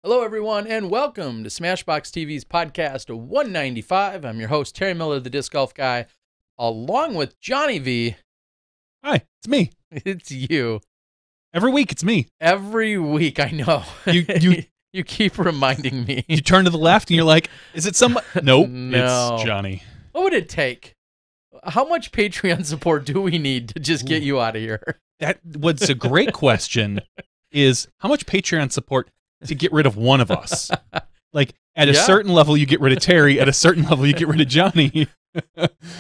Hello, everyone, and welcome to SmashBoxxTV's podcast 195. I'm your host, Terry Miller, the Disc Golf Guy, along with JohnE V. Hi, it's me. It's you. Every week, it's me. Every week, I know. You keep reminding me. You turn to the left, and you're like, is it some... Nope, No. It's JohnE. What would it take? How much Patreon support do we need to just get you out of here? What's a great question is, how much Patreon support to get rid of one of us? Like, at a certain level, you get rid of Terry. At a certain level, you get rid of JohnE.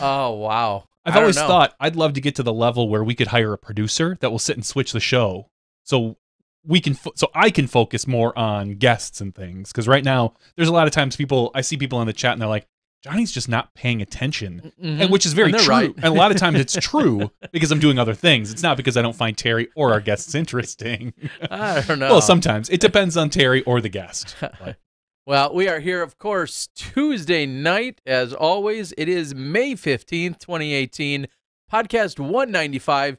Oh, wow. I've always thought I'd love to get to the level where we could hire a producer that will sit and switch the show, so we can, so I can focus more on guests and things. Because right now, there's a lot of times I see people in the chat and they're like, JohnE's just not paying attention, and which is very true. Right. And a lot of times it's true because I'm doing other things. It's not because I don't find Terry or our guests interesting. I don't know. Well, sometimes it depends on Terry or the guest. Well, we are here, of course, Tuesday night. As always, it is May 15th, 2018, podcast 195,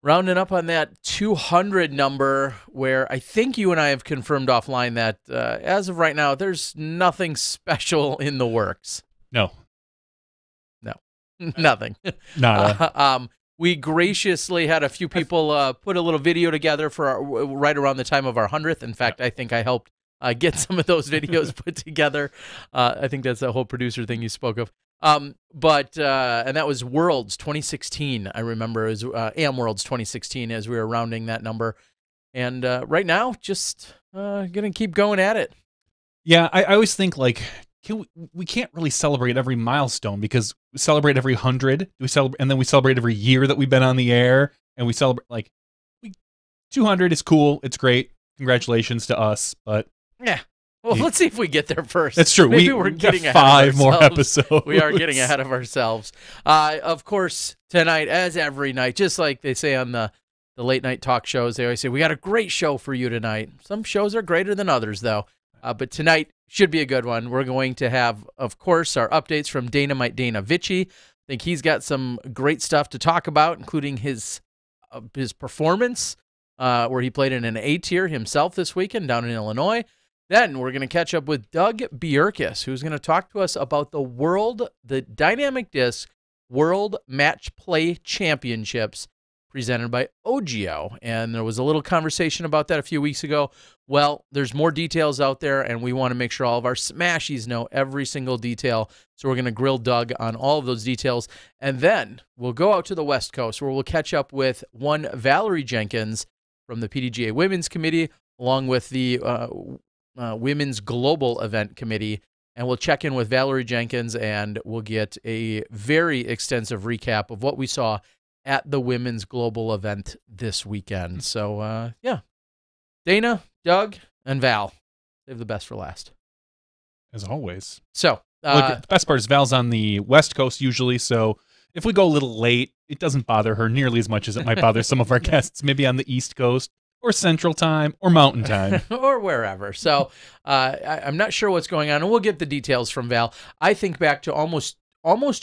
rounding up on that 200 number, where I think you and I have confirmed offline that as of right now, there's nothing special in the works. No. Nothing. Nada. We graciously had a few people put a little video together for right around the time of our 100th. In fact, I think I helped get some of those videos put together. I think that's the whole producer thing you spoke of. And that was Worlds 2016. I remember it was AM Worlds 2016 as we were rounding that number. And right now, just gonna keep going at it. Yeah, I always think, like, we can't really celebrate every milestone, because we celebrate every 100. And then we celebrate every year that we've been on the air, and we celebrate, like, 200 is cool. It's great. Congratulations to us, but yeah. Well, let's see if we get there first. That's true. Maybe we're getting got ahead 5 more episodes. We are getting ahead of ourselves. Of course, tonight, as every night, just like they say on the late night talk shows, they always say, we got a great show for you tonight. Some shows are greater than others, though. But tonight should be a good one. We're going to have, of course, our updates from Dynamite Dana Vici. I think he's got some great stuff to talk about, including his performance, where he played in an A-tier himself this weekend down in Illinois. Then we're going to catch up with Doug Bjerkaas, who's going to talk to us about the Dynamic Disc World Match Play Championships presented by OGIO. And there was a little conversation about that a few weeks ago. Well, there's more details out there, and we want to make sure all of our Smashies know every single detail. So we're going to grill Doug on all of those details. And then we'll go out to the West Coast, where we'll catch up with one Valerie Jenkins from the PDGA Women's Committee, along with the Women's Global Event Committee, and we'll check in with Valerie Jenkins, and we'll get a very extensive recap of what we saw at the Women's Global Event this weekend. So, yeah, Dana, Doug, and Val, save the best for last. As always. So, look, the best part is Val's on the West Coast usually, so if we go a little late, it doesn't bother her nearly as much as it might bother some of our guests, maybe on the East Coast, or Central Time, or Mountain Time. Or wherever. So I'm not sure what's going on, and we'll get the details from Val. I think back to almost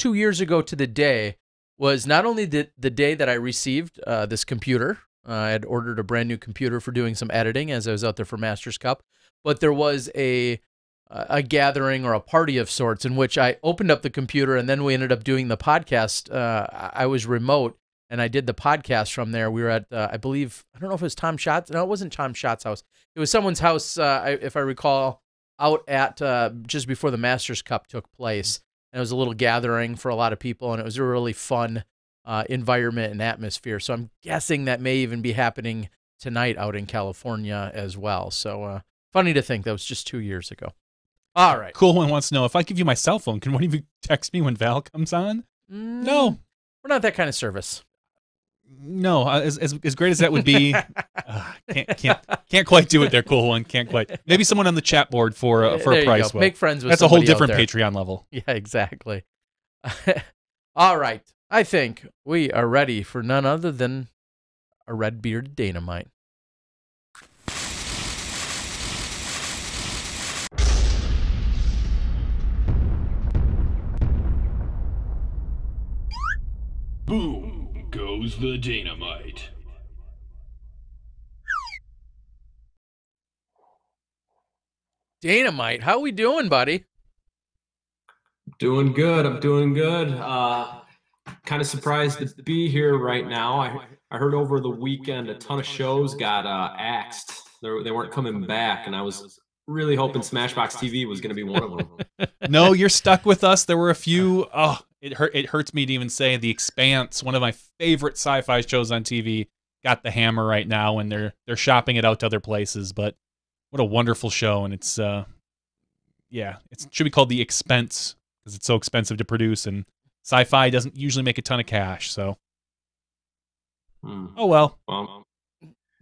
2 years ago to the day was not only the day that I received this computer. I had ordered a brand new computer for doing some editing as I was out there for Masters Cup, but there was a gathering or a party of sorts in which I opened up the computer, and then we ended up doing the podcast. I was remote, and I did the podcast from there. We were at, I believe, I don't know if it was Tom Scott's. No, it wasn't Tom Scott's house. It was someone's house, if I recall, out at just before the Masters Cup took place. And it was a little gathering for a lot of people, and it was a really fun environment and atmosphere. So I'm guessing that may even be happening tonight out in California as well. So funny to think that was just 2 years ago. All right. Cool one wants to know, if I give you my cell phone, can one of you text me when Val comes on? No. We're not that kind of service. No, as great as that would be, can't quite do it there, cool one. Can't quite. Maybe someone on the chat board for a price. Well, make friends with that's a whole somebody different out there. Patreon level. Yeah, exactly. All right. I think we are ready for none other than a red-bearded Dynamite. Boom goes the Dynamite. Dynamite, how we doing, buddy? Doing good. I'm doing good. Kind of surprised to be here right now. I heard over the weekend a ton of shows got axed. They weren't coming back, and I was really hoping SmashBoxxTV was going to be one of them. No, you're stuck with us. There were a few. Oh, it hurts me to even say. The Expanse, one of my favorite sci-fi shows on TV, got the hammer right now, and they're shopping it out to other places. But what a wonderful show, and it's it should be called The Expense because it's so expensive to produce, and sci-fi doesn't usually make a ton of cash. So, oh well.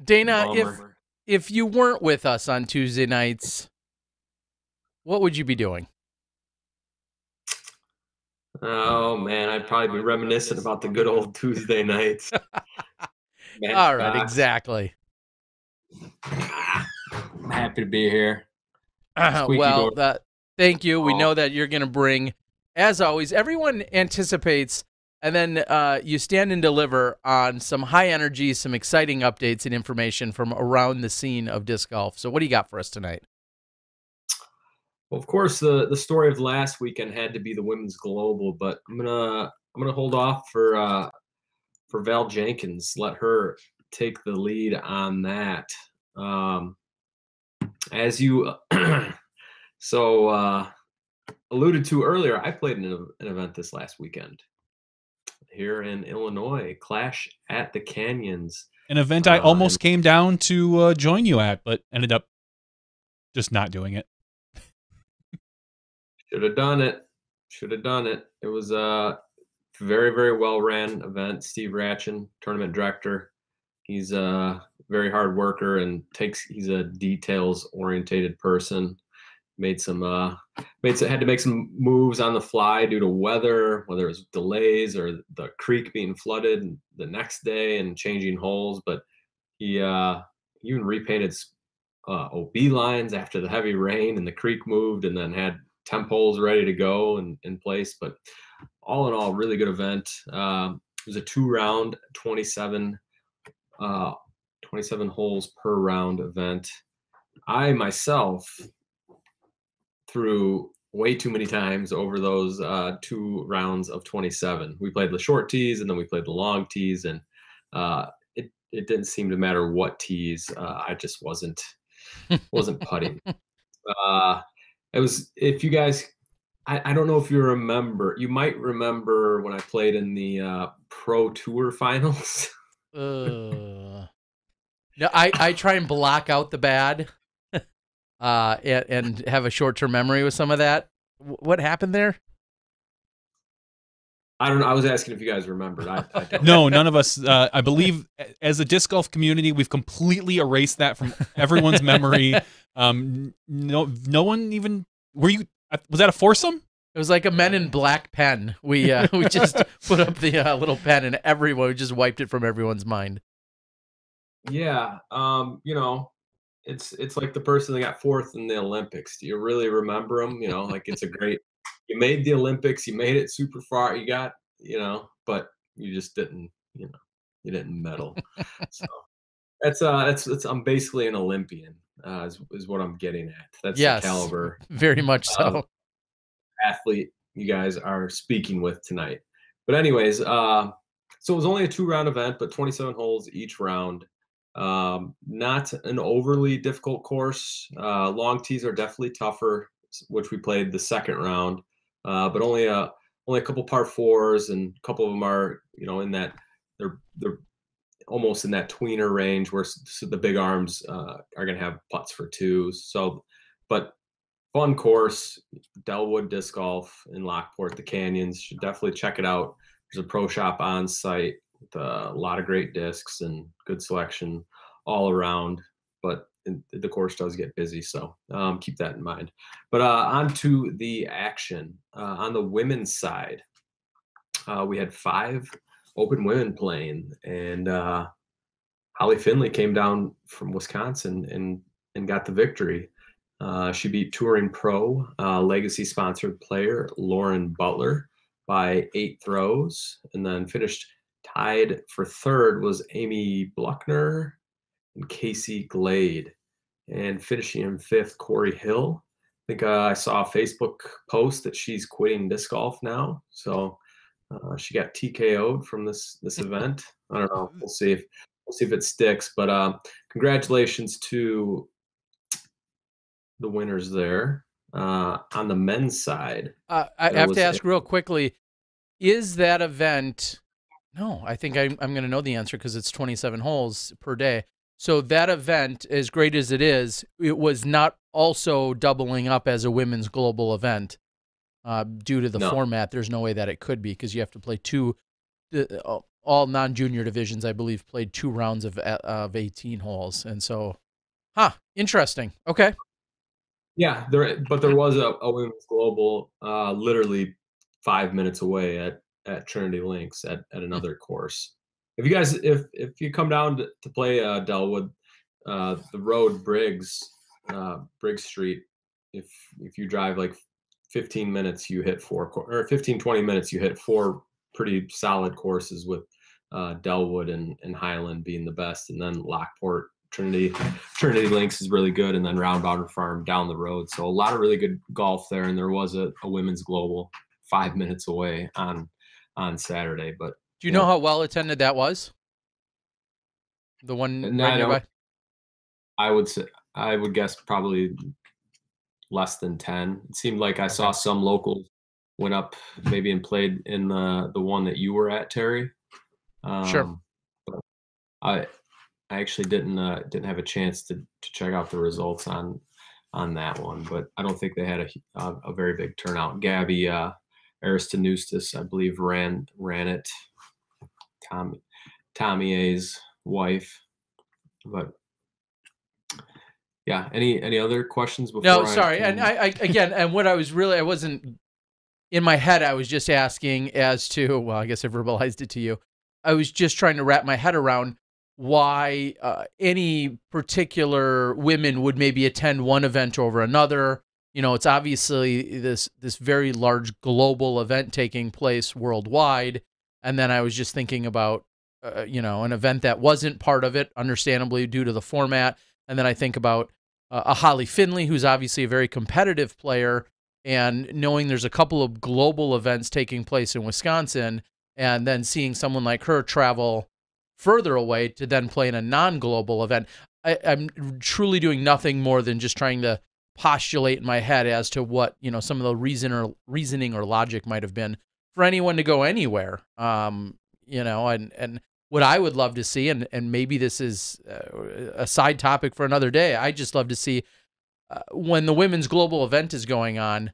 Dana, Bummer. if you weren't with us on Tuesday nights, what would you be doing? Oh man, I'd probably be reminiscing about the good old Tuesday nights. All right, exactly. I'm happy to be here. Well, thank you. We know that you're going to bring, as always, everyone anticipates, and then you stand and deliver on some high energy, some exciting updates and information from around the scene of disc golf. So what do you got for us tonight? Well, of course, the story of last weekend had to be the women's global, but I'm gonna hold off for Val Jenkins. Let her take the lead on that. As you alluded to earlier, I played an event this last weekend here in Illinois, Clash at the Canyons. An event I almost came down to join you at, but ended up just not doing it. Should have done it. It was a very, very well ran event. Steve Ratchin, tournament director. He's a very hard worker and he's a details orientated person. Had to make some moves on the fly due to weather, whether it was delays or the creek being flooded the next day and changing holes. But he even repainted OB lines after the heavy rain and the creek moved, and then had temp holes ready to go and in place. But all in all, really good event. It was a 2-round, 27 holes per round event. I myself threw way too many times over those 2 rounds of 27. We played the short tees and then we played the long tees, and it didn't seem to matter what tees. I just wasn't putting. It was, if you guys, I don't know if you remember, you might remember when I played in the Pro Tour finals. No, I try and block out the bad and have a short-term memory with some of that. What happened there? I don't know. I was asking if you guys remembered. I don't. No, none of us. I believe as a disc golf community, we've completely erased that from everyone's memory. No one even. Were you? Was that a foursome? It was like a Men in Black pen. We just put up the little pen, and everyone just wiped it from everyone's mind. Yeah, it's like the person that got 4th in the Olympics. Do you really remember them? Like it's a great. You made the Olympics. You made it super far. You got, but you just didn't. You didn't medal. So that's I'm basically an Olympian. Is what I'm getting at. That's the caliber. Very much so. Athlete you guys are speaking with tonight. But anyways, so it was only a 2-round event, but 27 holes each round. Not an overly difficult course. Long tees are definitely tougher, which we played the second round. But only a couple par 4s, and a couple of them are, in that they're almost in that tweener range where the big arms are going to have putts for 2s. So, but fun course, Delwood Disc Golf in Lockport, the Canyons. Should definitely check it out. There's a pro shop on site with a lot of great discs and good selection all around. But the course does get busy, so keep that in mind. But on to the action. On the women's side, we had 5 open women playing, and Holly Finley came down from Wisconsin and got the victory. She beat touring pro legacy sponsored player Lauren Butler by 8 throws, and then finished tied for 3rd was Amy Bluckner and Casey Glade, and finishing in 5th Corey Hill think I saw a Facebook post that she's quitting disc golf now. So she got TKO'd from this event. I don't know. We'll see if it sticks. But congratulations to the winners there. On the men's side, I have to ask real quickly: is that event? No, I think I'm going to know the answer because it's 27 holes per day. So that event, as great as it was not also doubling up as a women's global event due to the format. There's no way that it could be because you have to play all non-junior divisions, I believe, played 2 rounds of 18 holes. And so, interesting. Okay. Yeah, but there was a women's global literally 5 minutes away at Trinity Links at another course. If you guys, if you come down to play Delwood, the road Briggs Street, if you drive like 15 minutes, you hit 20 minutes, you hit 4 pretty solid courses with Delwood and Highland being the best, and then Lockport. Trinity Links is really good, and then Roundbounder Farm down the road. So a lot of really good golf there, and there was a women's global 5 minutes away on Saturday. But do you know how well attended that was? The one right nearby? I would guess probably less than 10. It seemed like I saw some locals went up maybe and played in the one that you were at, Terry. Sure. But I actually didn't have a chance to check out the results on that one, but I don't think they had a very big turnout. Gabby Aristoteus, I believe, ran it. Tommy A's wife, but yeah. Any other questions before? No, sorry. And I again, and what I wasn't in my head. I was just asking as to, well, I guess I verbalized it to you. I was just trying to wrap my head around why any particular women would maybe attend one event over another. You know, it's obviously this very large global event taking place worldwide. And then I was just thinking about, an event that wasn't part of it, understandably, due to the format. And then I think about a Holly Finley, who's obviously a very competitive player, and knowing there's a couple of global events taking place in Wisconsin, and then seeing someone like her travel further away to then play in a non-global event. I'm truly doing nothing more than just trying to postulate in my head as to what, some of the reasoning or logic might have been for anyone to go anywhere. And what I would love to see, and maybe this is a side topic for another day, I just love to see when the women's global event is going on,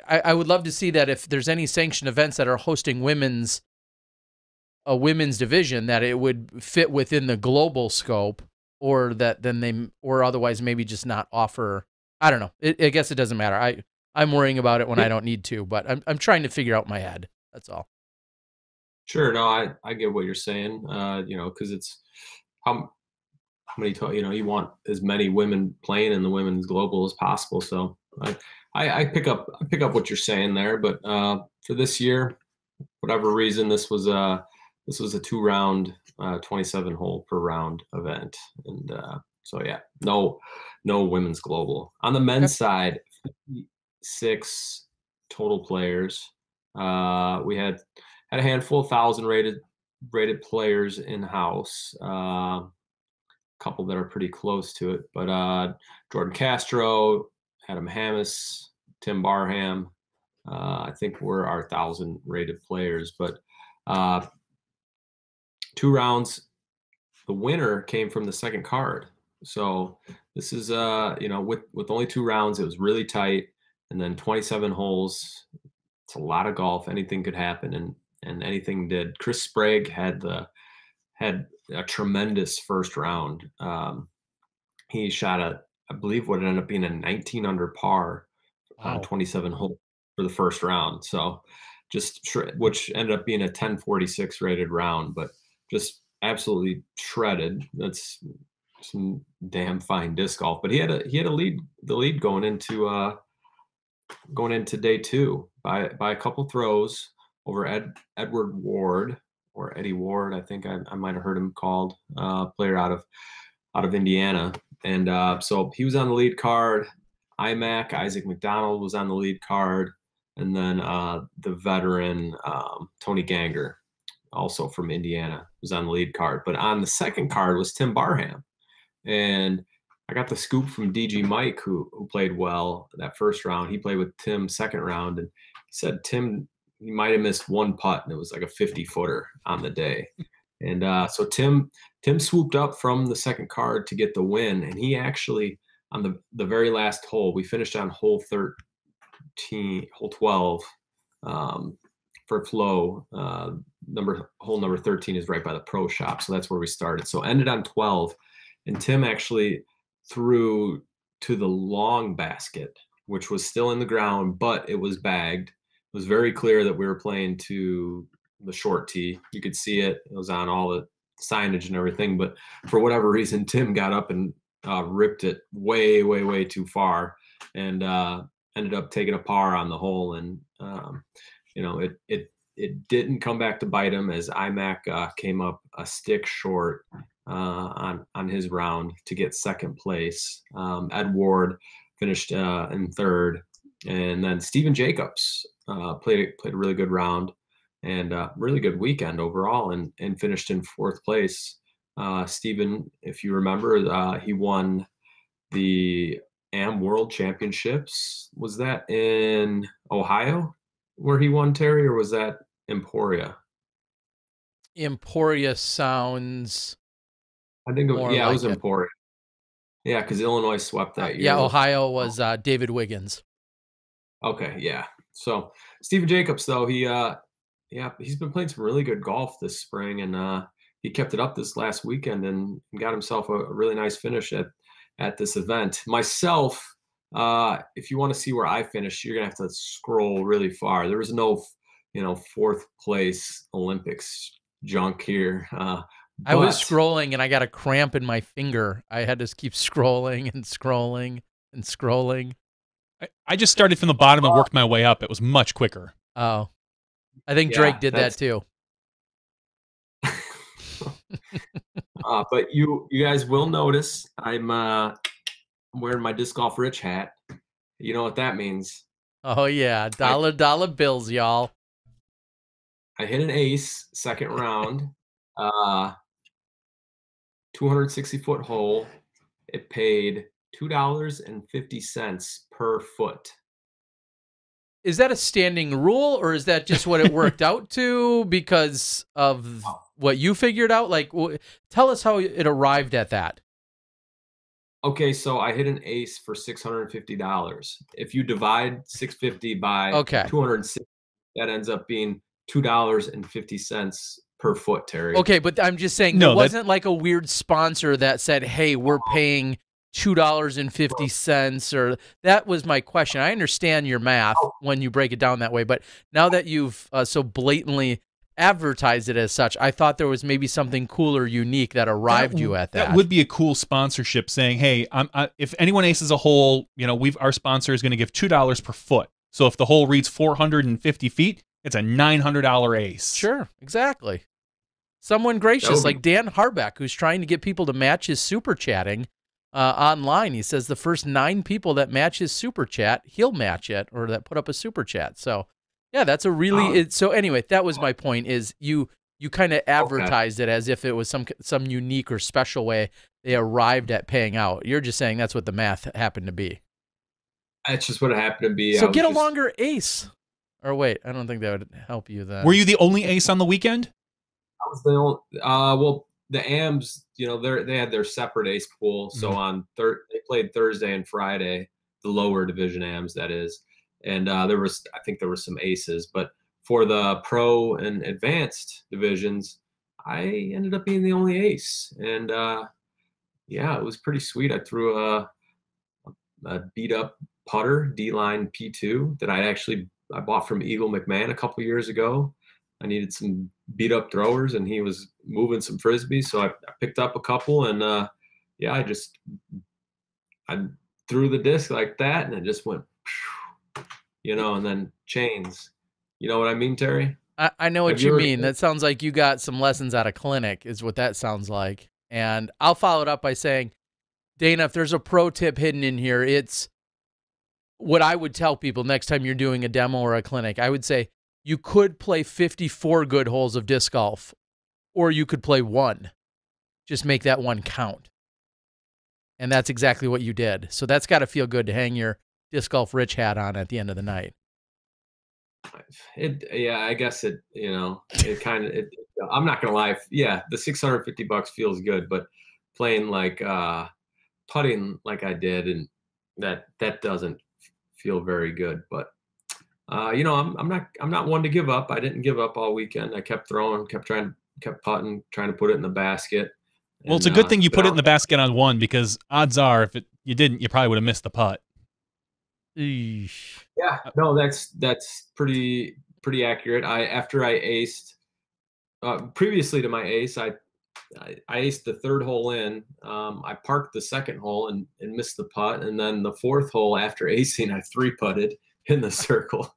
I would love to see that if there's any sanctioned events that are hosting a women's division, that it would fit within the global scope, or that then or otherwise maybe just not offer. I don't know. I guess it doesn't matter. I'm worrying about it when I don't need to, but I'm trying to figure out in my head. That's all. Sure. No, I get what you're saying. Because it's how many you want as many women playing in the women's global as possible. So I pick up what you're saying there. But for this year, whatever reason, this was a 2-round, 27 hole per round event. And so, yeah, no women's global. On the men's side, 56 total players. We had a handful of 1,000 rated players in-house. A couple that are pretty close to it. But Jordan Castro, Adam Hammis, Tim Barham, I think were our 1,000 rated players. But 2 rounds, the winner came from the second card. So this is with only 2 rounds, it was really tight, and then 27 holes. It's a lot of golf. Anything could happen, and anything did. Chris Sprague had a tremendous first round. He shot I believe what ended up being a 19 under par on 27 holes for the first round. So which ended up being a 1046 rated round, but just absolutely shredded. That's some damn fine disc golf. But he had the lead going into day 2 by a couple throws over Edward Ward, or Eddie Ward, I think I might have heard him called, player out of Indiana. And so he was on the lead card. IMAC, Isaac McDonald was on the lead card, and then the veteran Tony Ganger, also from Indiana, was on the lead card. But on the second card was Tim Barham. And I got the scoop from DG Mike, who played well that first round. He played with Tim second round, and he said Tim, he might have missed one putt, and it was like a 50-footer on the day. And so Tim swooped up from the second card to get the win, and he actually, on the very last hole, we finished on hole 12 for Flo. Hole number 13 is right by the pro shop, so that's where we started. So ended on 12, and Tim actually threw to the long basket, which was still in the ground, but it was bagged. It was very clear that we were playing to the short tee. You could see it. It was on all the signage and everything, but for whatever reason, Tim got up and ripped it way, way, way too far, and ended up taking a par on the hole. And it didn't come back to bite him, as IMAC came up a stick short on his round to get second place. Ed Ward finished in third, and then Stephen Jacobs played a really good round and really good weekend overall, and finished in fourth place. Stephen, if you remember, he won the AM World Championships. Was that in Ohio where he won, Terry, or was that Emporia? Emporia sounds. I think it was Emporia. Yeah, because Illinois swept that year. Yeah, Ohio was David Wiggins. Okay, yeah. So Stephen Jacobs, though, he's been playing some really good golf this spring, and he kept it up this last weekend and got himself a really nice finish at this event. Myself, if you want to see where I finished, you're gonna have to scroll really far. There was no, fourth place Olympics junk here. I was scrolling and I got a cramp in my finger. I had to keep scrolling and scrolling and scrolling. I just started from the bottom and worked my way up. It was much quicker. Oh, I think Drake did that too. But you guys will notice I'm wearing my Disc Golf Rich hat. You know what that means? Oh yeah, dollar bills, y'all. I hit an ace second round, 260-foot hole. It paid $2.50 per foot. Is that a standing rule, or is that just what it worked out to because of what you figured out? Like, tell us how it arrived at that. Okay, so I hit an ace for $650. If you divide 650 by 260, that ends up being $2.50 per foot, Terry. Okay, but I'm just saying, it wasn't like a weird sponsor that said, hey, we're paying $2.50, or that was my question. I understand your math when you break it down that way, but now that you've so blatantly advertised it as such, I thought there was maybe something cool or unique that arrived you at that. That would be a cool sponsorship, saying, hey, if anyone aces a hole, our sponsor is going to give $2 per foot. So if the hole reads 450 feet, it's a $900 ace. Sure, exactly. Someone gracious like Dan Harbeck, who's trying to get people to match his super chatting online. He says the first 9 people that match his super chat, he'll match it, or that put up a super chat. So yeah, that's a really so anyway, that was my point, is you kind of advertised it as if it was some unique or special way they arrived at paying out. You're just saying that's what the math happened to be. That's just what it happened to be. So get a longer ace. Or wait, I don't think that would help you then. Were you the only ace on the weekend? I was the only, well, the AMs, they had their separate ace pool. So on they played Thursday and Friday, the lower division AMs, that is. And I think there were some aces, but for the pro and advanced divisions, I ended up being the only ace. And it was pretty sweet. I threw a beat up putter, D-line P2, that I bought from Eagle McMahon a couple years ago. I needed some beat up throwers, and he was moving some frisbees, so I picked up a couple, and I threw the disc like that, and it just went, and then chains. You know what I mean, Terry? I know what you mean. That sounds like you got some lessons out of clinic, is what that sounds like. And I'll follow it up by saying, Dana, if there's a pro tip hidden in here, it's what I would tell people next time you're doing a demo or a clinic, I would say you could play 54 good holes of disc golf, or you could play one. Just make that one count. And that's exactly what you did. So that's got to feel good to hang your disc golf rich hat on at the end of the night. Yeah, I guess it, it kind of, I'm not going to lie. Yeah, the $650 feels good, but playing like putting like I did, and that doesn't feel very good. But I'm not one to give up. I didn't give up all weekend. I kept throwing, kept putting, trying to put it in the basket. Well, it's a good thing you put it in the basket on one, because odds are if you didn't, you probably would have missed the putt. Eesh. Yeah, no, that's pretty accurate. After I aced, previously to my ace, I aced the third hole in. I parked the second hole and missed the putt, and then the fourth hole after acing, I 3-putted in the circle.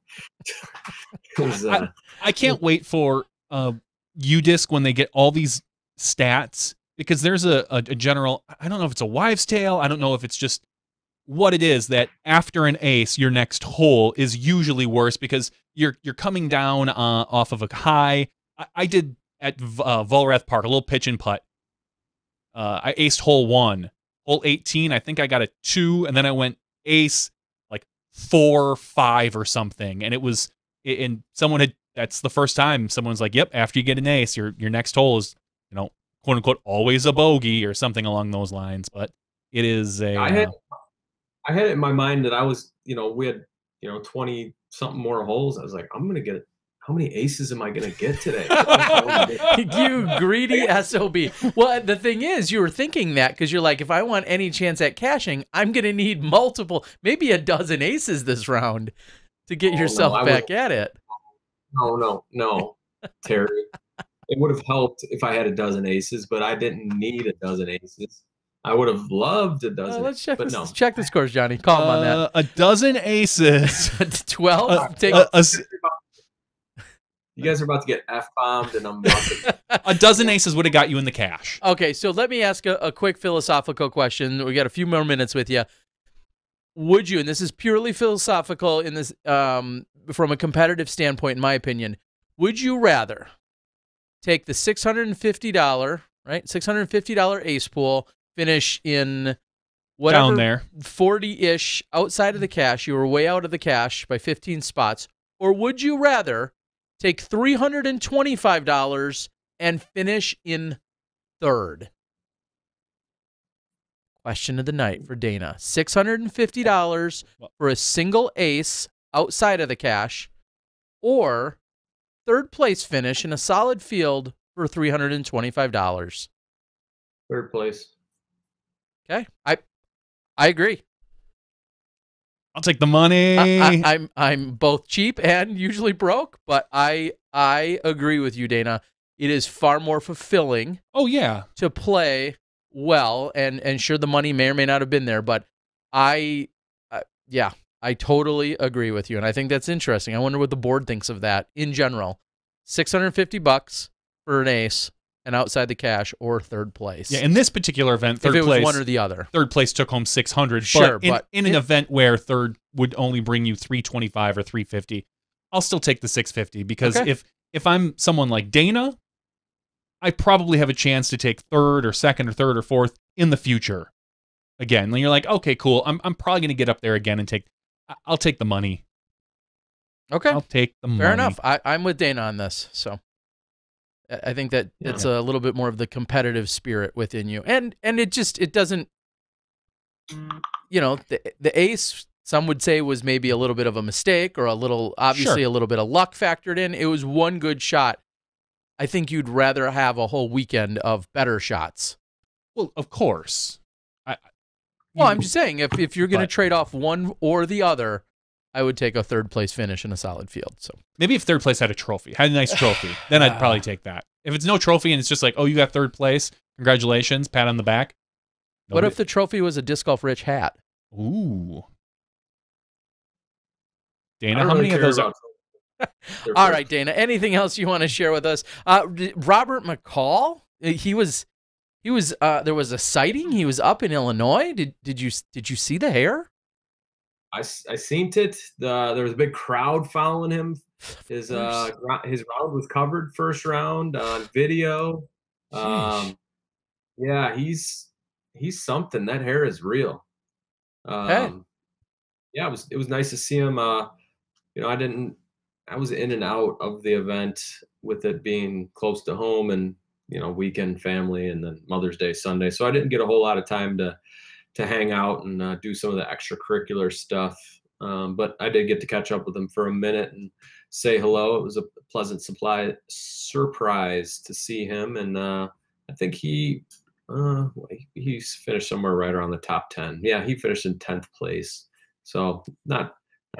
I can't wait for UDisc when they get all these stats, because there's a general, I don't know if it's a wives' tale, I don't know if it's just what it is, that after an ace, your next hole is usually worse because you're coming down off of a high. I did at Volrath Park, a little pitch and putt. I aced hole 1. Hole 18, I think I got a 2, and then I went ace like 4, 5 or something. And it was, and someone had, that's the first time someone's like, yep, after you get an ace, your next hole is, quote unquote, always a bogey or something along those lines. But it is a. I had it in my mind that I was, we had, 20 something more holes. I was like, I'm going to get, how many aces am I going to get today? You greedy SOB. Well, the thing is, you were thinking that because you're like, if I want any chance at cashing, I'm going to need multiple, maybe a dozen aces this round to get yourself back at it. No, Terry. It would have helped if I had a dozen aces, but I didn't need a dozen aces. I would have loved a dozen. Let's check this. Check the scores, Johnny. Call him on that. A dozen aces. 12. You guys are about to get F-bombed, and I'm about to... A dozen aces would have got you in the cash. Okay, so let me ask a quick philosophical question. We got a few more minutes with you. Would you, and this is purely philosophical in this, from a competitive standpoint, in my opinion, would you rather take the $650, right? $650 ace pool, finish in whatever, down there, 40-ish outside of the cash, you were way out of the cash by 15 spots, or would you rather take $325 and finish in third? Question of the night for Dana. $650 for a single ace outside of the cash, or third place finish in a solid field for $325. Third place. Okay, I agree. I'll take the money. I'm both cheap and usually broke, but I agree with you, Dana. It is far more fulfilling. Oh yeah, to play well, and sure, the money may or may not have been there, but I totally agree with you, and I think that's interesting. I wonder what the board thinks of that in general. $650 for an ace and outside the cash, or third place. Yeah, in this particular event, third if it place was one or the other. Third place took home $600. Sure, but in an event where third would only bring you $325 or $350, I'll still take the $650, because if I'm someone like Dana, I probably have a chance to take third or second or third or fourth in the future. Again, then you're like, okay, cool. I'm probably going to get up there again and I'll take the money. Okay. I'll take the money. Fair enough. I'm with Dana on this. So I think that it's a little bit more of the competitive spirit within you. And it doesn't, the ace, some would say, was maybe a little bit of a mistake, or a little bit of luck factored in. It was one good shot. I think you'd rather have a whole weekend of better shots. Well, of course. I'm just saying, if you're going to trade off one or the other, I would take a third place finish in a solid field. So maybe if third place had a nice trophy, then I'd probably take that. If it's no trophy and it's just like, oh, you got third place, congratulations, pat on the back. What if the trophy was a disc golf rich hat? Ooh. Dana, how many of those are? All right, Dana. Anything else you want to share with us? Robert McCall. He was. There was a sighting. He was up in Illinois. Did you see the hair? I seen it. There was a big crowd following him. His round was covered first round on video. Sheesh. Yeah, he's something. That hair is real. Okay. Yeah, it was nice to see him. I was in and out of the event with it being close to home and weekend family and then Mother's Day Sunday, so I didn't get a whole lot of time to hang out and do some of the extracurricular stuff. But I did get to catch up with him for a minute and say hello. It was a pleasant surprise to see him, and I think he's finished somewhere right around the top 10. Yeah, he finished in 10th place, so not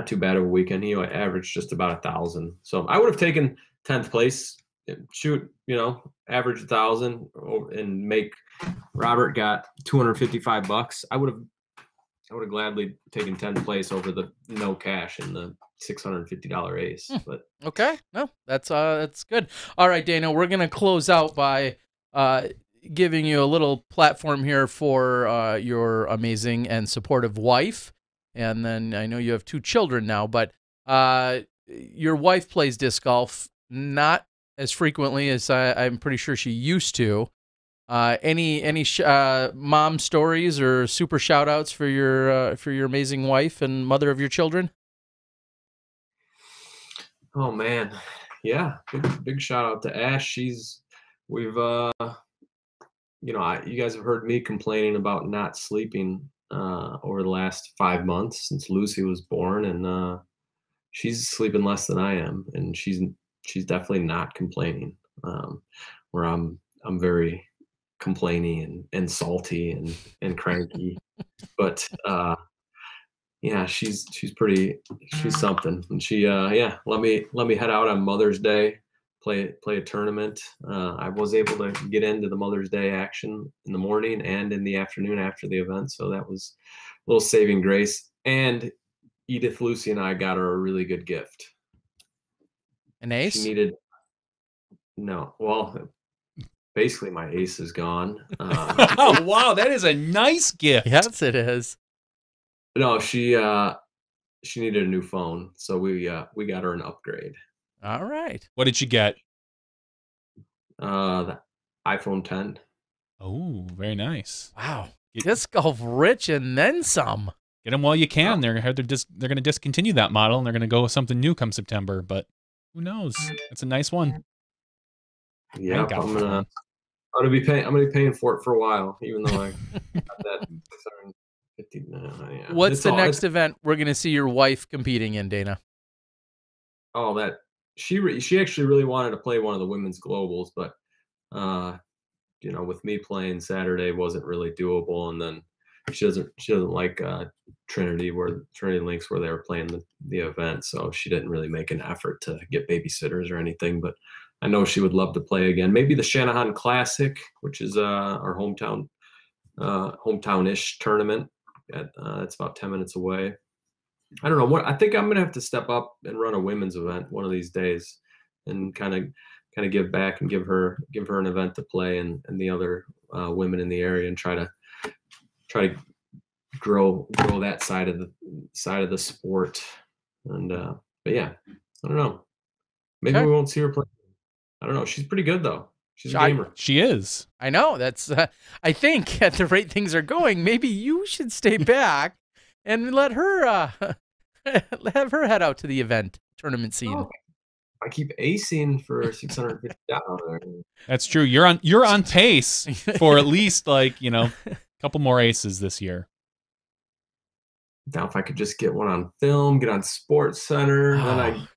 too bad of a weekend. He averaged just about 1,000. So I would have taken 10th place. Shoot, average 1,000 and make. Robert got $255. I would have gladly taken 10th place over the no cash and the $650 ace. But okay, no, that's good. All right, Dana, we're gonna close out by giving you a little platform here for your amazing and supportive wife, and then I know you have 2 children now, but your wife plays disc golf, not as frequently as I'm pretty sure she used to. Any mom stories or super shout outs for your amazing wife and mother of your children? Oh man, yeah, big shout out to Ash. You guys have heard me complaining about not sleeping over the last 5 months since Lucy was born, and she's sleeping less than I am, and she's definitely not complaining. Where I'm very complaining and salty and cranky, but yeah, she's something, and she let me head out on Mother's Day, play a tournament. I was able to get into the Mother's Day action in the morning and in the afternoon after the event, so that was a little saving grace. And Edith, Lucy, and I got her a really good gift. An ace? She needed basically my ace is gone. Oh, wow, that is a nice gift. Yes, it is. No, she needed a new phone, so we got her an upgrade. All right. What did she get? The iPhone 10. Oh, very nice. Wow. Disc golf rich and then some. Get them while you can. They're going to discontinue that model, and they're going to go with something new come September, but who knows? It's a nice one. Yeah, I'm gonna be paying for it for a while, even though I got that 650. Yeah. What's the next event we're gonna see your wife competing in, Dana? Oh, that she actually really wanted to play one of the women's globals, but with me playing Saturday wasn't really doable, and then she doesn't like Trinity Links where they were playing the event, so she didn't really make an effort to get babysitters or anything, but I know she would love to play again. Maybe the Shanahan Classic, which is our hometown-ish tournament. It's about 10 minutes away. I don't know. I think I'm gonna have to step up and run a women's event one of these days, and kind of give back and give her an event to play, and the other women in the area, and try to grow that side of the sport. And but yeah, I don't know. Maybe we won't see her play. I don't know. She's pretty good though. She's a gamer. She is. I know. That's. I think at the rate things are going, maybe you should stay back and let her have her head out to the event tournament scene. Oh, I keep acing for $650. That's true. You're on pace for at least a couple more aces this year. Now, if I could just get one on film, get on Sports Center, then I'd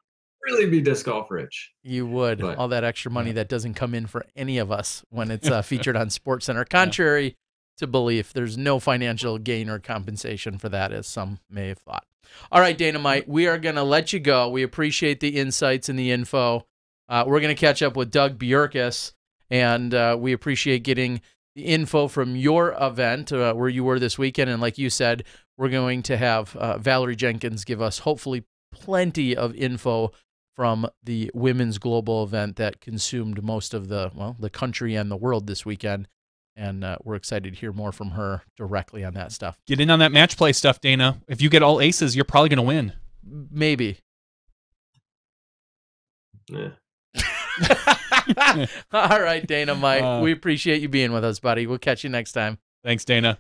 really be disc golf rich. You would. But all that extra money that doesn't come in for any of us when it's featured on Sports Center. Contrary to belief, there's no financial gain or compensation for that, as some may have thought. All right, Dynamite, we are going to let you go. We appreciate the insights and the info. We're going to catch up with Doug Bjerkaas, and we appreciate getting the info from your event where you were this weekend. And like you said, we're going to have Valerie Jenkins give us hopefully plenty of info from the women's global event that consumed most of the country and the world this weekend. And we're excited to hear more from her directly on that stuff. Get in on that match play stuff, Dana. If you get all aces, you're probably going to win. Maybe. Yeah. All right, Dana, Mike. We appreciate you being with us, buddy. We'll catch you next time. Thanks, Dana.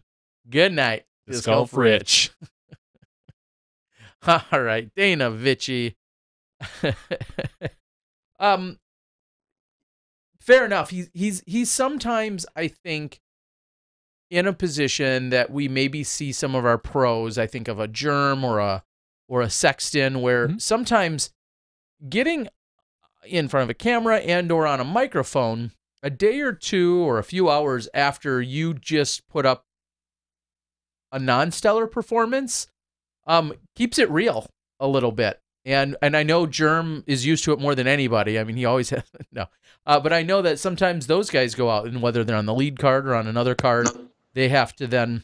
Good night. Disc Golf Rich. All right, Dana Vitchy. Fair enough. He's sometimes, I think, in a position that we maybe see some of our pros. I think of a Germ or a Sexton, where sometimes getting in front of a camera and or on a microphone a day or two or a few hours after you just put up a non-stellar performance keeps it real a little bit. And I know Germ is used to it more than anybody. I mean, he always has, no. But I know that sometimes those guys go out, and whether they're on the lead card or on another card, they have to then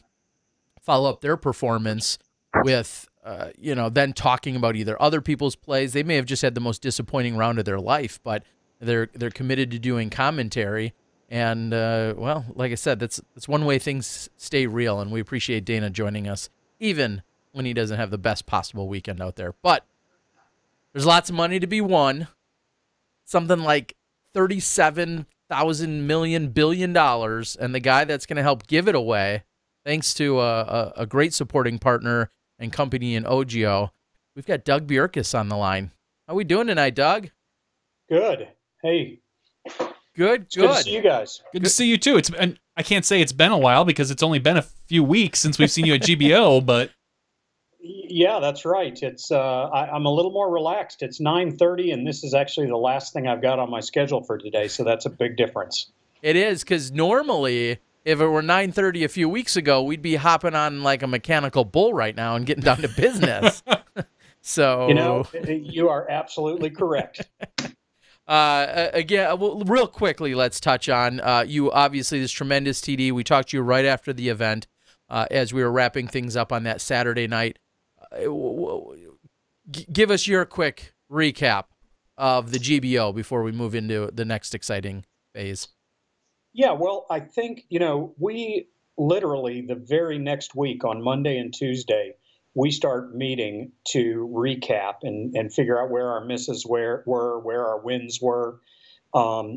follow up their performance with, then talking about either other people's plays. They may have just had the most disappointing round of their life, but they're committed to doing commentary. And, well, like I said, that's one way things stay real, and we appreciate Dana joining us, even when he doesn't have the best possible weekend out there. But there's lots of money to be won. Something like $37,000 billion, and the guy that's going to help give it away, thanks to a great supporting partner and company in Ogio, we've got Doug Bjerkaas on the line. How we doing tonight, Doug? Good. Hey. Good. Good to see you guys. Good to see you too. And I can't say it's been a while because it's only been a few weeks since we've seen you at GBO, but yeah, that's right. It's I'm a little more relaxed. It's 9:30, and this is actually the last thing I've got on my schedule for today, so that's a big difference. It is, because normally, if it were 9:30 a few weeks ago, we'd be hopping on like a mechanical bull right now and getting down to business. So you are absolutely correct. Again, well, real quickly, let's touch on you. Obviously, this tremendous TD. We talked to you right after the event as we were wrapping things up on that Saturday night. Give us your quick recap of the GBO before we move into the next exciting phase. Yeah, well, I think, we literally the very next week on Monday and Tuesday, we start meeting to recap and figure out where our misses were, where our wins were. I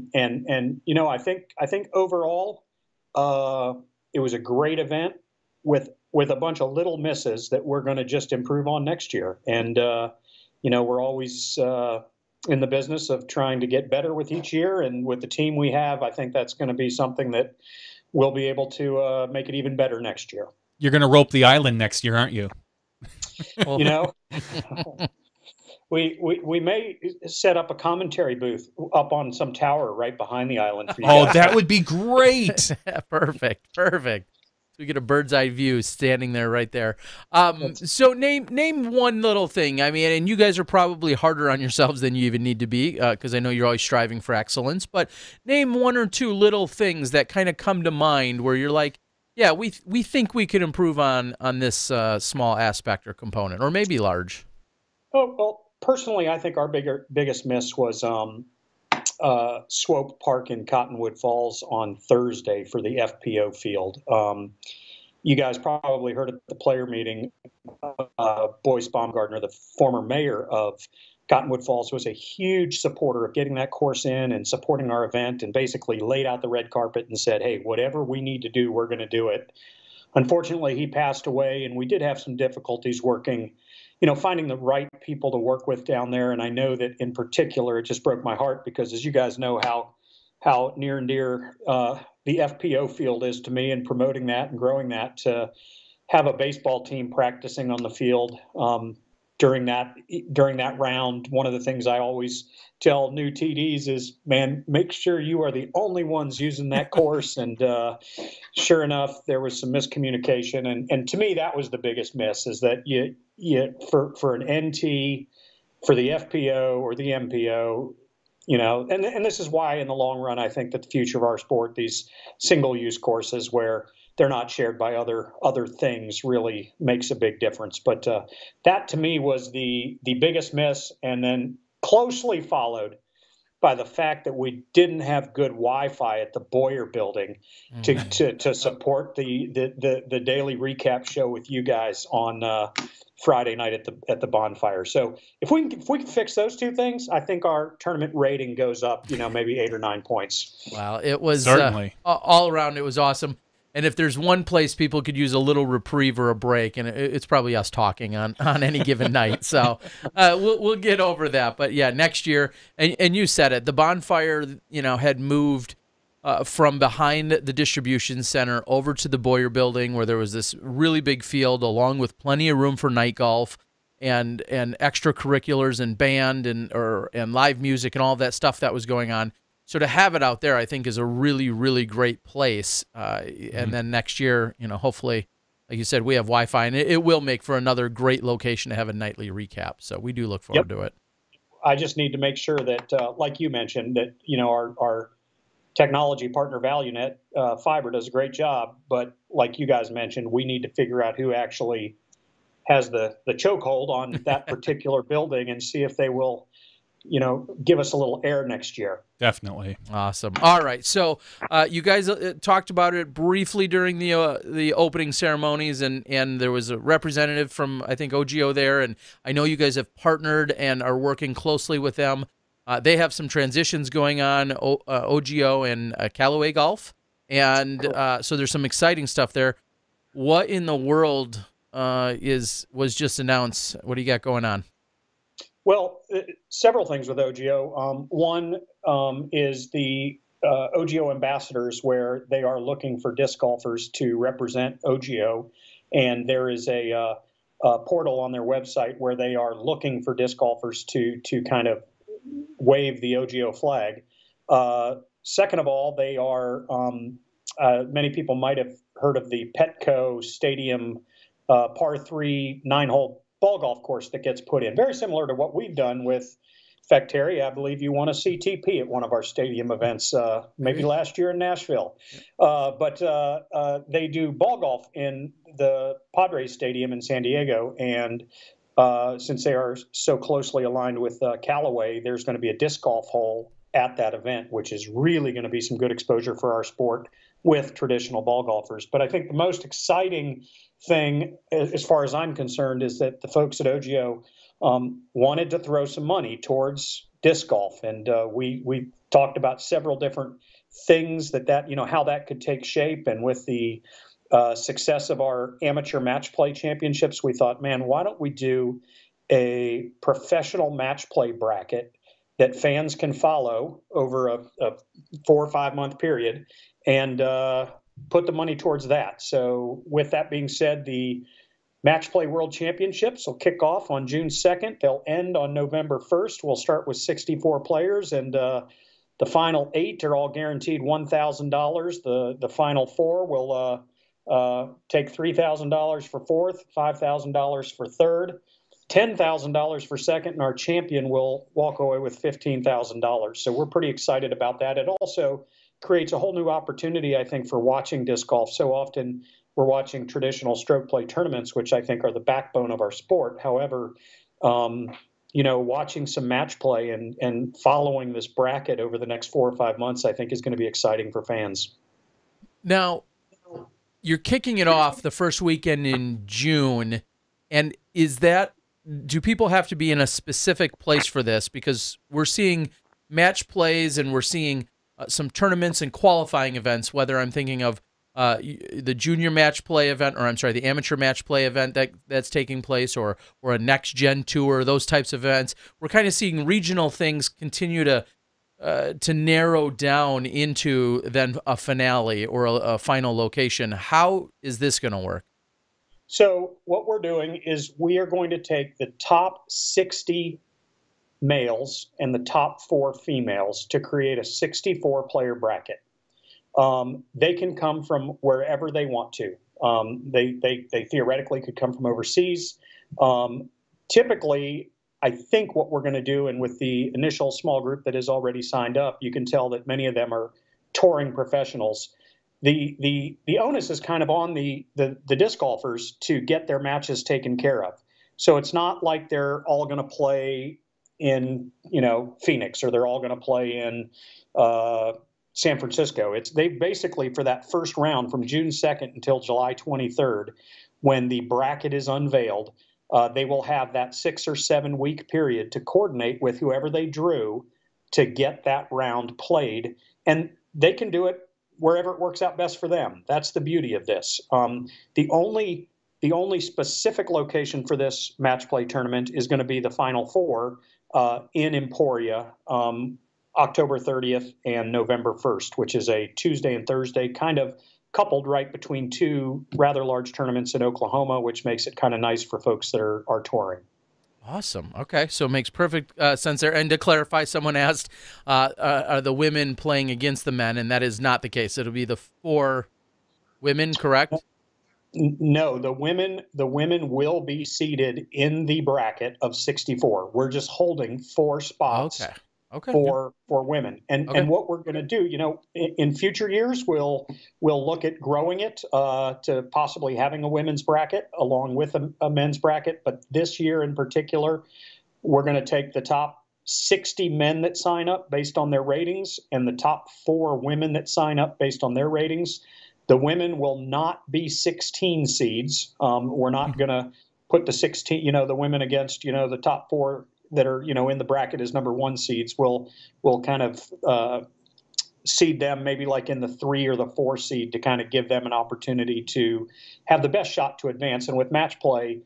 think overall, it was a great event with a bunch of little misses that we're going to just improve on next year. And, we're always in the business of trying to get better with each year. And with the team we have, I think that's going to be something that we'll be able to make it even better next year. You're going to rope the island next year, aren't you? We may set up a commentary booth up on some tower right behind the island for you Oh, guys. that would be great. Perfect. So we get a bird's eye view standing there right there. So name one little thing. I mean, and you guys are probably harder on yourselves than you even need to be, because I know you're always striving for excellence. But name one or two little things that kind of come to mind where you're like, yeah, we think we could improve on this small aspect or component, or maybe large. Oh, well, personally, I think our biggest miss was Swope Park in Cottonwood Falls on Thursday for the FPO field. You guys probably heard at the player meeting, Boyce Baumgartner, the former mayor of Cottonwood Falls, was a huge supporter of getting that course in and supporting our event, and basically laid out the red carpet and said, hey, whatever we need to do, we're going to do it. Unfortunately, he passed away, and we did have some difficulties working, finding the right people to work with down there. And I know that in particular, it just broke my heart because, as you guys know, how near and dear the FPO field is to me, and promoting that and growing that, to have a baseball team practicing on the field during that round. One of the things I always tell new TDs is, man, make sure you are the only ones using that course. And sure enough, there was some miscommunication. And to me, that was the biggest miss, is that you for an NT, for the FPO or the MPO, and this is why in the long run, I think that the future of our sport, these single use courses where they're not shared by other things, really makes a big difference. But that to me was the biggest miss, and then closely followed by the fact that we didn't have good Wi-Fi at the Boyer building to support the daily recap show with you guys on Friday night at the bonfire. So if we can fix those two things, I think our tournament rating goes up, maybe 8 or 9 points. Wow, it was Certainly. all around. It was awesome. And if there's one place people could use a little reprieve or a break, and it's probably us talking on any given night. So we'll get over that. But yeah, next year, and you said it, the bonfire, had moved from behind the distribution center over to the Boyer building, where there was this really big field, along with plenty of room for night golf and extracurriculars and band and live music and all that stuff that was going on. So to have it out there, I think, is a really, really great place. And then next year, hopefully, like you said, we have Wi-Fi, and it will make for another great location to have a nightly recap. So we do look forward to it. I just need to make sure that, like you mentioned, that our technology partner ValueNet Fiber does a great job. But like you guys mentioned, we need to figure out who actually has the chokehold on that particular building and see if they will give us a little air next year. Definitely. Awesome. All right. So you guys talked about it briefly during the opening ceremonies, and there was a representative from, I think, OGO there, and I know you guys have partnered and are working closely with them. They have some transitions going on, OGO and Callaway Golf, and so there's some exciting stuff there. What in the world was just announced? What do you got going on? Well, several things with OGO. One is the OGO ambassadors, where they are looking for disc golfers to represent OGO, and there is a portal on their website where they are looking for disc golfers to kind of wave the OGO flag. Second of all, they are many people might have heard of the Petco Stadium par 3 9-hole ball golf course that gets put in, very similar to what we've done with Factari. I believe you won a CTP at one of our stadium events, maybe last year in Nashville. But they do ball golf in the Padres Stadium in San Diego, and since they are so closely aligned with Callaway, there's going to be a disc golf hole at that event, which is really going to be some good exposure for our sport with traditional ball golfers. But I think the most exciting thing, as far as I'm concerned, is that the folks at OGO wanted to throw some money towards disc golf, and we talked about several different things that how that could take shape. And with the success of our amateur match play championships, we thought, man, why don't we do a professional match play bracket that fans can follow over a 4 or 5 month period, and put the money towards that. So with that being said, the Match Play World Championships will kick off on June 2nd. They'll end on November 1st. We'll start with 64 players, and the final 8 are all guaranteed $1,000. The final 4 will take $3,000 for fourth, $5,000 for third, $10,000 for second, and our champion will walk away with $15,000. So we're pretty excited about that. It also creates a whole new opportunity, I think, for watching disc golf. So often we're watching traditional stroke play tournaments, which I think are the backbone of our sport. However, watching some match play and following this bracket over the next 4 or 5 months, I think, is going to be exciting for fans. Now, you're kicking it off the first weekend in June, and do people have to be in a specific place for this? Because we're seeing match plays and we're seeing some tournaments and qualifying events, whether I'm thinking of the junior match play event, or I'm sorry, the amateur match play event that's taking place, or a next gen tour, those types of events. We're kind of seeing regional things continue to narrow down into then a finale or a final location. How is this going to work? So what we're doing is we are going to take the top 60 males and the top 4 females to create a 64-player bracket. They can come from wherever they want to. They theoretically could come from overseas. Typically, I think what we're going to do, and with the initial small group that is already signed up, you can tell that many of them are touring professionals. The onus is kind of on the disc golfers to get their matches taken care of. So it's not like they're all going to play in Phoenix, or they're all going to play in San Francisco. They basically, for that first round from June 2nd until July 23rd, when the bracket is unveiled, they will have that 6 or 7 week period to coordinate with whoever they drew to get that round played. And they can do it wherever it works out best for them. That's the beauty of this. The only specific location for this match play tournament is going to be the Final Four in Emporia, October 30th and November 1st, which is a Tuesday and Thursday, kind of coupled right between two rather large tournaments in Oklahoma, which makes it kind of nice for folks that are touring. Awesome. Okay, so it makes perfect sense there. And to clarify, someone asked, are the women playing against the men? And that is not the case. It'll be the 4 women, correct? No, the women will be seated in the bracket of 64. We're just holding 4 spots. Okay. For women. And what we're going to do, in future years, we'll look at growing it to possibly having a women's bracket along with a men's bracket. But this year in particular, we're going to take the top 60 men that sign up based on their ratings and the top 4 women that sign up based on their ratings. The women will not be 16 seeds. We're not going to put the 16, the women against, the top 4 that are, in the bracket as number 1 seeds. We'll kind of seed them maybe like in the 3 or the 4 seed to kind of give them an opportunity to have the best shot to advance. And with match play,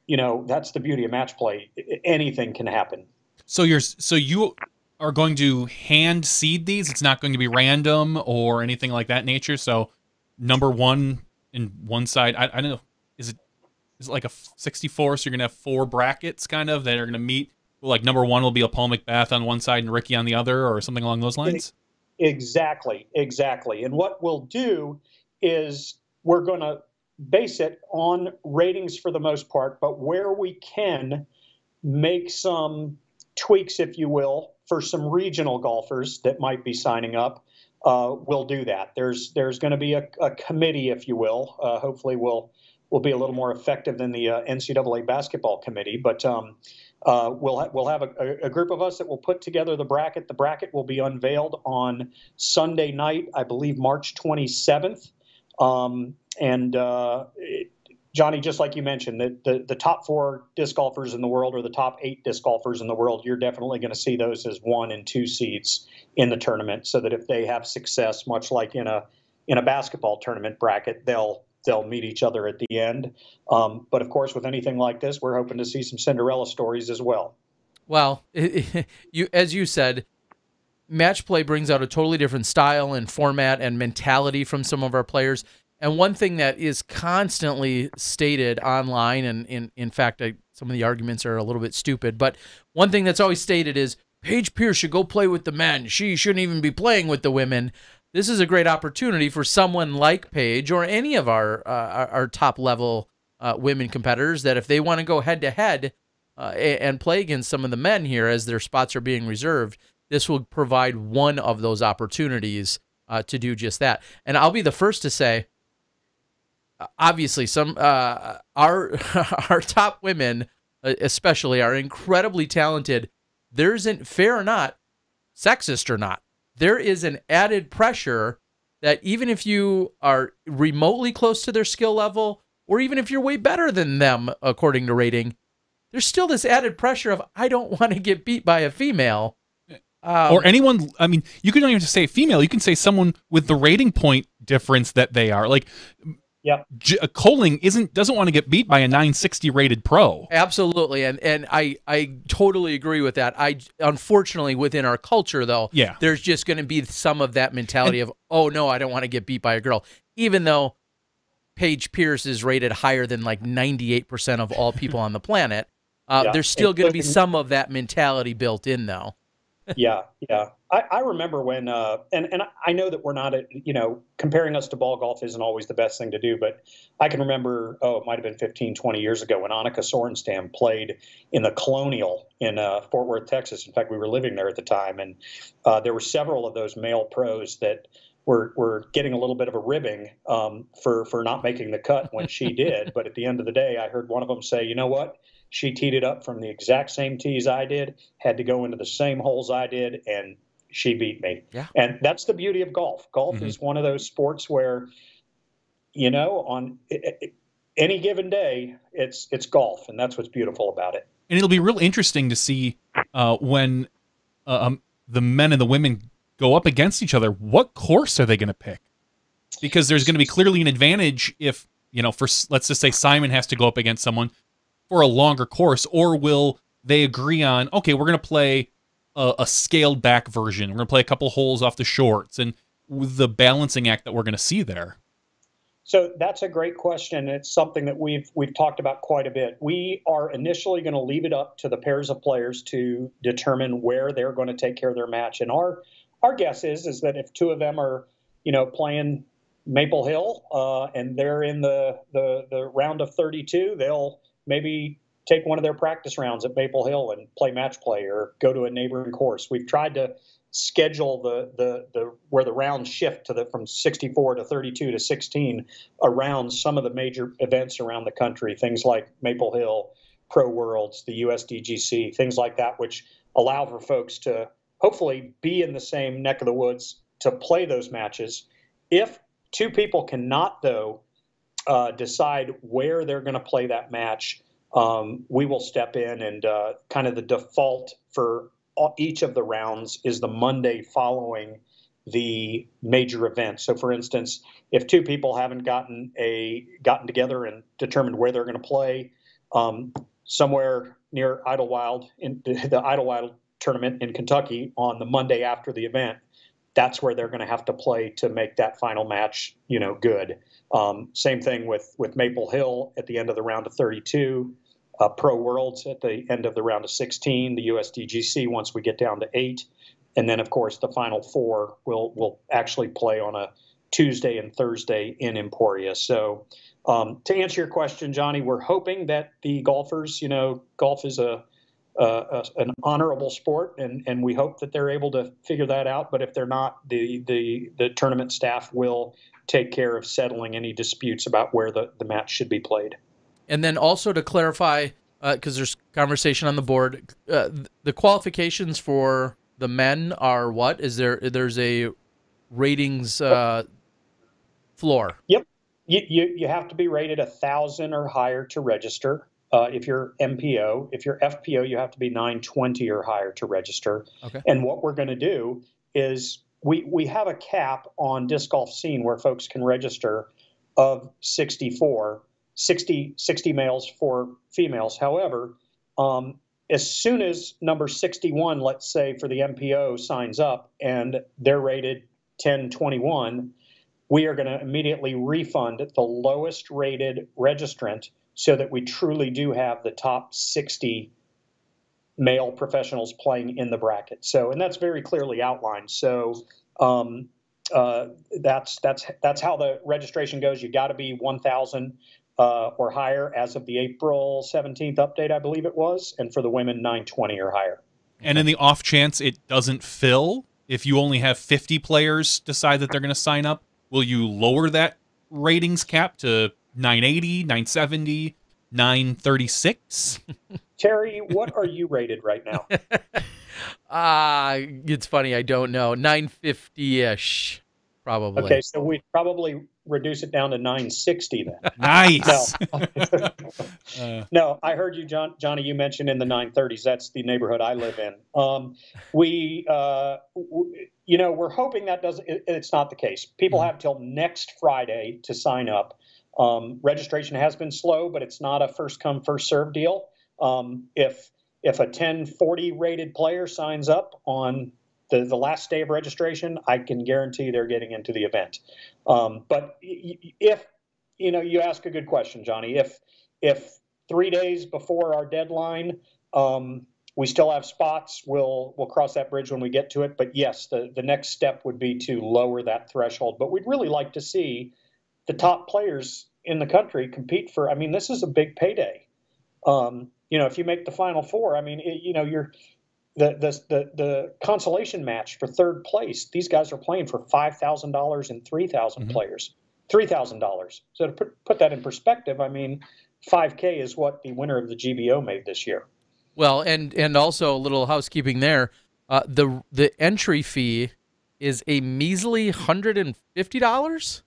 that's the beauty of match play. Anything can happen. So you are going to hand seed these? It's not going to be random or anything like that nature. So number 1 in one side, I don't know, is it like a 64? So you're going to have 4 brackets kind of that are going to meet. Like number 1 will be a Paul McBeth on one side and Ricky on the other, or something along those lines? Exactly. And what we'll do is we're going to base it on ratings for the most part, but where we can make some tweaks, if you will, for some regional golfers that might be signing up, we'll do that. There's going to be a committee, if you will. Hopefully we'll be a little more effective than the NCAA basketball committee, but we'll have a group of us that will put together the bracket. The bracket will be unveiled on Sunday night, I believe March 27th. Johnny, just like you mentioned, the top 4 disc golfers in the world, or the top 8 disc golfers in the world, you're definitely going to see those as 1 and 2 seeds in the tournament, so that if they have success, much like in a basketball tournament bracket, they'll meet each other at the end. But of course, with anything like this, we're hoping to see some Cinderella stories as well. Well, as you said, match play brings out a totally different style and format and mentality from some of our players. And one thing that is constantly stated online, and in fact, some of the arguments are a little bit stupid, but one thing that's always stated is Paige Pierce should go play with the men. She shouldn't even be playing with the women. This is a great opportunity for someone like Paige or any of our top-level women competitors that if they want to go head-to-head and play against some of the men here as their spots are being reserved, this will provide one of those opportunities to do just that. And I'll be the first to say, obviously, our top women especially are incredibly talented. There isn't, fair or not, sexist or not, there is an added pressure that even if you are remotely close to their skill level, or even if you're way better than them according to rating, there's still this added pressure of, I don't want to get beat by a female. Or anyone, I mean, you can not even just say female, you can say someone with the rating point difference that they are. Like, yeah, Coling doesn't want to get beat by a 960 rated pro. Absolutely, and I totally agree with that. Unfortunately, within our culture, though, there's just going to be some of that mentality of, oh no, I don't want to get beat by a girl, even though Paige Pierce is rated higher than like 98% of all people on the planet. There's still going to be some of that mentality built in, though. Yeah. I remember when, and I know that we're not, comparing us to ball golf isn't always the best thing to do, but I can remember, it might have been 15, 20 years ago when Annika Sorenstam played in the Colonial in Fort Worth, Texas. In fact, we were living there at the time, and there were several of those male pros that were getting a little bit of a ribbing for not making the cut when she did. But at the end of the day, I heard one of them say, you know what? She teed it up from the exact same tees I did, had to go into the same holes I did, and she beat me. Yeah. And that's the beauty of golf. Golf is one of those sports where, on any given day, it's golf, and that's what's beautiful about it. And it'll be real interesting to see when the men and the women go up against each other. What course are they going to pick? Because there's going to be clearly an advantage if, let's just say Simon has to go up against someone for a longer course, or will they agree on, okay, we're going to play a scaled back version. We're going to play a couple holes off the shorts, and the balancing act that we're going to see there. So that's a great question. It's something that we've talked about quite a bit. We are initially going to leave it up to the pairs of players to determine where they're going to take care of their match. And our guess is that if two of them are, playing Maple Hill and they're in the round of 32, they'll maybe take one of their practice rounds at Maple Hill and play match play or go to a neighboring course. We've tried to schedule the where the rounds shift from 64 to 32 to 16 around some of the major events around the country, things like Maple Hill, Pro Worlds, the USDGC, things like that, which allow for folks to hopefully be in the same neck of the woods to play those matches. If two people cannot, though, decide where they're going to play that match, we will step in, and kind of the default for each of the rounds is the Monday following the major event. So, for instance, if two people haven't gotten together and determined where they're going to play, somewhere near Idlewild, in the Idlewild tournament in Kentucky on the Monday after the event, that's where they're going to have to play to make that final match, good. Same thing with Maple Hill at the end of the round of 32. Pro Worlds at the end of the round of 16, the USDGC once we get down to 8, and then of course the final 4 will actually play on a Tuesday and Thursday in Emporia. So to answer your question, Johnny, we're hoping that the golfers, golf is an honorable sport, and we hope that they're able to figure that out. But if they're not, the tournament staff will take care of settling any disputes about where the match should be played. And then also to clarify, because there's conversation on the board, the qualifications for the men are what? There's a ratings floor? Yep. You have to be rated 1,000 or higher to register. If you're MPO, if you're FPO, you have to be 920 or higher to register. Okay. And what we're going to do is we have a cap on Disc Golf Scene where folks can register of 60 males, 4 females. However, as soon as number 61, let's say for the MPO, signs up and they're rated 1021, we are going to immediately refund the lowest rated registrant so that we truly do have the top 60 male professionals playing in the bracket. So, and that's very clearly outlined. So that's how the registration goes. You got to be 1,000 or higher as of the April 17th update, I believe it was, and for the women, 920 or higher. And in the off chance it doesn't fill, if you only have 50 players decide that they're going to sign up, will you lower that ratings cap to 980, 970, 936? Terry, what are you rated right now? It's funny, I don't know. 950-ish, probably. Okay, so we'd probably reduce it down to 960 then. Nice. No, I heard you, Johnny, you mentioned in the 930s. That's the neighborhood I live in. We're hoping that it's not the case. People have till next Friday to sign up. Registration has been slow, but it's not a first come, first serve deal. If a 1040 rated player signs up on the last day of registration, I can guarantee they're getting into the event. But if, you ask a good question, Johnny, if 3 days before our deadline, we still have spots, we'll cross that bridge when we get to it. But yes, the next step would be to lower that threshold. But we'd really like to see the top players in the country compete for, this is a big payday. If you make the Final Four, you're the consolation match for third place. These guys are playing for $5,000 and 3,000 players, $3,000. So to put that in perspective, 5K is what the winner of the GBO made this year. Well, and also a little housekeeping there. The entry fee is a measly $150.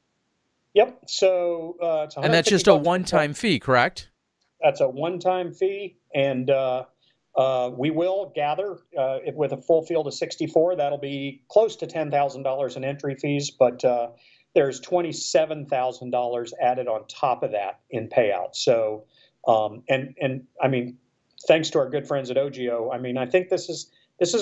Yep. So it's and that's just a one-time fee, correct? That's a one-time fee, and we will gather with a full field of 64. That'll be close to $10,000 in entry fees, but there's $27,000 added on top of that in payout. So, and I mean, thanks to our good friends at OGO, I mean, I think this is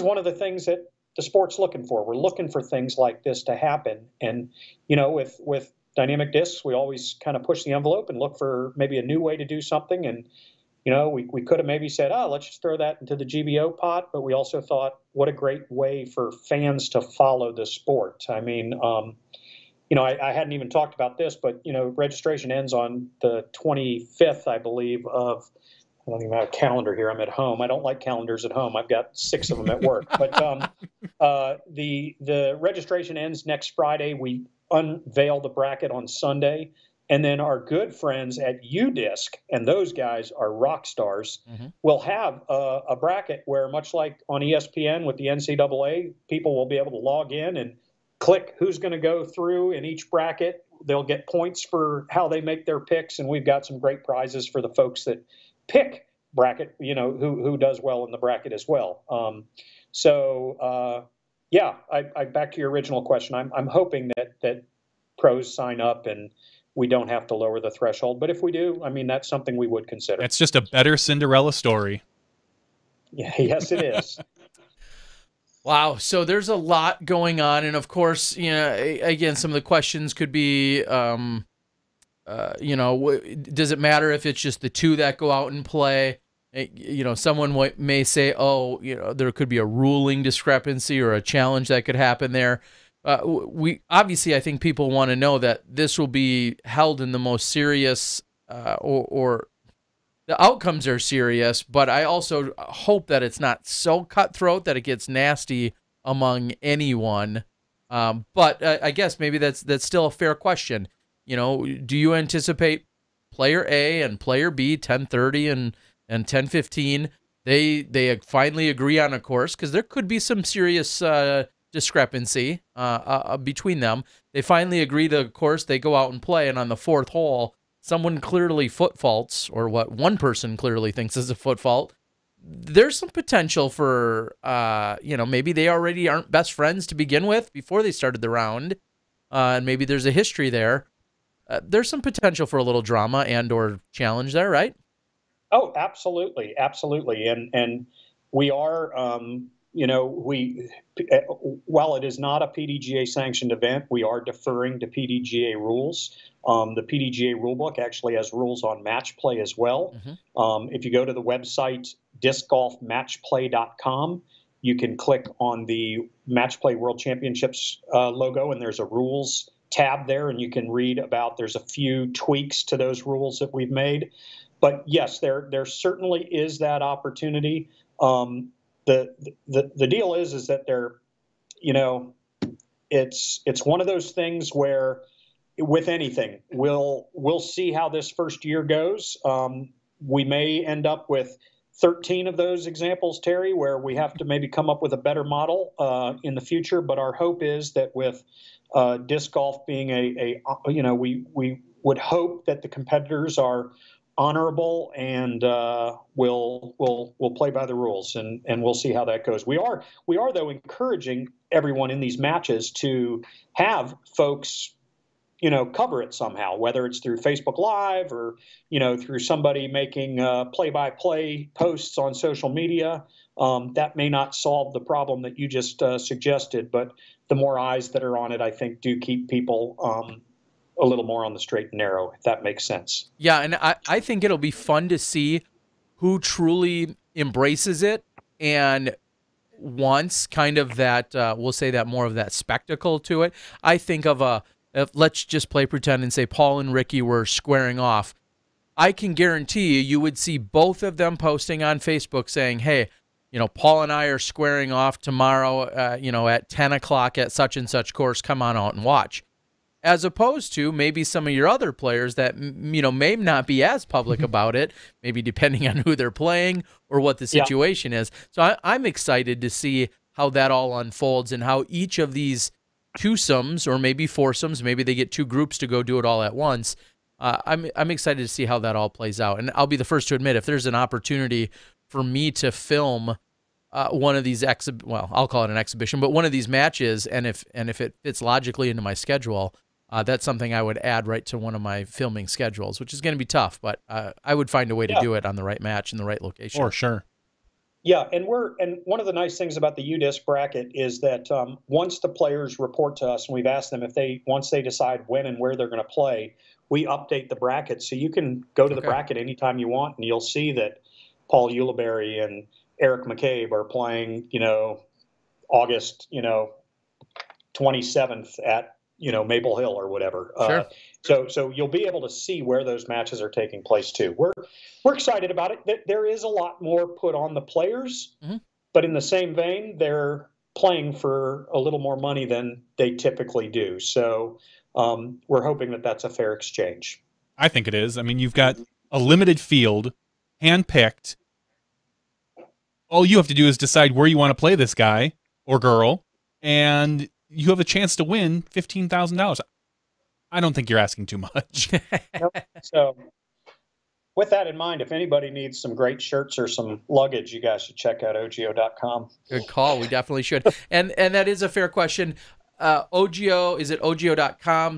one of the things that the sport's looking for. We're looking for things like this to happen, and with dynamic discs, we always kind of push the envelope and look for maybe a new way to do something. And we could have maybe said, oh, let's just throw that into the GBO pot, but we also thought, what a great way for fans to follow the sport. I mean, I hadn't even talked about this, but registration ends on the 25th, I believe, of. I don't even have a calendar here. I'm at home. I don't like calendars at home. I've got 6 of them at work. But the registration ends next Friday. We unveil the bracket on Sunday. And then our good friends at UDisc, and those guys are rock stars, will have a bracket where, much like on ESPN with the NCAA, people will be able to log in and click who's going to go through in each bracket. They'll get points for how they make their picks, and we've got some great prizes for the folks that pick bracket, who does well in the bracket as well. I back to your original question. I'm hoping that pros sign up and we don't have to lower the threshold. But if we do, I mean, that's something we would consider. It's just a better Cinderella story. Yeah, yes, it is. Wow. So there's a lot going on. And of course, again, some of the questions could be, does it matter if it's just the 2 that go out and play? Someone may say, there could be a ruling discrepancy or a challenge that could happen there. I think people want to know that this will be held in the most serious, or the outcomes are serious, but I also hope that it's not so cutthroat that it gets nasty among anyone. But I guess maybe that's still a fair question. Do you anticipate player A and player B, 10:30 and 10:15, they finally agree on a course? Because there could be some serious discrepancy between them. They finally agree to a course, they go out and play, and on the 4th hole, someone clearly foot faults, or what one person clearly thinks is a foot fault. There's some potential for, maybe they already aren't best friends to begin with before they started the round, and maybe there's a history there. There's some potential for a little drama and or challenge there, right? Oh, absolutely. Absolutely. And we are, while it is not a PDGA sanctioned event, we are deferring to PDGA rules. The PDGA rulebook actually has rules on match play as well. If you go to the website discgolfmatchplay.com, you can click on the Match Play World Championships logo, and there's a rules tab there, and you can read about, there's a few tweaks to those rules that we've made. But yes, there certainly is that opportunity. The deal is that it's one of those things where, with anything, we'll see how this first year goes. We may end up with 13 of those examples, Terry, where we have to maybe come up with a better model in the future. But our hope is that with disc golf being we would hope that the competitors are honorable and we'll play by the rules, and we'll see how that goes. We are though encouraging everyone in these matches to have folks cover it somehow, whether it's through Facebook Live or through somebody making play-by-play posts on social media. That may not solve the problem that you just suggested, but the more eyes that are on it, I think, do keep people a little more on the straight and narrow, if that makes sense. Yeah, and I think it'll be fun to see who truly embraces it and wants kind of that, we'll say that more of that spectacle to it. I think of let's just play pretend and say Paul and Ricky were squaring off. I can guarantee you would see both of them posting on Facebook saying, hey, Paul and I are squaring off tomorrow, at 10 o'clock at such and such course. Come on out and watch. as opposed to maybe some of your other players that, may not be as public about it, maybe depending on who they're playing or what the situation is. So I'm excited to see how that all unfolds and how each of these twosomes or maybe foursomes, maybe they get two groups to go do it all at once. I'm excited to see how that all plays out. And I'll be the first to admit, if there's an opportunity for me to film one of these I'll call it an exhibition, but one of these matches, and if it fits logically into my schedule, that's something I would add right to one of my filming schedules, which is going to be tough, but I would find a way to do it on the right match in the right location. For sure. Yeah, and one of the nice things about the UDisc bracket is that once the players report to us, and we've asked them once they decide when and where they're going to play, we update the bracket, so you can go to the bracket anytime you want, and you'll see that Paul Ulibarri and Eric McCabe are playing, August, 27th at Maple Hill or whatever. Sure. So you'll be able to see where those matches are taking place too. We're excited about it. There is a lot more put on the players, but in the same vein, they're playing for a little more money than they typically do. So we're hoping that that's a fair exchange. I think it is. I mean, you've got a limited field, handpicked. All you have to do is decide where you want to play this guy or girl, and you have a chance to win $15,000. I don't think you're asking too much. Nope. So with that in mind, if anybody needs some great shirts or some luggage, you guys should check out OGO.com. Good call. We definitely should. And that is a fair question. OGO, is it OGO.com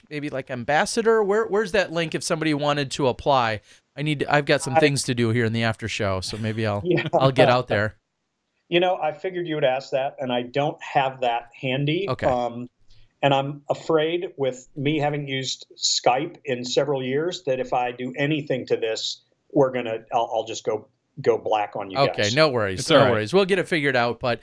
/ maybe like ambassador? Where's that link if somebody wanted to apply? I've got some things to do here in the after show, so maybe I'll get out there. I figured you would ask that, and I don't have that handy. Okay. And I'm afraid, with me having used Skype in several years, that if I do anything to this, I'll just go black on you guys. Okay, no worries. No worries. We'll get it figured out, but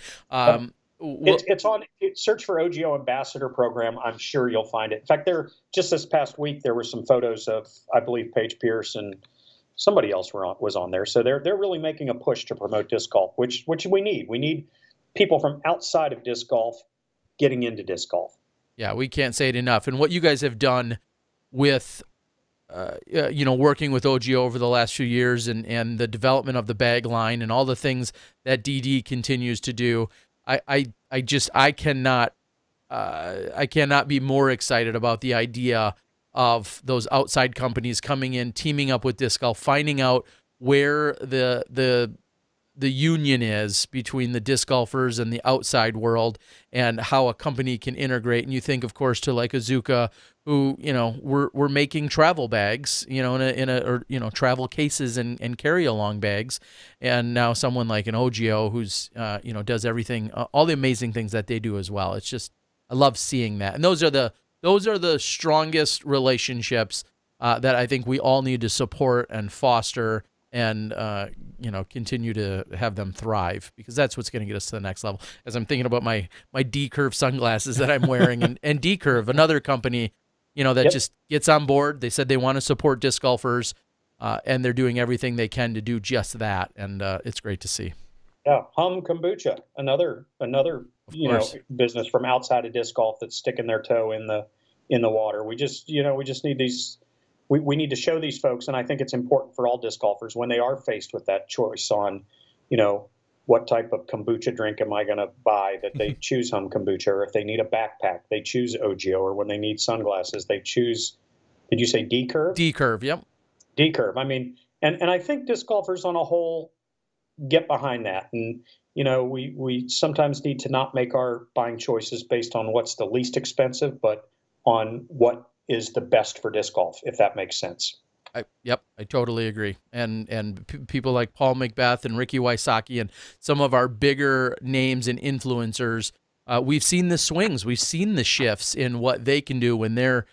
it's on. Search for OGO Ambassador Program. I'm sure you'll find it. In fact, just this past week there were some photos of, I believe, Paige Pierce and somebody else was on there. So they're really making a push to promote disc golf, which we need. We need people from outside of disc golf getting into disc golf. Yeah, we can't say it enough. And what you guys have done with, working with OGO over the last few years and the development of the bag line and all the things that DD continues to do, I cannot be more excited about the idea of those outside companies coming in, teaming up with disc golf, finding out where the union is between the disc golfers and the outside world, and how a company can integrate. And you think, of course, to like Azuka, who we're making travel bags, travel cases and carry along bags, and now someone like an OGO who's does everything, all the amazing things that they do as well. It's just, I love seeing that, and those are the strongest relationships that I think we all need to support and foster and continue to have them thrive, because that's what's going to get us to the next level. As I'm thinking about my D-Curve sunglasses that I'm wearing, and D-Curve, another company, that just gets on board. They said they want to support disc golfers, and they're doing everything they can to do just that, and it's great to see. Yeah, Hum Kombucha, another business from outside of disc golf that's sticking their toe in the water. We just need these. We need to show these folks, and I think it's important for all disc golfers when they are faced with that choice on, what type of kombucha drink am I going to buy, that they choose Hum Kombucha, or if they need a backpack, they choose OGO, or when they need sunglasses, they choose, did you say D-Curve? D-Curve, yep. D-Curve. I mean, and I think disc golfers on a whole get behind that. And, we sometimes need to not make our buying choices based on what's the least expensive, but on what is the best for disc golf, if that makes sense. I totally agree. And people like Paul McBeth and Ricky Wysocki and some of our bigger names and influencers, we've seen the swings, we've seen the shifts in what they can do when they're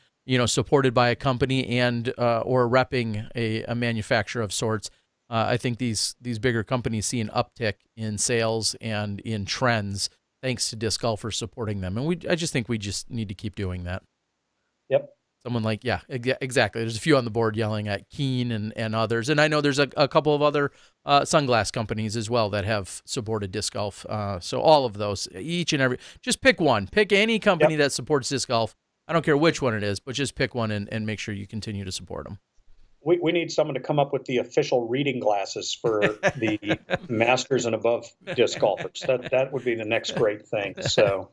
supported by a company and or repping a manufacturer of sorts. I think these bigger companies see an uptick in sales and in trends thanks to disc golfers supporting them, and I just think we just need to keep doing that. Yep. Someone like, exactly. There's a few on the board yelling at Keen and others. And I know there's a couple of other sunglass companies as well that have supported disc golf. So all of those, each and every, just pick one. Pick any company that supports disc golf. I don't care which one it is, but just pick one and make sure you continue to support them. We need someone to come up with the official reading glasses for the masters and above disc golfers. That would be the next great thing. So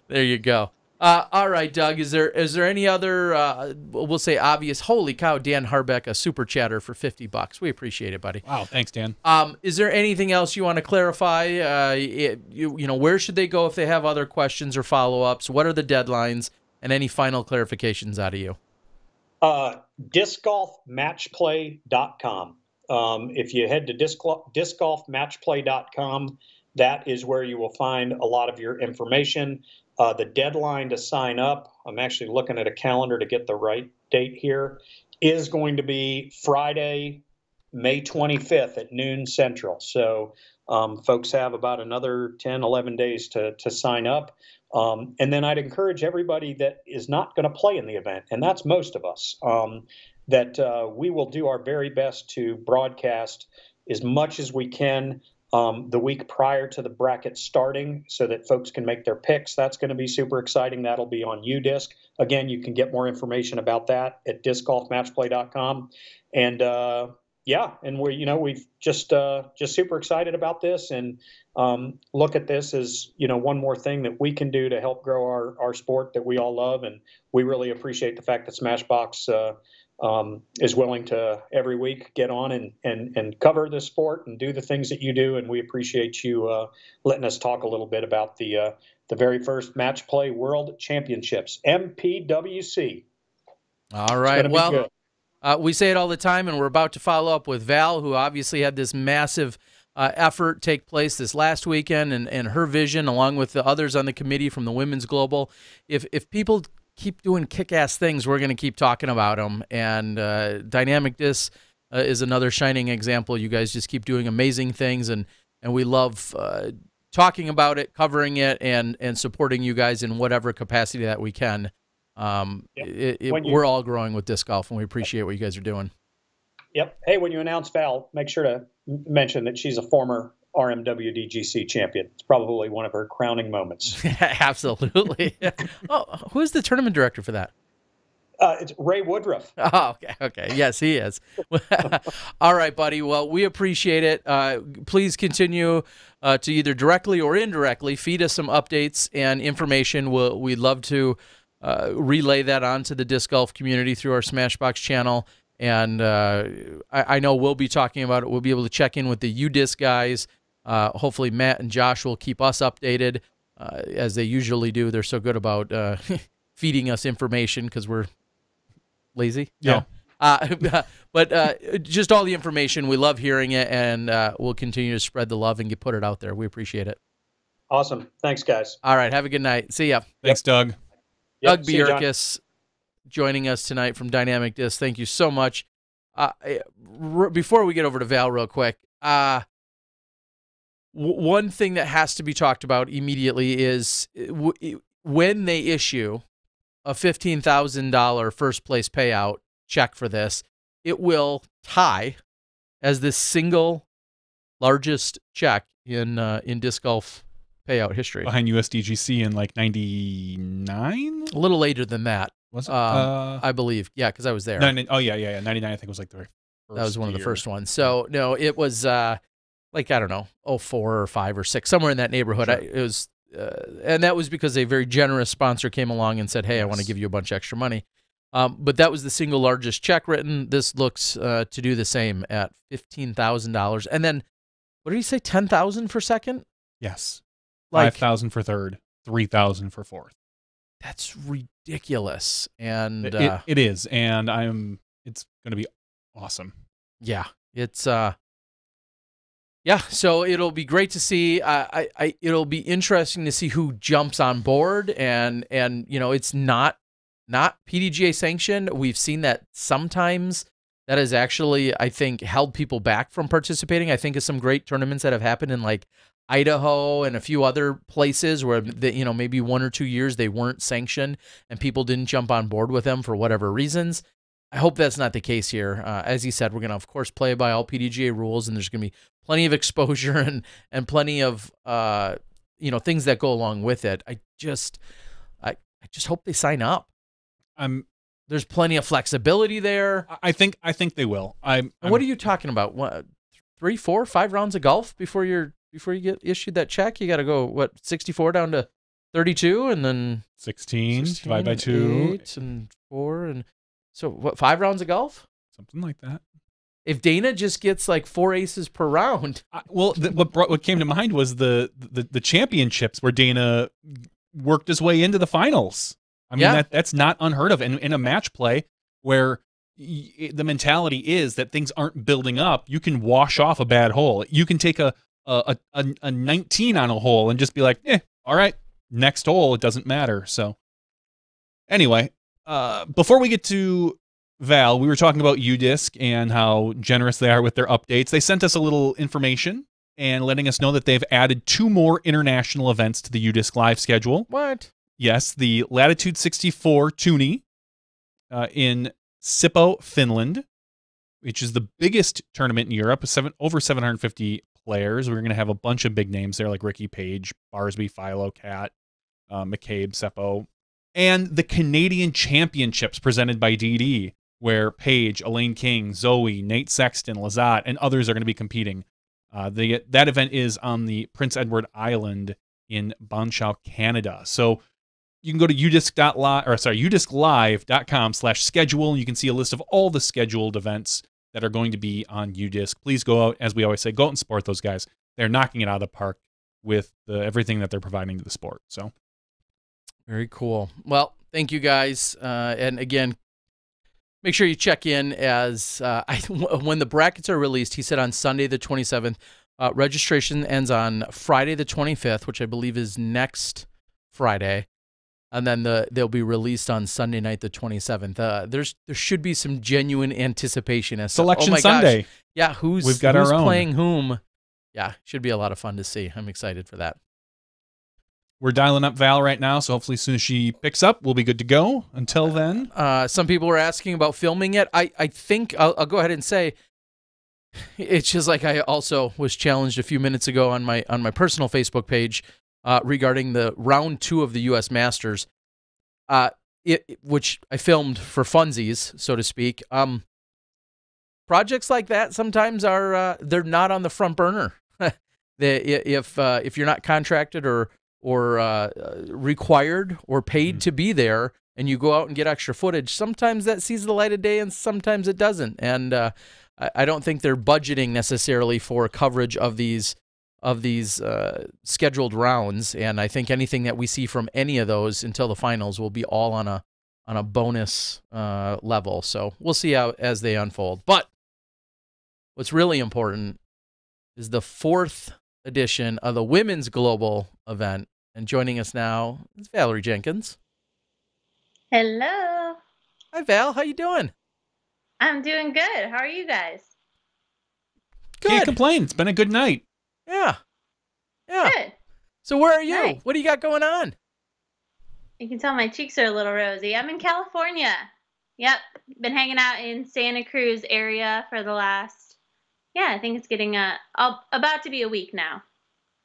there you go. All right, Doug, is there any other, we'll say obvious, holy cow, Dan Harbeck, a super chatter for $50. We appreciate it, buddy. Wow, thanks, Dan. Is there anything else you want to clarify? Where should they go if they have other questions or follow-ups? What are the deadlines? And any final clarifications out of you? Discgolfmatchplay.com. If you head to discgolfmatchplay.com, that is where you will find a lot of your information. The deadline to sign up, I'm actually looking at a calendar to get the right date here, is going to be Friday, May 25th at noon Central. So folks have about another 10, 11 days to sign up. And then I'd encourage everybody that is not going to play in the event, and that's most of us, that we will do our very best to broadcast as much as we can the week prior to the bracket starting so that folks can make their picks. That's going to be super exciting. That'll be on UDisc. Again, you can get more information about that at discgolfmatchplay.com. And and we've just super excited about this and look at this as, one more thing that we can do to help grow our sport that we all love. And we really appreciate the fact that SmashBoxx is willing to every week get on and cover the sport and do the things that you do. And we appreciate you letting us talk a little bit about the very first Match Play World Championships, MPWC. All right. Well, we say it all the time, and we're about to follow up with Val, who obviously had this massive effort take place this last weekend, and her vision, along with the others on the committee from the Women's Global. If people keep doing kick-ass things, we're going to keep talking about them. And Dynamic Disc is another shining example. You guys just keep doing amazing things, and we love talking about it, covering it, and supporting you guys in whatever capacity that we can. We're all growing with disc golf, and we appreciate what you guys are doing. Yep. Hey, when you announce Val, make sure to mention that she's a former RMWDGC champion. It's probably one of her crowning moments. Absolutely. Oh, who's the tournament director for that? It's Ray Woodruff. Oh, okay. Yes, he is. All right, buddy. Well, we appreciate it. Please continue to either directly or indirectly feed us some updates and information. We'd love to relay that onto the disc golf community through our SmashBoxx channel. And I know we'll be talking about it. We'll be able to check in with the UDisc guys. Hopefully Matt and Josh will keep us updated as they usually do. They're so good about feeding us information because we're lazy. Yeah. No. But just all the information. We love hearing it, and we'll continue to spread the love and put it out there. We appreciate it. Awesome. Thanks, guys. All right. Have a good night. See ya. Thanks, Doug. Doug Bjerkaas joining us tonight from Dynamic Disc. Thank you so much. Before we get over to Val real quick, one thing that has to be talked about immediately is when they issue a $15,000 first place payout check for this, it will tie as the single largest check in disc golf payout history. Behind USDGC in like 99? A little later than that. Was it? I believe. Yeah, because I was there. 99, 99 I think was like the first That was one of the year. first ones. So, no, it was like, I don't know, 04 or 5 or 6, somewhere in that neighborhood. Sure. It was, and that was because a very generous sponsor came along and said, hey, I want to give you a bunch of extra money. But that was the single largest check written. This looks to do the same at $15,000. And then, what did he say, 10,000 for second? Yes. Like, 5,000 for third, 3,000 for fourth. That's ridiculous. And it is, and it's going to be awesome. Yeah, it's so it'll be great to see. It'll be interesting to see who jumps on board, and it's not PDGA sanctioned. We've seen that sometimes that has actually, I think, held people back from participating. I think of some great tournaments that have happened in like Idaho and a few other places where maybe 1 or 2 years they weren't sanctioned and people didn't jump on board with them for whatever reasons. I hope that's not the case here. As he said, we're going to, of course, play by all PDGA rules, and there's going to be plenty of exposure and plenty of things that go along with it. I just hope they sign up. There's plenty of flexibility there. I think they will. And what are you talking about? What, 3, 4, 5 rounds of golf before you get issued that check? You got to go 64 down to 32, and then 16 divided by 2, 8 and 4, and so what? 5 rounds of golf, something like that. If Dana just gets like 4 aces per round, what came to mind was the championships where Dana worked his way into the finals. I mean, that's not unheard of. And in a match play where the mentality is that things aren't building up, you can wash off a bad hole. You can take a 19 on a hole and just be like, all right, next hole, it doesn't matter. So anyway, before we get to Val, we were talking about UDisc and how generous they are with their updates. They sent us a little information and letting us know that they've added 2 more international events to the UDisc Live schedule. What? Yes, the Latitude 64 Toonie in Sippo, Finland, which is the biggest tournament in Europe, over 750 players. We're going to have a bunch of big names there like Ricky Page, Barsby, Philo, Cat, McCabe, Seppo, and the Canadian Championships presented by DD, where Page, Elaine King, Zoe, Nate Sexton, Lazat, and others are going to be competing. That event is on the Prince Edward Island in Ban Chao, Canada. So you can go to udisclive.com/schedule, and you can see a list of all the scheduled events that are going to be on UDisc. Please go out, as we always say, go out and support those guys. They're knocking it out of the park with everything that they're providing to the sport. So very cool. Well, thank you guys. And again, make sure you check in as when the brackets are released. He said on Sunday the 27th. Registration ends on Friday the 25th, which I believe is next Friday. And then they'll be released on Sunday night, the 27th. There should be some genuine anticipation as Selection to, Sunday. Gosh, yeah, who's our own. playing whom? Yeah, should be a lot of fun to see. I'm excited for that. We're dialing up Val right now, so hopefully as soon as she picks up, we'll be good to go. Until then, some people were asking about filming it. I think I'll go ahead and say it's just like I also was challenged a few minutes ago on my personal Facebook page. Regarding the round 2 of the U.S. Masters, which I filmed for funsies, so to speak. Projects like that sometimes are they're not on the front burner. If you're not contracted or required or paid to be there, and you go out and get extra footage, sometimes that sees the light of day, and sometimes it doesn't. And I don't think they're budgeting necessarily for coverage of these scheduled rounds, and I think anything that we see from any of those until the finals will be all on a bonus level. So we'll see how as they unfold. But what's really important is the 4th edition of the Women's Global event, and joining us now is Valerie Jenkins. Hello. Hi, Val. How you doing? I'm doing good. How are you guys? Good. Can't complain. It's been a good night. Yeah. Good. So where are you? Nice. What do you got going on? You can tell my cheeks are a little rosy. I'm in California. Yep. Been hanging out in Santa Cruz area for the last, I think it's getting about to be a week now.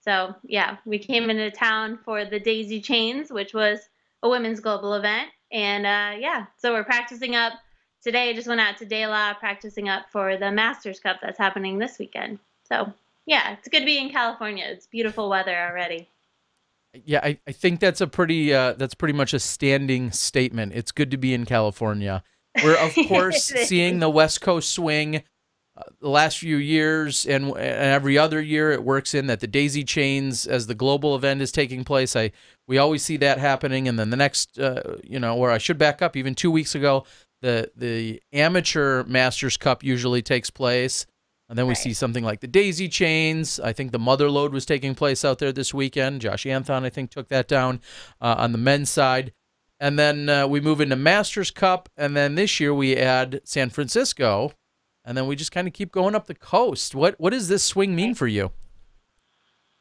So, yeah, we came into town for the Daisy Chains, which was a women's global event. And, so we're practicing up. Today, I just went out to De La practicing up for the Masters Cup that's happening this weekend. So, yeah, it's good to be in California. It's beautiful weather already. Yeah, I think that's pretty much a standing statement. It's good to be in California. We're, of course, seeing the West Coast swing the last few years, and every other year it works in that the Daisy Chains, as the global event is taking place, we always see that happening. And then the next, or I should back up, even 2 weeks ago, the Amateur Masters Cup usually takes place. And then we see something like the Daisy Chains. I think the Motherlode was taking place out there this weekend. Josh Anthon, I think, took that down on the men's side. And then we move into Masters Cup. And then this year we add San Francisco. And then we just kind of keep going up the coast. What does this swing mean for you?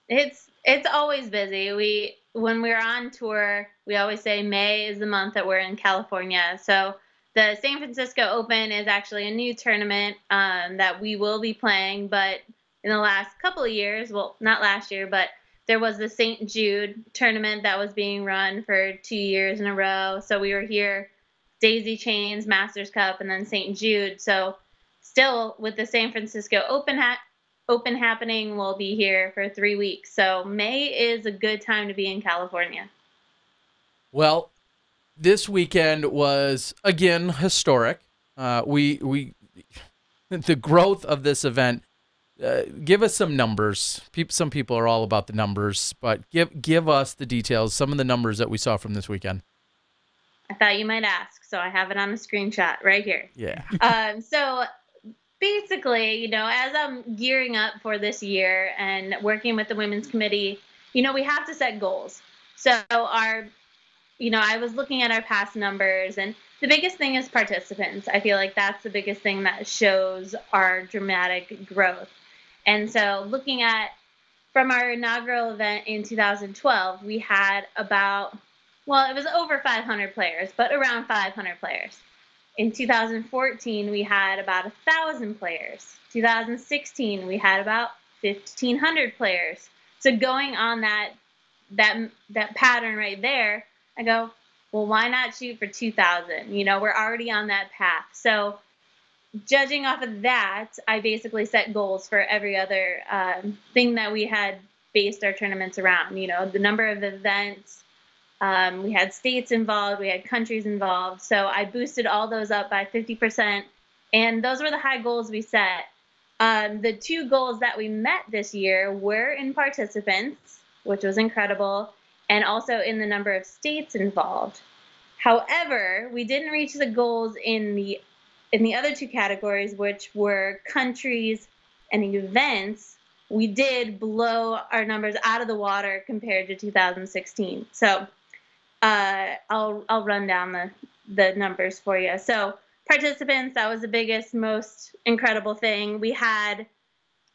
It's always busy. When we're on tour, we always say May is the month that we're in California. So the San Francisco Open is actually a new tournament that we will be playing, but in the last couple of years, well, not last year, but there was the St. Jude tournament that was being run for 2 years in a row. So we were here Daisy Chains, Masters Cup, and then St. Jude. So still with the San Francisco Open happening, we'll be here for 3 weeks. So May is a good time to be in California. Well, this weekend was again historic. The growth of this event. Give us some numbers. Some people are all about the numbers, but give us the details. Some of the numbers that we saw from this weekend. I thought you might ask, so I have it on a screenshot right here. Yeah. So basically, you know, as I'm gearing up for this year and working with the women's committee, you know, we have to set goals. So I was looking at our past numbers, and the biggest thing is participants. I feel like that's the biggest thing that shows our dramatic growth. And so looking at from our inaugural event in 2012, we had it was over 500 players, but around 500 players. In 2014, we had about 1,000 players. 2016, we had about 1,500 players. So going on that pattern right there, I go, well, why not shoot for 2,000? You know, we're already on that path. So judging off of that, I basically set goals for every other thing that we had based our tournaments around. You know, the number of events, we had states involved, we had countries involved. So I boosted all those up by 50%, and those were the high goals we set. The 2 goals that we met this year were in participants, which was incredible, and also in the number of states involved. However, we didn't reach the goals in the other 2 categories, which were countries and events. We did blow our numbers out of the water compared to 2016. So I'll run down the numbers for you. So participants, that was the biggest, most incredible thing. We had,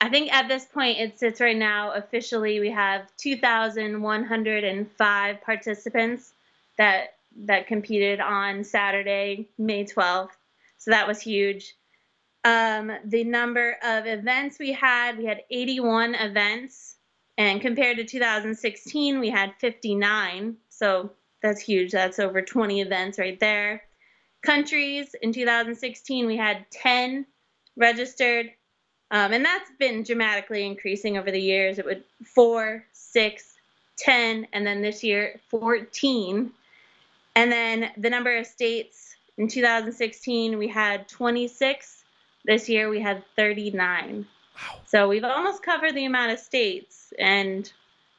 I think at this point it sits right now officially, we have 2,105 participants that competed on Saturday, May 12th. So that was huge. The number of events we had 81 events, and compared to 2016, we had 59. So that's huge. That's over 20 events right there. Countries, in 2016, we had 10 registered. And that's been dramatically increasing over the years. It would 4, 6, 10, and then this year 14. And then the number of states in 2016 we had 26. This year we had 39. Wow. So we've almost covered the amount of states, and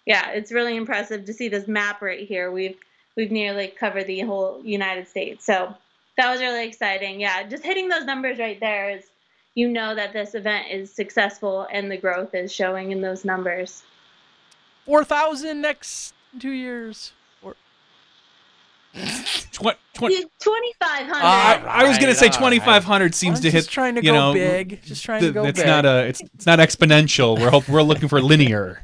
yeah, it's really impressive to see this map right here. We've nearly covered the whole United States. So that was really exciting. Yeah, just hitting those numbers right there is, you know, that this event is successful and the growth is showing in those numbers. 4,000 next 2 years. 2,500. I was going to say 2,500 seems to hit. Just trying to go big. Just trying to go big. It's not exponential. We're looking for linear.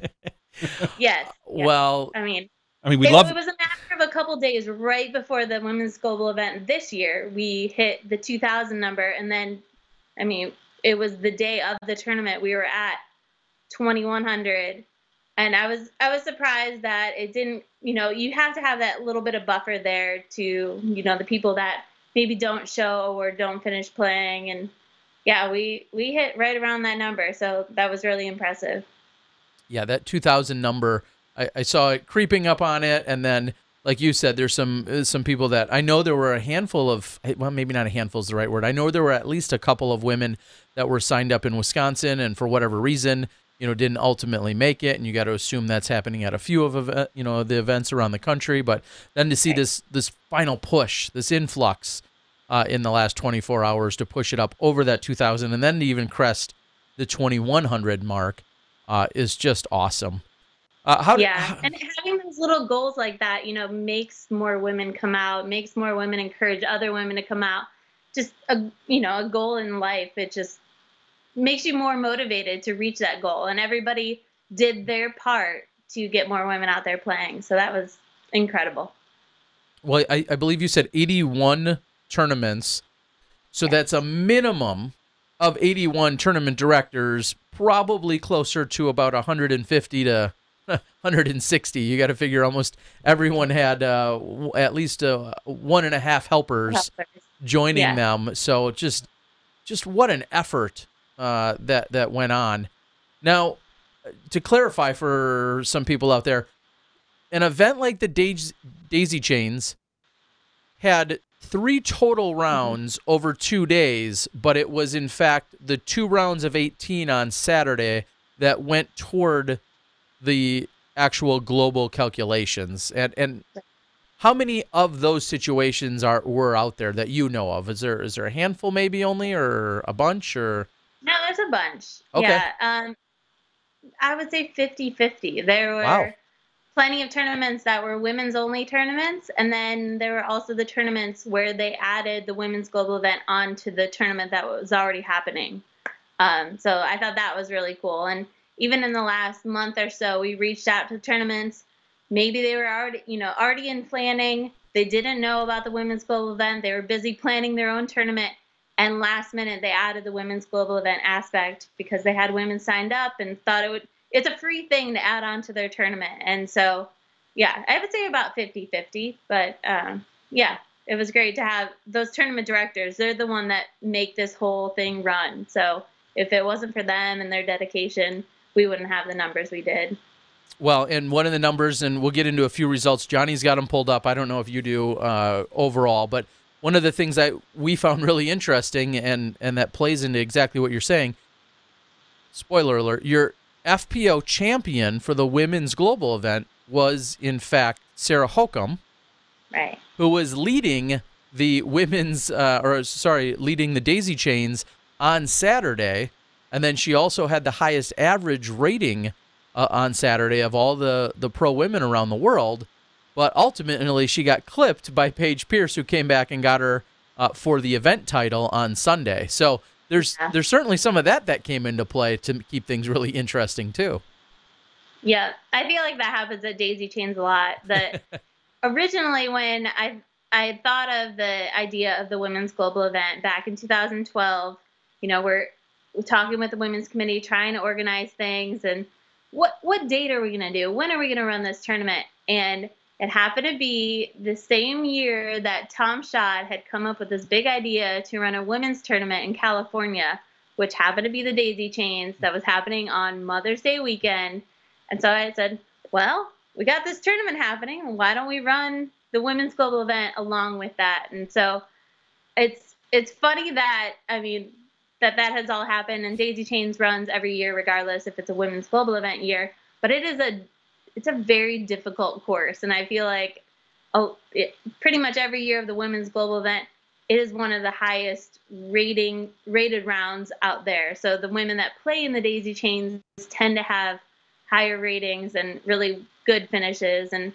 Yes. Well, I mean, it was a matter of a couple days right before the women's global event this year. We hit the 2,000 number, and then, I mean, it was the day of the tournament. We were at 2,100. And I was surprised that it didn't, you know, you have to have that little bit of buffer there to, you know, the people that maybe don't show or don't finish playing. And yeah, we hit right around that number. So that was really impressive. Yeah, that 2,000 number, I saw it creeping up on it. And then, like you said, there's some people that I know there were a handful of, well, maybe not a handful is the right word. I know there were at least a couple of women that were signed up in Wisconsin, and for whatever reason, you know, didn't ultimately make it, and you got to assume that's happening at a few of the events around the country. But then to see this final push, this influx in the last 24 hours to push it up over that 2,000, and then to even crest the 2,100 mark is just awesome. And having those little goals like that, you know, makes more women come out, makes more women encourage other women to come out. Just a goal in life. It just makes you more motivated to reach that goal, and everybody did their part to get more women out there playing. So that was incredible. Well, I believe you said 81 tournaments. So that's a minimum of 81 tournament directors, probably closer to about 150 to 160. You got to figure almost everyone had at least 1.5 helpers joining them. So just what an effort that went on. Now, to clarify for some people out there, an event like the Daisy Chains had 3 total rounds over 2 days, but it was in fact the 2 rounds of 18 on Saturday that went toward the actual global calculations. And how many of those situations were out there that you know of? Is there a handful maybe only, or a bunch, or? No, there's a bunch. Okay. Yeah. I would say 50-50. There were plenty of tournaments that were women's only tournaments, and then there were also the tournaments where they added the women's global event onto the tournament that was already happening. So I thought that was really cool. And even in the last month or so, we reached out to tournaments. Maybe they were already in planning. They didn't know about the women's global event. They were busy planning their own tournament. And last minute, they added the women's global event aspect because they had women signed up and thought it's a free thing to add on to their tournament. And so, yeah, I would say about 50-50. But, yeah, it was great to have those tournament directors. They're the one that make this whole thing run. So if it wasn't for them and their dedication, we wouldn't have the numbers we did. Well, and one of the numbers, and we'll get into a few results. Johnny's got them pulled up. I don't know if you do overall, but one of the things that we found really interesting and that plays into exactly what you're saying, spoiler alert, your FPO champion for the women's global event was, in fact, Sarah Hokum, right, who was leading the leading the Daisy Chains on Saturday, and then she also had the highest average rating on Saturday of all the pro women around the world. But ultimately, she got clipped by Paige Pierce, who came back and got her for the event title on Sunday. So there's certainly some of that came into play to keep things really interesting, too. Yeah, I feel like that happens at Daisy Chains a lot. That originally, when I thought of the idea of the women's global event back in 2012, we're talking with the women's committee, trying to organize things, and what date are we going to do? When are we going to run this tournament? And it happened to be the same year that Tom Schott had come up with this big idea to run a women's tournament in California, which happened to be the Daisy Chains that was happening on Mother's Day weekend. And so I said, well, we got this tournament happening. Why don't we run the women's global event along with that? And so it's funny that, that has all happened, and Daisy Chains runs every year regardless if it's a women's global event year. But it's a very difficult course, and I feel like pretty much every year of the women's global event, it is one of the highest rated rounds out there. So the women that play in the Daisy Chains tend to have higher ratings and really good finishes. And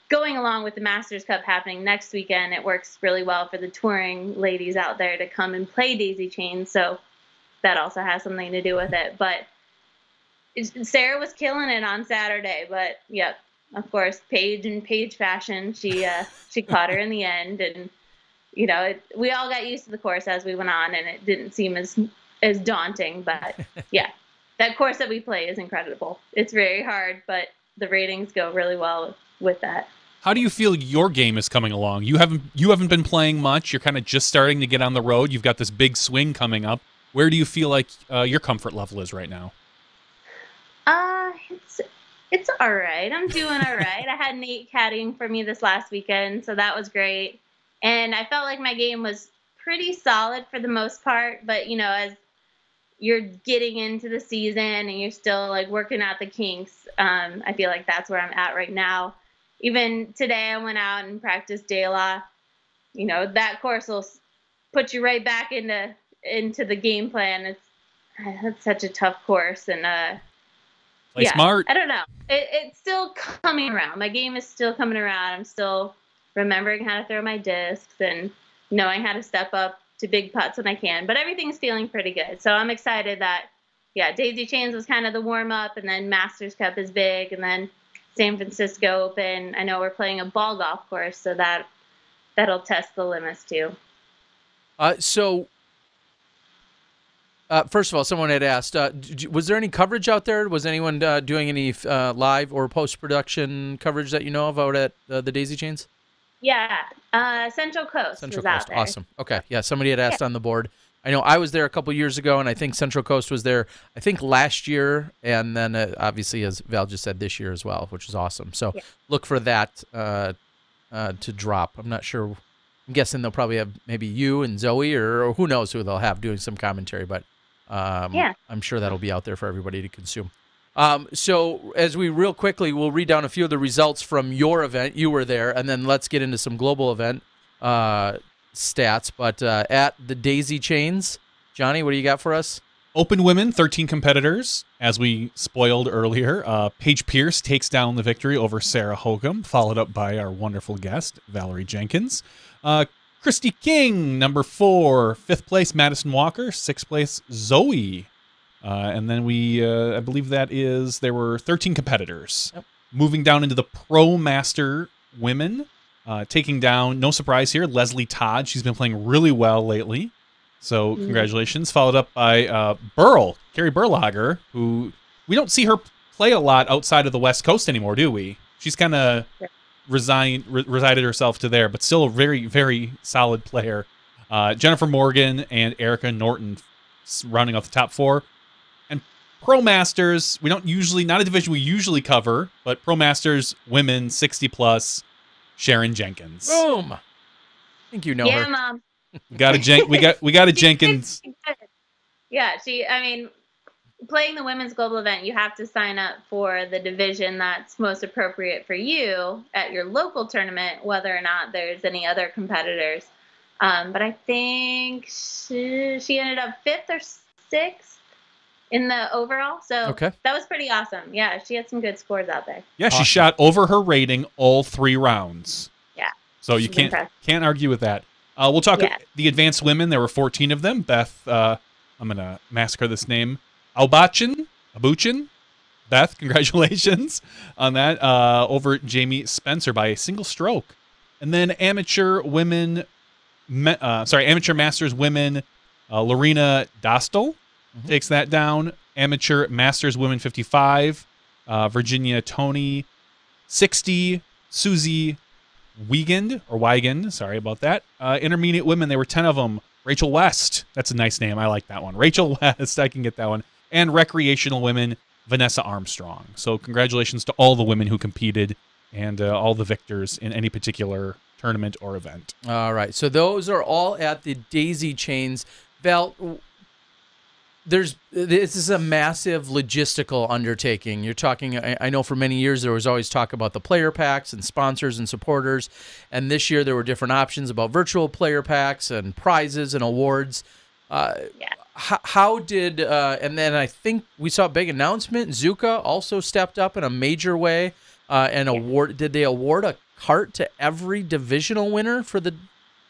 going along with the Masters Cup happening next weekend, it works really well for the touring ladies out there to come and play Daisy Chains. So that also has something to do with it. But Sarah was killing it on Saturday, but yep, of course, Paige in Paige fashion, she caught her in the end, and we all got used to the course as we went on, and it didn't seem as daunting. But yeah, that course that we play is incredible. It's very hard, but the ratings go really well with that. How do you feel your game is coming along? You haven't been playing much. You're kind of just starting to get on the road. You've got this big swing coming up. Where do you feel like your comfort level is right now? It's all right. I'm doing all right. I had Nate caddying for me this last weekend, so that was great. And I felt like my game was pretty solid for the most part. But, as you're getting into the season and you're still like working out the kinks, I feel like that's where I'm at right now. Even today, I went out and practiced De La. That course will put you right back into the game plan. It's such a tough course, and Play smart. I don't know. It's still coming around. My game is still coming around. I'm still remembering how to throw my discs and knowing how to step up to big putts when I can. But everything's feeling pretty good. So I'm excited that, Daisy Chains was kind of the warm-up, and then Masters Cup is big, and then San Francisco Open. I know we're playing a ball golf course, so that'll test the limits too. So First of all, someone had asked, was there any coverage out there? Was anyone doing any live or post-production coverage that you know of out at the Daisy Chains? Yeah, Central Coast Central was out Coast, there. awesome. Okay, yeah, somebody had asked on the board. I know I was there a couple years ago, and I think Central Coast was there, I think last year, and then obviously, as Val just said, this year as well, which is awesome. So look for that to drop. I'm not sure. I'm guessing they'll probably have maybe you and Zoe, or who knows who they'll have doing some commentary, but I'm sure that'll be out there for everybody to consume. So as we real quickly, we'll read down a few of the results from your event. You were there, and then let's get into some global event stats. But at the Daisy Chains, Johnny, what do you got for us? Open women, 13 competitors. As we spoiled earlier, Paige Pierce takes down the victory over Sarah Hogan, followed up by our wonderful guest, Valerie Jenkins. Christy King, number 4. 5th place, Madison Walker. 6th place, Zoe. And then I believe there were 13 competitors. Yep. Moving down into the Pro Master women, taking down, no surprise here, Leslie Todd. She's been playing really well lately. So congratulations. Followed up by Carrie Burlager, who we don't see her play a lot outside of the West Coast anymore, do we? She's kind of resided herself to there, but still a very, very solid player. Jennifer Morgan and Erica Norton rounding off the top 4. And Pro Masters, not a division we usually cover, but Pro Masters women 60 plus, Sharon Jenkins. Boom. I think you know her. Yeah, Mom. We got a Jenkins. Yeah, playing the women's global event, you have to sign up for the division that's most appropriate for you at your local tournament, whether or not there's any other competitors. But I think she ended up 5th or 6th in the overall. So that was pretty awesome. Yeah, she had some good scores out there. Yeah, she shot over her rating all 3 rounds. Yeah. So you can't argue with that. We'll talk the advanced women. There were 14 of them. Beth, I'm going to massacre this name. Abuchin. Beth, congratulations on that. Over Jamie Spencer by a single stroke. And then amateur masters women, Lorena Dostal takes that down. Amateur masters women 55, Virginia Tony 60, Susie Wiegand, sorry about that. Intermediate women, there were 10 of them. Rachel West, that's a nice name. I like that one. Rachel West, I can get that one. And recreational women, Vanessa Armstrong. So congratulations to all the women who competed and all the victors in any particular tournament or event. All right, so those are all at the Daisy Chains. Val, this is a massive logistical undertaking. You're talking, I know for many years there was always talk about the player packs and sponsors and supporters, and this year there were different options about virtual player packs and prizes and awards. How did, and then I think we saw a big announcement, Zuka also stepped up in a major way and did they award a cart to every divisional winner for the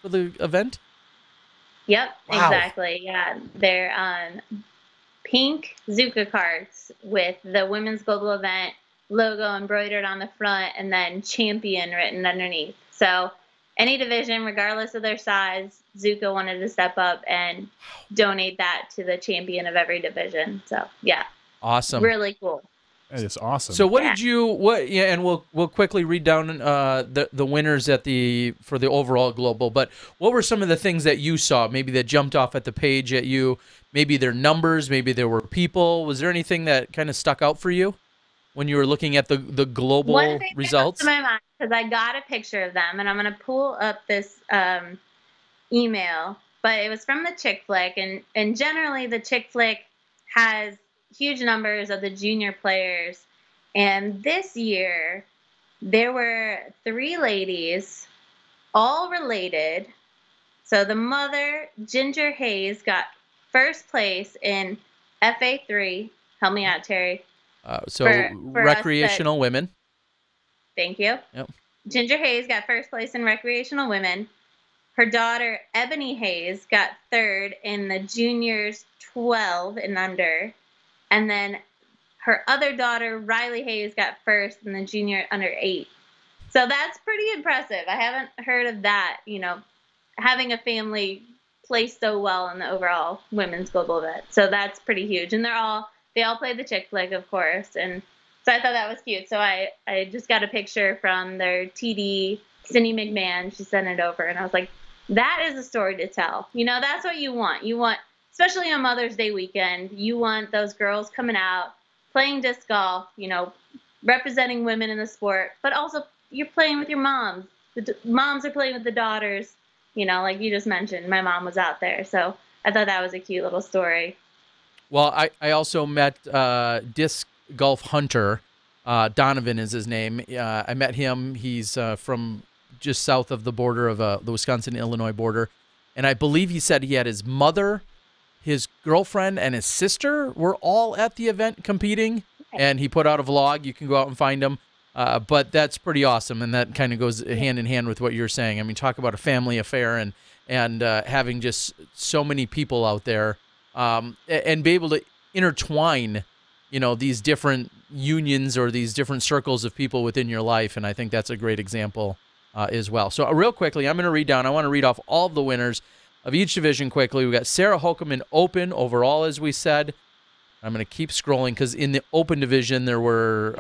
event? Yep, Wow. exactly. Yeah, they're on pink Zuka carts with the women's global event logo embroidered on the front and then champion written underneath. So any division, regardless of their size, Zuka wanted to step up and donate that to the champion of every division. So yeah, awesome, really cool. That is awesome. So and we'll quickly read down the winners for the overall global, but what were some of the things that you saw maybe that jumped off at the page at you? Maybe their numbers, maybe there were people. Was there anything that kind of stuck out for you when you were looking at the global One thing results? that comes to my mind, because I got a picture of them, and I'm going to pull up this email, but it was from the Chick Flick, and generally the Chick Flick has huge numbers of the junior players, and this year there were 3 ladies, all related. So the mother, Ginger Hayes, got first place in FA3. Help me out, Terry. For recreational women. Thank you. Yep. Ginger Hayes got first place in recreational women. Her daughter, Ebony Hayes, got 3rd in the juniors 12 and under. And then her other daughter, Riley Hayes, got 1st in the junior under 8. So that's pretty impressive. I haven't heard of that, having a family place so well in the overall women's global event. So that's pretty huge. And they all play the chick flick, of course. And so I thought that was cute. So I just got a picture from their TD, Cindy McMahon. She sent it over, and I was like, that is a story to tell. That's what you want. You want, especially on Mother's Day weekend, you want those girls coming out, playing disc golf, representing women in the sport, but also you're playing with your moms. The moms are playing with the daughters, like you just mentioned. My mom was out there. So I thought that was a cute little story. Well, I also met disc golf hunter. Donovan is his name. I met him. He's from just south of the border of the Wisconsin-Illinois border. And I believe he said he had his mother, his girlfriend, and his sister were all at the event competing. And he put out a vlog. You can go out and find him. But that's pretty awesome. And that kind of goes hand in hand with what you're saying. I mean, talk about a family affair and having just so many people out there and be able to intertwine, these different unions or these different circles of people within your life. And I think that's a great example as well. So real quickly, I'm going to read down. I want to read off all of the winners of each division quickly. We got Sarah Holcomb in Open overall, as we said. I'm going to keep scrolling because in the Open division, there were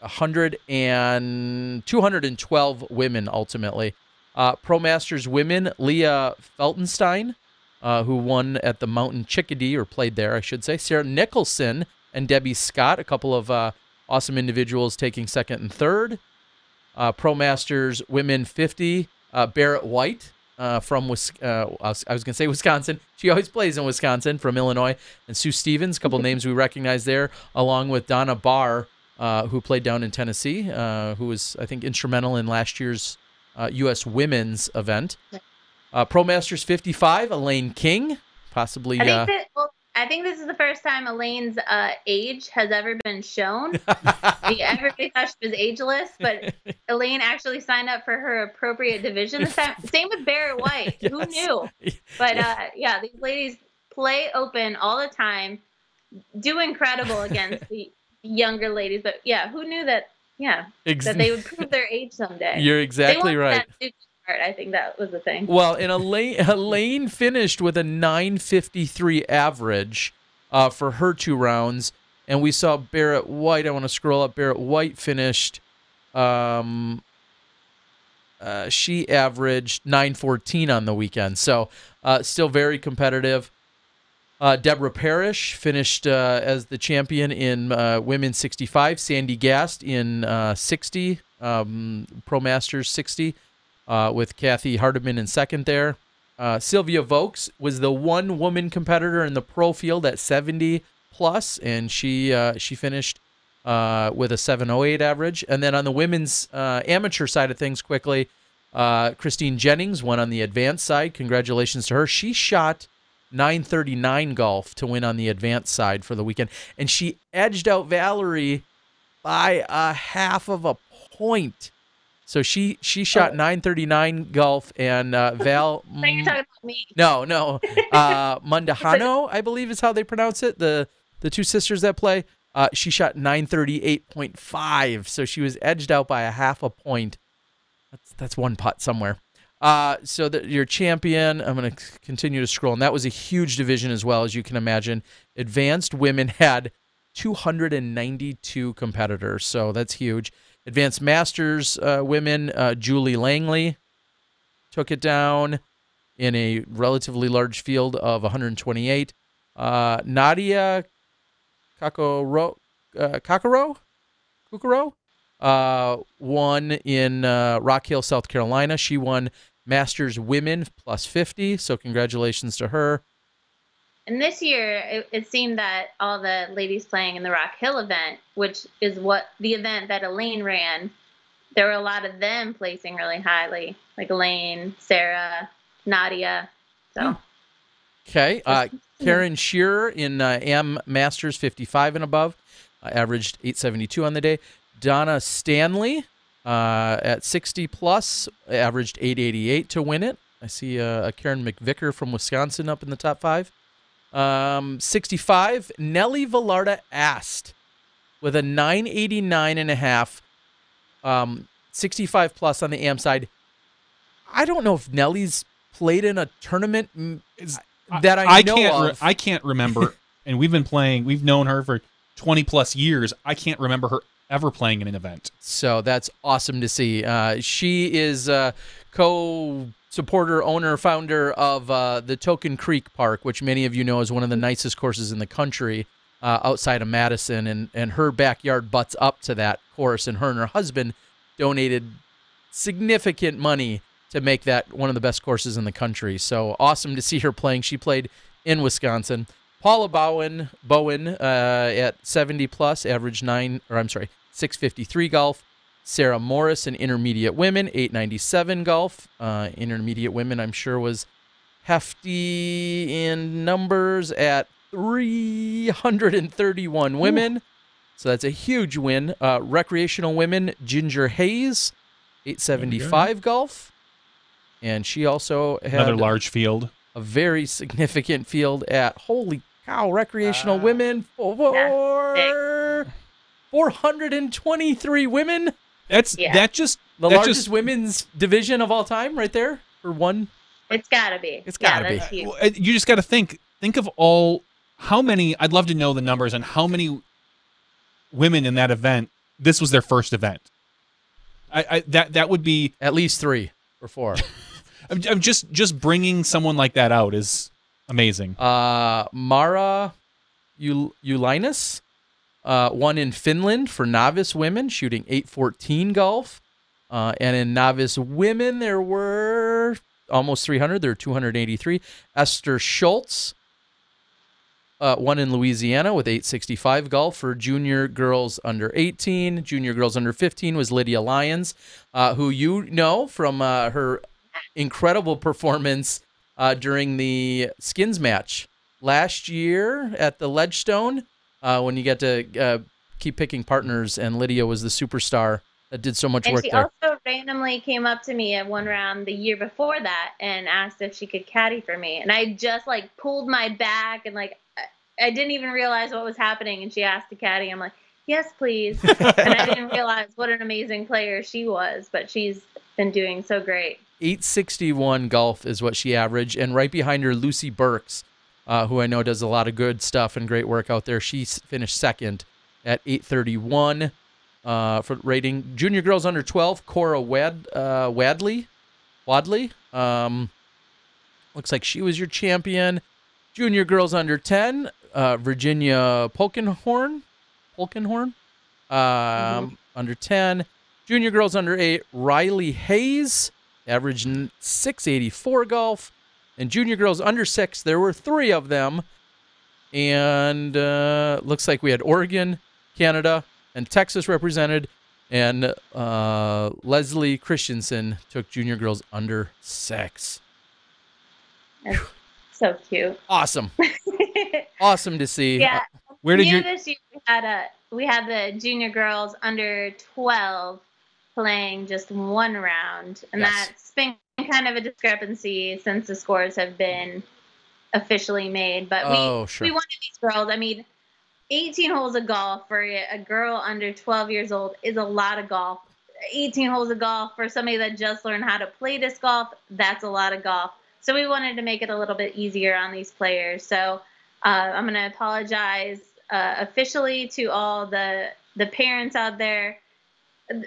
212 women ultimately. Pro Masters women, Leah Feltenstein, who won at the Mountain Chickadee, or played there, I should say. Sarah Nicholson and Debbie Scott, a couple of awesome individuals taking second and third. Pro Masters women 50, Barrett White from I was going to say Wisconsin. She always plays in Wisconsin, from Illinois. And Sue Stevens, a couple of names we recognize there, along with Donna Barr, who played down in Tennessee, who was, I think, instrumental in last year's U.S. women's event. Pro Masters 55, Elaine King, possibly. I think this is the first time Elaine's age has ever been shown. Everybody thought she was ageless, but Elaine actually signed up for her appropriate division this time. Same with Barrett White. Yes. Who knew? But these ladies play Open all the time, do incredible against the younger ladies. But who knew that? That they would prove their age someday. You're exactly right. I think that was the thing. Well, and Elaine finished with a 953 average for her 2 rounds, and we saw Barrett White. I want to scroll up. Barrett White finished. She averaged 914 on the weekend, so still very competitive. Deborah Parrish finished as the champion in women's 65. Sandy Gast in 60, Pro Masters 60. With Kathy Hardiman in second there. Sylvia Vokes was the one woman competitor in the pro field at 70 plus, and she finished with a 708 average. And then on the women's amateur side of things, quickly, Christine Jennings won on the advanced side. Congratulations to her. She shot 939 golf to win on the advanced side for the weekend, and she edged out Valerie by a half of a point. So she shot 939 golf, and Val. You're talking about me. No. Mundahano, I believe is how they pronounce it. The two sisters that play. She shot 938.5, so she was edged out by a half a point. That's one putt somewhere. So your champion. I'm going to continue to scroll, and that was a huge division as well, as you can imagine. Advanced women had 292 competitors, so that's huge. Advanced Masters women, Julie Langley took it down in a relatively large field of 128. Nadia Kokoro won in Rock Hill, South Carolina. She won Masters women plus 50, so congratulations to her. And this year, it seemed that all the ladies playing in the Rock Hill event, which is what the event that Elaine ran, there were a lot of them placing really highly, like Elaine, Sarah, Nadia. So, okay, Karen Shearer in AM Masters 55 and above, averaged 872 on the day. Donna Stanley at 60 plus, averaged 888 to win it. I see a Karen McVicker from Wisconsin up in the top 5. 65, Nellie Velarda Ast with a 989.5, 65 plus on the AM side. I don't know if Nellie's played in a tournament that I know of. I can't remember, and we've known her for 20 plus years. I can't remember her ever playing in an event. So that's awesome to see. She is co-supporter, owner, founder of the Token Creek Park, which many of you know is one of the nicest courses in the country outside of Madison, and her backyard butts up to that course, and her and her husband donated significant money to make that one of the best courses in the country. So awesome to see her playing. She played in Wisconsin. Paula Bowen at 70 plus, average 653 golf. Sarah Morris in intermediate women, 897 golf. Intermediate women, I'm sure, was hefty in numbers at 331 women. Ooh. So that's a huge win. Recreational women, Ginger Hayes, 875 golf. And she also had another large field. A very significant field at, holy cow, recreational women, 423 women. That's the largest women's division of all time, right there for one. It's gotta be. It's gotta be. Huge. You just got to think of how many. I'd love to know the numbers on how many women in that event. This was their first event. That would be at least 3 or 4. I'm just bringing someone like that out is amazing. Mara Ulinus won in Finland for novice women, shooting 814 golf. And in novice women, there were almost 300. There were 283. Esther Schultz won in Louisiana with 865 golf for junior girls under 18. Junior girls under 15 was Lydia Lyons, who you know from her incredible performance during the skins match last year at the Ledgestone when you get to keep picking partners, and Lydia was the superstar that did so much work there. And she also randomly came up to me at one round the year before that and asked if she could caddy for me. And I just pulled my back and I didn't even realize what was happening. And she asked to caddy. I'm like, yes, please. And I didn't realize what an amazing player she was, but she's been doing so great. 861 golf is what she averaged, and right behind her, Lucy Burks, who I know does a lot of good stuff and great work out there. She finished second at 831 for rating. Junior girls under 12, Cora Wadley. Looks like she was your champion. Junior girls under 10, Virginia Polkenhorn, under 10. Junior girls under 8, Riley Hayes, average 684 golf. And junior girls under 6, there were 3 of them. And looks like we had Oregon, Canada, and Texas represented. And Leslie Christensen took junior girls under 6. That's so cute. Awesome. Awesome to see. Yeah. Where did you? This year we had the junior girls under 12 playing just one round, and that's been kind of a discrepancy since the scores have been officially made. But we wanted these girls. I mean, 18 holes of golf for a girl under 12 years old is a lot of golf. 18 holes of golf for somebody that just learned how to play disc golf, that's a lot of golf. So we wanted to make it a little bit easier on these players. So I'm going to apologize officially to all the parents out there.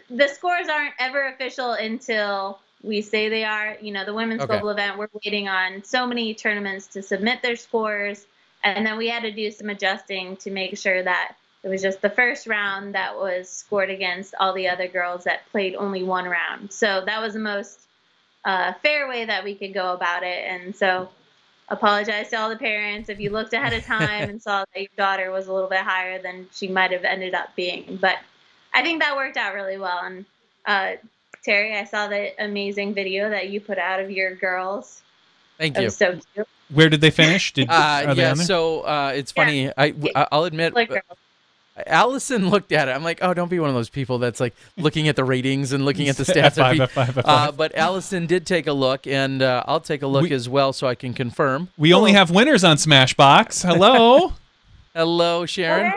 The scores aren't ever official until we say they are. You know, the women's global event, we're waiting on so many tournaments to submit their scores. And then we had to do some adjusting to make sure that it was just the first round that was scored against all the other girls that played only one round. So that was the most fair way that we could go about it. And so apologize to all the parents if you looked ahead of time and saw that your daughter was a little bit higher than she might have ended up being. But I think that worked out really well. And Terry, I saw the amazing video that you put out of your girls. Thank you. It was so cute. Where did they finish? It's funny. I'll admit, Allison looked at it. I'm like, oh, don't be one of those people that's like looking at the ratings and looking at the stats. F5. But Allison did take a look, and I'll take a look as well so I can confirm. We only have winners on Smashbox. Hello. Hello, Sharon.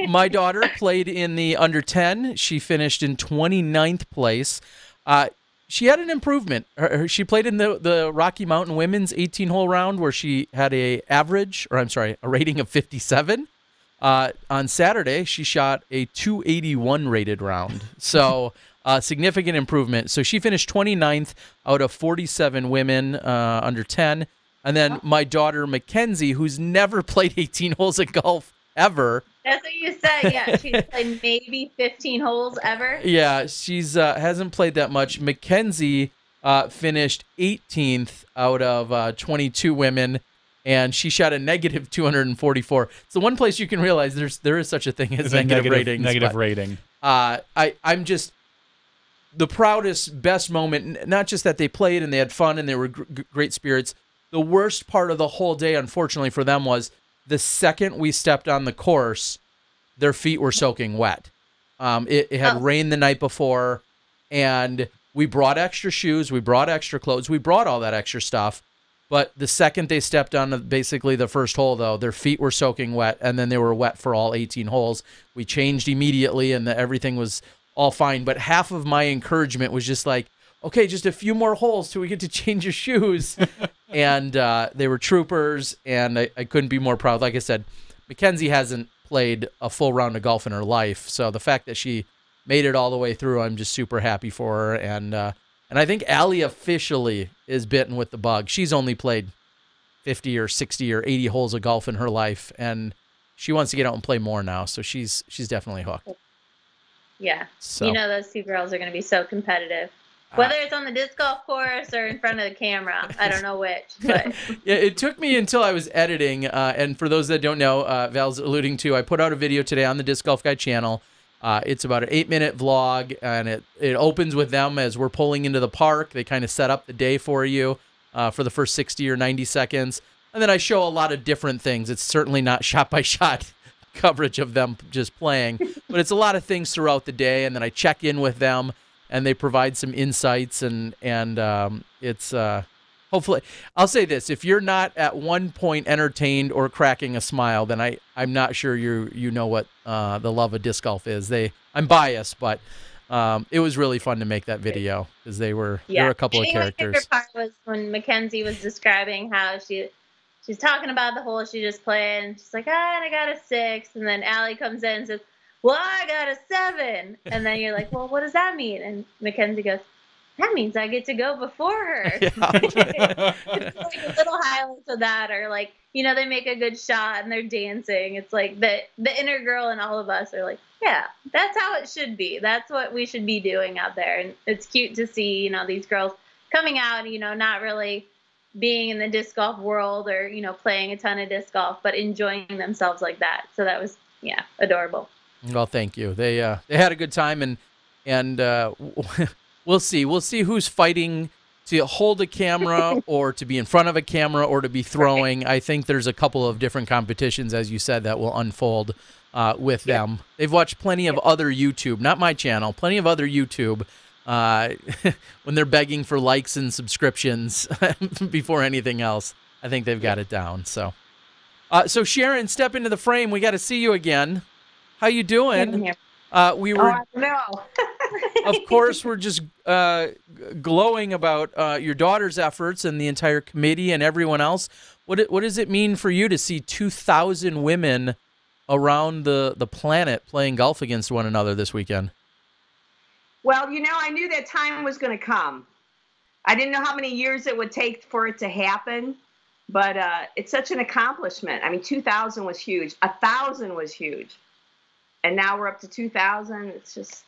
My daughter played in the under 10. She finished in 29th place. she had an improvement. She played in the Rocky Mountain Women's 18-hole round where she had a rating of 57. On Saturday, she shot a 281 rated round. So significant improvement. So she finished 29th out of 47 women under 10. And then my daughter, Mackenzie, who's never played 18 holes of golf ever. That's what you said. Yeah, she's played maybe 15 holes ever. Yeah, she's hasn't played that much. Mackenzie finished 18th out of 22 women, and she shot a negative 244. It's the one place you can realize there is such a thing as negative ratings. Negative rating. I'm just the proudest, best moment. Not just that they played and they had fun and they were great spirits. The worst part of the whole day, unfortunately for them, was the second we stepped on the course, their feet were soaking wet. It had rained the night before, and we brought extra shoes, we brought extra clothes, we brought all that extra stuff. But the second they stepped on basically the first hole, though, their feet were soaking wet, and then they were wet for all 18 holes. We changed immediately, and everything was all fine. But half of my encouragement was just like, okay, just a few more holes till we get to change your shoes. And they were troopers, and I couldn't be more proud. Like I said, Mackenzie hasn't played a full round of golf in her life, so the fact that she made it all the way through, I'm just super happy for her. And I think Allie officially is bitten with the bug. She's only played 50 or 60 or 80 holes of golf in her life, and she wants to get out and play more now, so she's definitely hooked. Yeah. So. You know those two girls are going to be so competitive. Whether it's on the disc golf course or in front of the camera, I don't know which. But yeah, it took me until I was editing. And for those that don't know, Val's alluding to, I put out a video today on the Disc Golf Guy channel. It's about an 8-minute vlog, and it opens with them as we're pulling into the park. They kind of set up the day for you for the first 60 or 90 seconds. And then I show a lot of different things. It's certainly not shot-by-shot coverage of them just playing, but it's a lot of things throughout the day. And then I check in with them, and they provide some insights, and it's hopefully, I'll say this: if you're not at one point entertained or cracking a smile, then I'm not sure you know what the love of disc golf is. I'm biased, but it was really fun to make that video because there were a couple of characters. My favorite part was when Mackenzie was describing how she's talking about the hole she just played, and she's like, and I got a 6, and then Allie comes in and says, well, I got a 7. And then you're like, well, what does that mean? And Mackenzie goes, that means I get to go before her. It's like little highlights of that, or like, they make a good shot and they're dancing. It's like the inner girl in all of us are like, yeah, that's how it should be. That's what we should be doing out there. And it's cute to see, these girls coming out, not really being in the disc golf world or, playing a ton of disc golf, but enjoying themselves like that. So that was, adorable. Well, thank you. They had a good time, and we'll see. We'll see who's fighting to hold a camera or to be in front of a camera or to be throwing. Right. I think there's a couple of different competitions, as you said, that will unfold with them. They've watched plenty of other YouTube, not my channel, plenty of other YouTube when they're begging for likes and subscriptions before anything else. I think they've got it down. So Sharon, step into the frame. We got to see you again. How you doing? We were, of course, we're just glowing about your daughter's efforts and the entire committee and everyone else. What does it mean for you to see 2,000 women around the planet playing golf against one another this weekend? Well, I knew that time was going to come. I didn't know how many years it would take for it to happen, but it's such an accomplishment. I mean, 2,000 was huge. 1,000 was huge. And now we're up to 2,000. It's just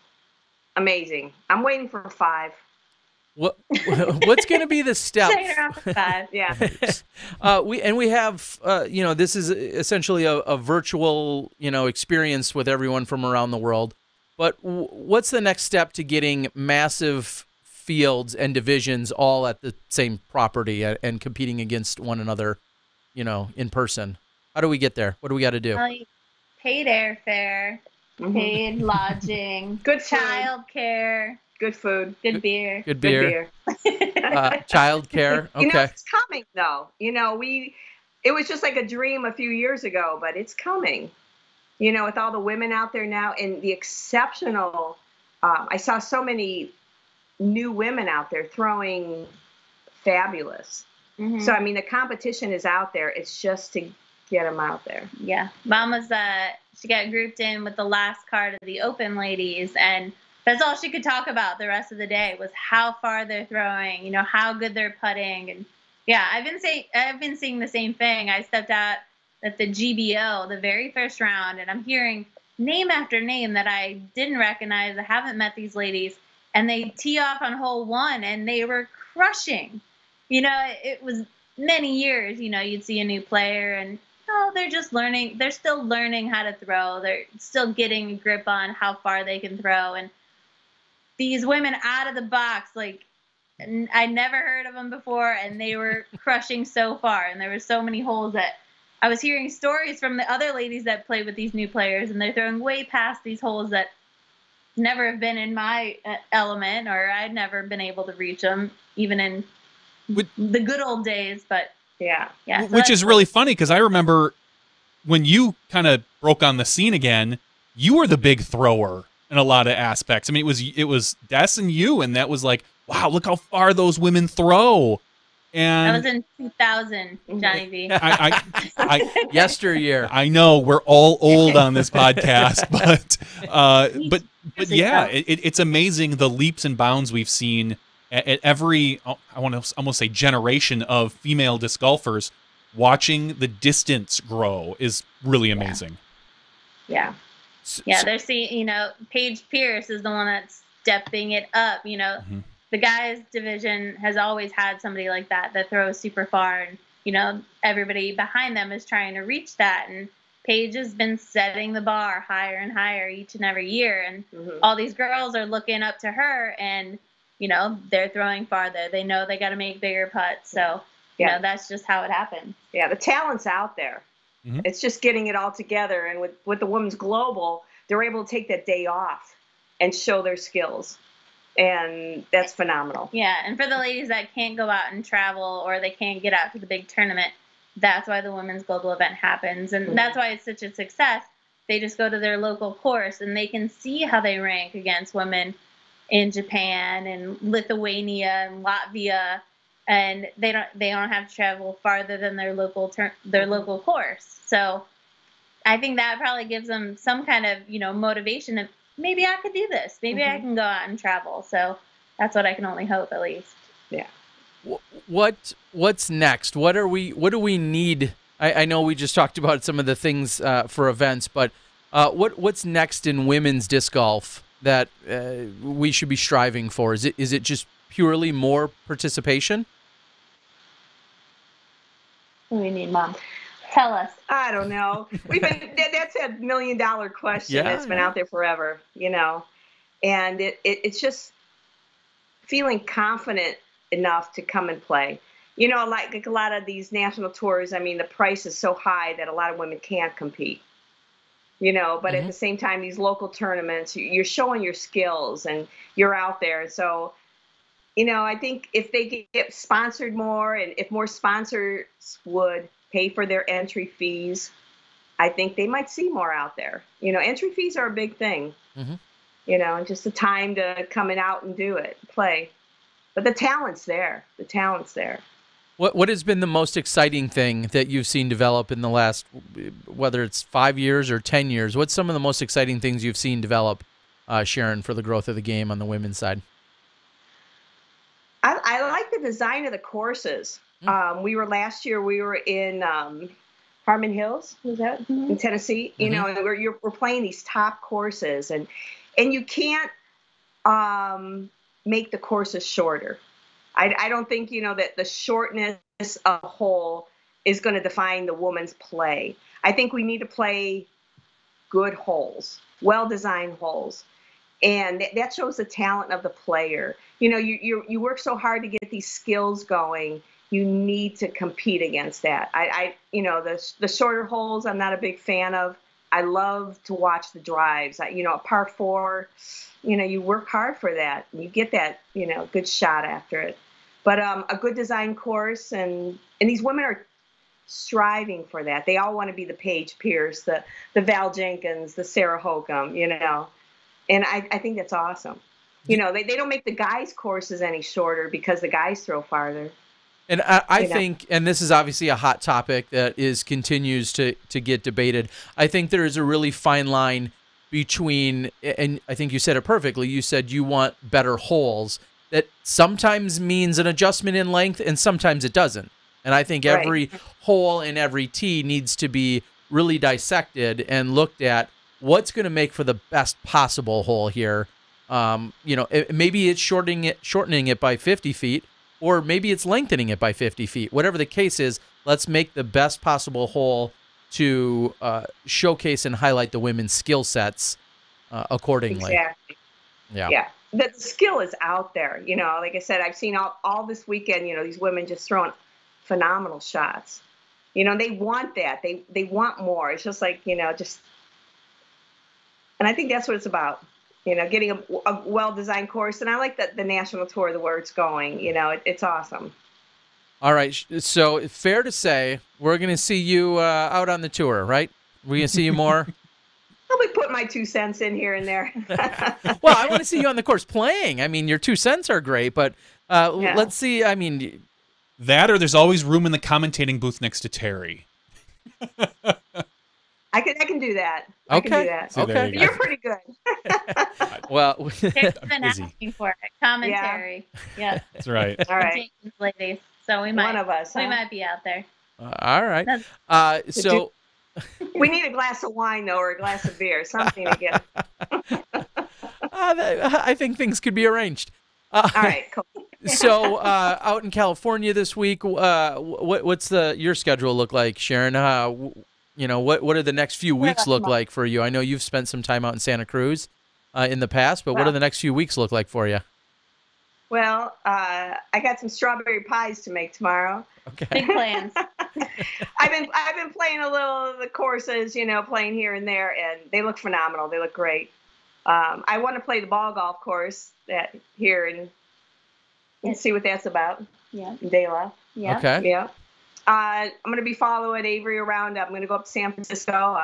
amazing. I'm waiting for 5. What's going to be the step? 5, yeah. We have this is essentially a virtual experience with everyone from around the world. But what's the next step to getting massive fields and divisions all at the same property and competing against one another, in person? How do we get there? What do we got to do? Paid airfare, paid lodging, good child care, good food, good beer. Good beer. Child care. Okay. It's coming though. It was just like a dream a few years ago, but it's coming. With all the women out there now and the exceptional, I saw so many new women out there throwing fabulous. Mhm. So I mean, the competition is out there. It's just to get them out there. Yeah, Mom was she got grouped in with the last card of the Open ladies, and that's all she could talk about the rest of the day was how far they're throwing, you know, how good they're putting, and yeah, I've been seeing the same thing. I stepped out at the GBO the very first round, and I'm hearing name after name that I didn't recognize. I haven't met these ladies, and they tee off on hole 1, and they were crushing. You know, it was many years. You know, you'd see a new player, and no, they're just learning. They're still learning how to throw. They're still getting a grip on how far they can throw. And these women out of the box, like, I never heard of them before, and they were crushing so far. And there were so many holes that I was hearing stories from the other ladies that play with these new players, and they're throwing way past these holes that never have been in my element, or I'd never been able to reach them, even in the good old days. But Yeah. yeah, so Which is really funny because I remember when you kind of broke on the scene again, you were the big thrower in a lot of aspects. I mean, it was Des and you, and that was like, wow, look how far those women throw. And that was in 2000, Johnny V. I Yesteryear. I know we're all old on this podcast, but yeah, it's amazing the leaps and bounds we've seen at every, I want to almost say generation of female disc golfers. Watching the distance grow is really amazing. Yeah. Yeah, they're seeing, you know, Paige Pierce is the one that's stepping it up. You know, the guys division has always had somebody like that throws super far, and, you know, everybody behind them is trying to reach that. And Paige has been setting the bar higher and higher each and every year. And all these girls are looking up to her, and, you know, they're throwing farther. They know they got to make bigger putts. So, you know, that's just how it happens. Yeah, the talent's out there. It's just getting it all together. And with the Women's Global, they're able to take that day off and show their skills. And that's phenomenal. Yeah, and for the ladies that can't go out and travel, or they can't get out to the big tournament, that's why the Women's Global event happens. And that's why it's such a success. They just go to their local course, and they can see how they rank against women in Japan and Lithuania and Latvia. And they don't have to travel farther than their local local course. So I think that probably gives them some kind of, you know, motivation of, maybe I could do this. Maybe I can go out and travel. So that's what I can only hope, at least. Yeah. What's next? What do we need? I know we just talked about some of the things for events, but what's next in women's disc golf that we should be striving for? Is it just purely more participation? What do we need, Mom? Tell us. I don't know. That's a $1 million question that's been out there forever, you know. And it's just feeling confident enough to come and play. You know, like a lot of these national tours, I mean, the price is so high that a lot of women can't compete. You know, but at the same time, these local tournaments, you're showing your skills and you're out there. So, you know, I think if they get sponsored more, and if more sponsors would pay for their entry fees, I think they might see more out there. You know, entry fees are a big thing. You know, and just the time to coming out and do it, play. But the talent's there. The talent's there. What has been the most exciting thing that you've seen develop in the last, whether it's 5 years or 10 years? What's some of the most exciting things you've seen develop, Sharon, for the growth of the game on the women's side? I like the design of the courses. Last year we were in Harmon Hills, was that in Tennessee? You know, and we're playing these top courses, and you can't make the courses shorter. I don't think, you know, that the shortness of a hole is going to define the woman's play. I think we need to play good holes, well-designed holes. And that shows the talent of the player. You know, you work so hard to get these skills going. You need to compete against that. You know, the shorter holes, I'm not a big fan of. I love to watch the drives. You know, a par 4, you know, you work hard for that. And you get that, you know, good shot after it. But a good design course, and these women are striving for that. They all want to be the Paige Pierce, the Val Jenkins, the Sarah Hokum, you know. And I think that's awesome. They don't make the guys' courses any shorter because the guys throw farther. And I think, and this is obviously a hot topic that continues to get debated. I think there is a really fine line between, and I think you said it perfectly. You said you want better holes. That sometimes means an adjustment in length, and sometimes it doesn't. And I think every hole and every tee needs to be really dissected and looked at. What's going to make for the best possible hole here? Maybe it's shortening it by 50 feet. Or maybe it's lengthening it by 50 feet. Whatever the case is, let's make the best possible hole to showcase and highlight the women's skill sets accordingly. Exactly. Yeah. The skill is out there. Like I said, I've seen all this weekend, these women just throwing phenomenal shots. They want that. They want more. It's just like, and I think that's what it's about. Getting a well-designed course. And I like the national tour, the where it's going. It's awesome. All right. So fair to say we're going to see you out on the tour, right? We're going to see you more? I'll be putting my 2 cents in here and there. Well, I want to see you on the course playing. I mean, your 2 cents are great, but let's see. I mean, that or there's always room in the commentating booth next to Terry. I can do that. Okay. I can do that. So okay. You're pretty good. Well, There's been asking for it. Commentary. Yeah. That's right. All right. Jenkins ladies. So we might. One of us. We huh? might be out there. all right. So We need a glass of wine, though, or a glass of beer, something to get. I think things could be arranged. All right, cool. So out in California this week, what's your schedule look like, Sharon? What do the next few weeks look like for you? I know you've spent some time out in Santa Cruz in the past, but what do the next few weeks look like for you? Well, I got some strawberry pies to make tomorrow. Okay. Big plans. I've been playing a little of the courses, playing here and there, and they look phenomenal. They look great. I want to play the ball golf course here and see what that's about. Yeah. De La. Yeah. Okay. Yeah. I'm going to be following Avery around. I'm going to go up to San Francisco.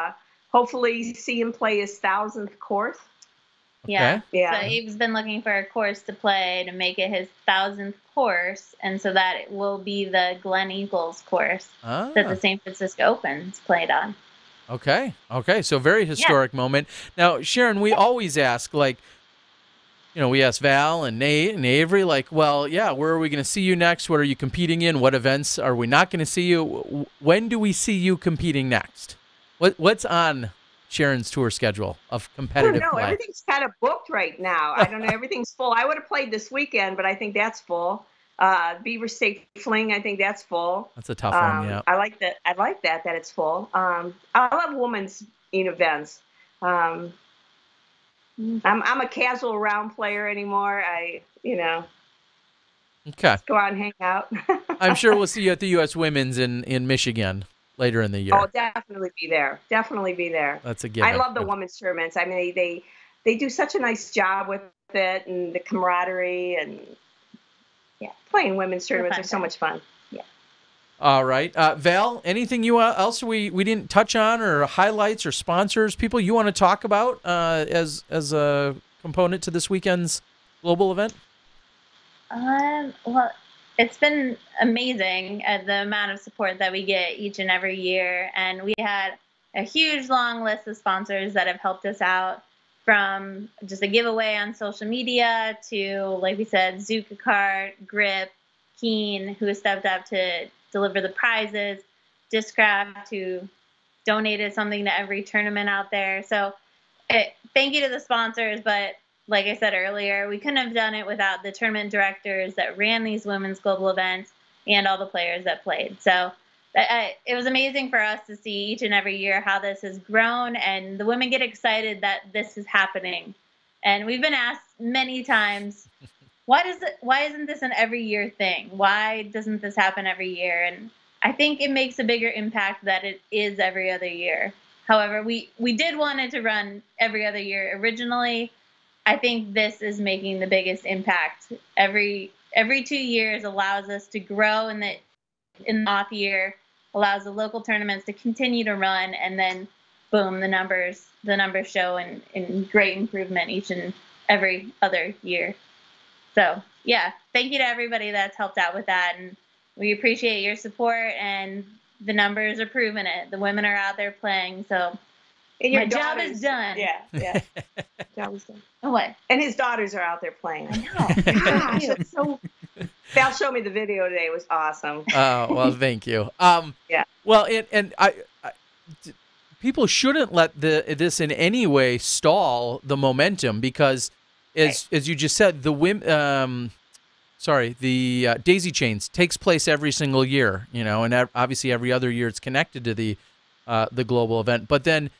Hopefully see him play his 1,000th course. Yeah. Okay. Yeah. So Abe's been looking for a course to play to make it his 1,000th course, and so that it will be the Glen Eagles course that the San Francisco Open's played on. Okay. So very historic moment. Now, Sharon, we always ask, we ask Val and Nate and Avery, where are we going to see you next? What are you competing in? What events are we not going to see you? When do we see you competing next? What's on Sharon's tour schedule of competitive play? Everything's kind of booked right now. I don't know. Everything's full. I would have played this weekend, but I think that's full. Beaver State Fling, I think that's full. That's a tough one, yeah. I like that. I like that it's full. I love women's events. I'm a casual round player anymore. Okay. Go out and hang out. I'm sure we'll see you at the U.S. Women's in Michigan later in the year. Oh, definitely be there. That's a given. I love the women's tournaments. I mean, they do such a nice job with it, and the camaraderie, and playing women's tournaments are so much fun. Yeah. All right, Val. Anything else we didn't touch on, or highlights, or sponsors, people you want to talk about as a component to this weekend's global event? Well, it's been amazing the amount of support that we get each and every year. And we had a huge long list of sponsors that have helped us out, from just a giveaway on social media to, like we said, Zuka Kart, Grip, Keen, who has stepped up to deliver the prizes, Discraft, who donated something to every tournament out there. So thank you to the sponsors, but like I said earlier, we couldn't have done it without the tournament directors that ran these women's global events and all the players that played. So it was amazing for us to see each and every year how this has grown, and the women get excited that this is happening. And we've been asked many times, why isn't this an every year thing? Why doesn't this happen every year? And I think it makes a bigger impact that it is every other year. However, we did want it to run every other year originally. I think this is making the biggest impact. Every 2 years allows us to grow in the off year, allows the local tournaments to continue to run, and then boom, the numbers show in great improvement each and every other year. So yeah, thank you to everybody that's helped out with that, and we appreciate your support. And the numbers are proving it. The women are out there playing, so And my job is done. Yeah. Job is done. Oh, what? And his daughters are out there playing. I know. Gosh, that's so. Val showed me the video today. It was awesome. Oh, well, thank you. Yeah. Well, and people shouldn't let this in any way stall the momentum, because as you just said, the Daisy Chains takes place every single year, and obviously every other year it's connected to the global event. But then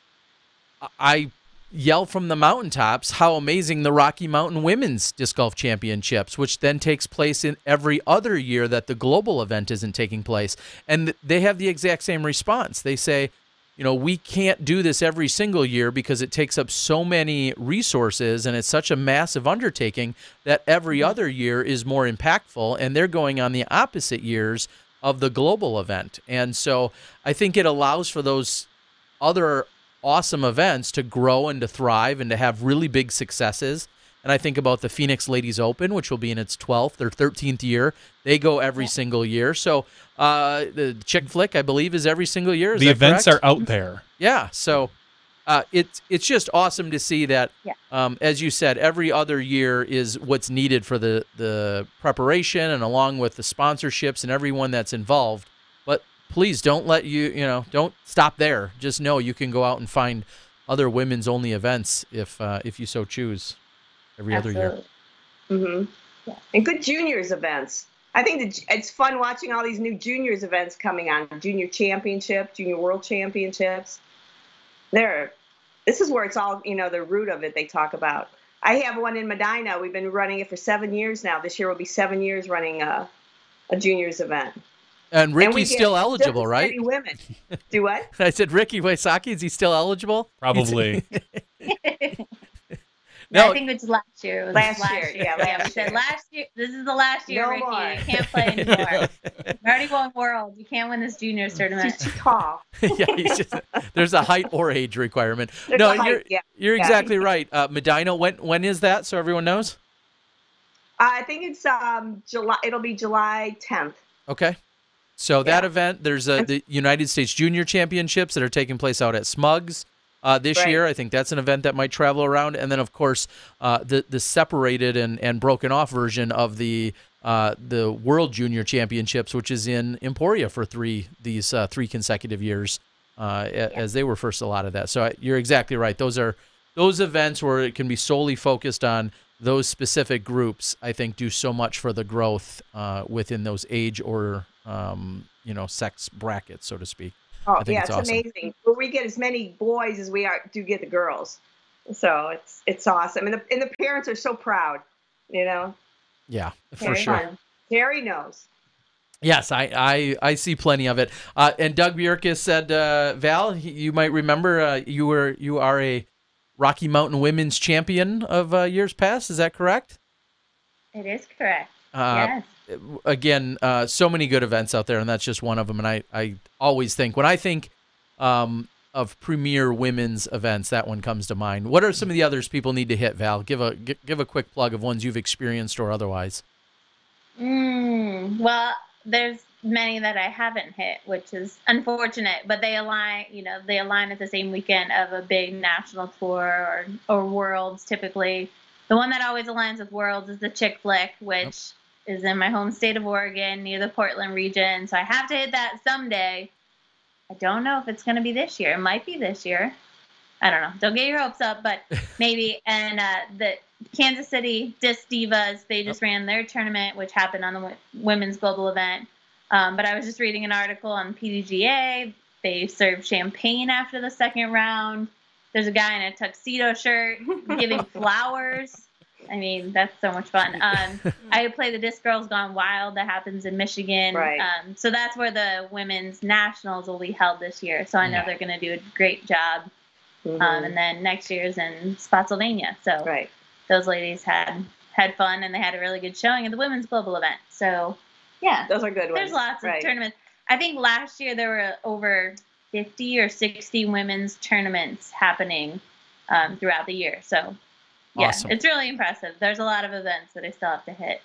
I yell from the mountaintops how amazing the Rocky Mountain Women's Disc Golf Championships, which then takes place in every other year that the global event isn't taking place. And they have the exact same response. They say, we can't do this every single year because it takes up so many resources and it's such a massive undertaking that every other year is more impactful, and they're going on the opposite years of the global event. And so I think it allows for those other awesome events to grow and to thrive and to have really big successes. And I think about the Phoenix Ladies Open, which will be in its 12th or 13th year. They go every single year. So the Chick Flick, I believe, is every single year. Is the that events correct? are out there. Yeah. So it's just awesome to see that, as you said, every other year is what's needed for the preparation, and along with the sponsorships and everyone that's involved. But please don't don't stop there. Just know you can go out and find other women's only events if you so choose every other year. Mm-hmm. Yeah. And good juniors events. I think it's fun watching all these new juniors events coming on. Junior championship, junior world championships. This is where it's all, the root of it they talk about. I have one in Medina. We've been running it for 7 years now. This year will be 7 years running a juniors event. And Ricky's still eligible, right? Women. Do what? I said, Ricky Wysocki, is he still eligible? Probably. No, I think it's last year. It was last year. Yeah, we said last year. This is the last year, No Ricky. more. You can't play anymore. You already won World. You can't win this juniors tournament. Too tall. Yeah, there's a height or age requirement. You're exactly right. Medina, when is that, so everyone knows? I think it's July. It'll be July 10th. Okay. So that event, there's the United States Junior Championships that are taking place out at Smugs this year. I think that's an event that might travel around. And then, of course, the separated and broken off version of the World Junior Championships, which is in Emporia for three consecutive years as they were first allotted that. So you're exactly right. Those events where it can be solely focused on those specific groups, I think, do so much for the growth within those age or sex brackets, so to speak. Oh, I think it's awesome. Amazing. But we get as many boys as we do get the girls, so it's awesome, and the parents are so proud, Yeah, for sure. Fun. Terry knows. Yes, I see plenty of it. And Doug Bjerkaas said, Val, you might remember you are a Rocky Mountain Women's Champion of years past. Is that correct? It is correct. Yes. Again, so many good events out there, and that's just one of them. And I always think, when I think of premier women's events, that one comes to mind. What are some of the others people need to hit, Val? Give a quick plug of ones you've experienced or otherwise. Well, there's many that I haven't hit, which is unfortunate, but they align at the same weekend of a big national tour or Worlds typically. The one that always aligns with Worlds is the Chick Flick, which is in my home state of Oregon near the Portland region. So I have to hit that someday. I don't know if it's going to be this year. It might be this year. I don't know. Don't get your hopes up, but maybe. And the Kansas City Disc Divas, they just ran their tournament, which happened on the women's global event. But I was just reading an article on PDGA. They served champagne after the second round. There's a guy in a tuxedo shirt giving flowers. I mean, that's so much fun. I play the Disc Girls Gone Wild. That happens in Michigan. Right. So that's where the women's nationals will be held this year. So I know they're going to do a great job. And then next year's in Spotsylvania. So those ladies had fun, and they had a really good showing at the women's global event. So, yeah. Those are good ones. There's lots of tournaments. I think last year there were over 50 or 60 women's tournaments happening throughout the year. So Yeah, Awesome. it's really impressive. There's a lot of events that I still have to hit.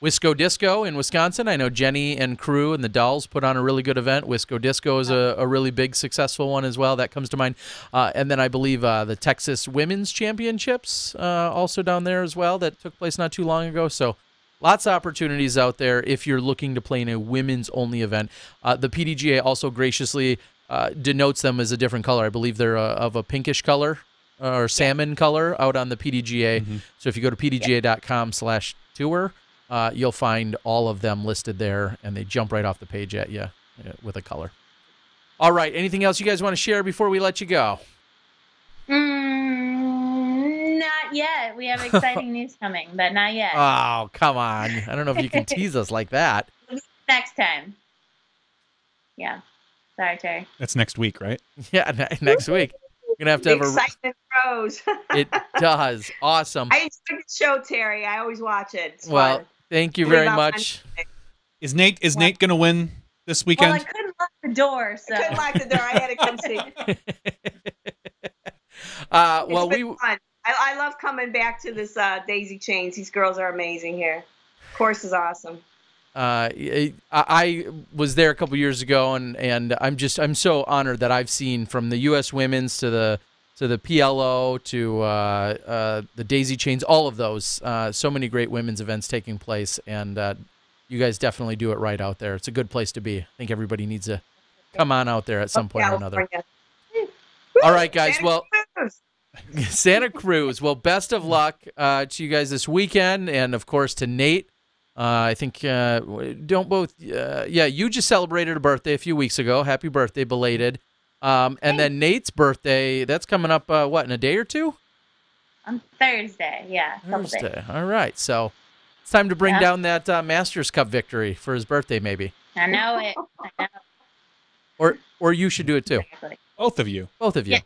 Wisco Disco in Wisconsin. I know Jenny and crew and the Dolls put on a really good event. Wisco Disco is a really big, successful one as well. That comes to mind. And then I believe the Texas Women's Championships also down there as well that took place not too long ago. So lots of opportunities out there if you're looking to play in a women's-only event. The PDGA also graciously denotes them as a different color. I believe they're of a pinkish color or salmon color out on the PDGA. Mm-hmm. So if you go to pdga.com/tour, you'll find all of them listed there, and they jump right off the page at you with a color. All right. Anything else you guys want to share before we let you go? Not yet. We have exciting news coming, but not yet. Oh, come on. I don't know if you can tease us like that. Next time. Yeah. Sorry, Terry. That's next week, right? Yeah, next week. We're going to have The excitement grows. It does. Awesome. I enjoy the show, Terry. I always watch it. It's Well, fun. thank you What very about much. Is Nate going to win this weekend? Well, I couldn't lock the door, so. I couldn't lock the door. I had to come see. Well, It's been fun. I love coming back to this Daisy Chains. These girls are amazing here. Course is awesome. I was there a couple years ago, and I'm so honored that I've seen from the U.S. Women's to the PLO to the Daisy Chains, all of those. So many great women's events taking place, and you guys definitely do it right out there. It's a good place to be. I think everybody needs to come on out there at some point or another. All right, guys. Well, Santa Cruz. Well, best of luck to you guys this weekend, and of course to Nate. I think don't both. You just celebrated a birthday a few weeks ago. Happy birthday, belated. And then Nate's birthday. That's coming up. In a day or two? On Thursday. Yeah. Thursday. All right. So it's time to bring down that Masters Cup victory for his birthday, maybe. I know it. I know. Or you should do it too. Exactly. Both of you. Both of you. Yeah.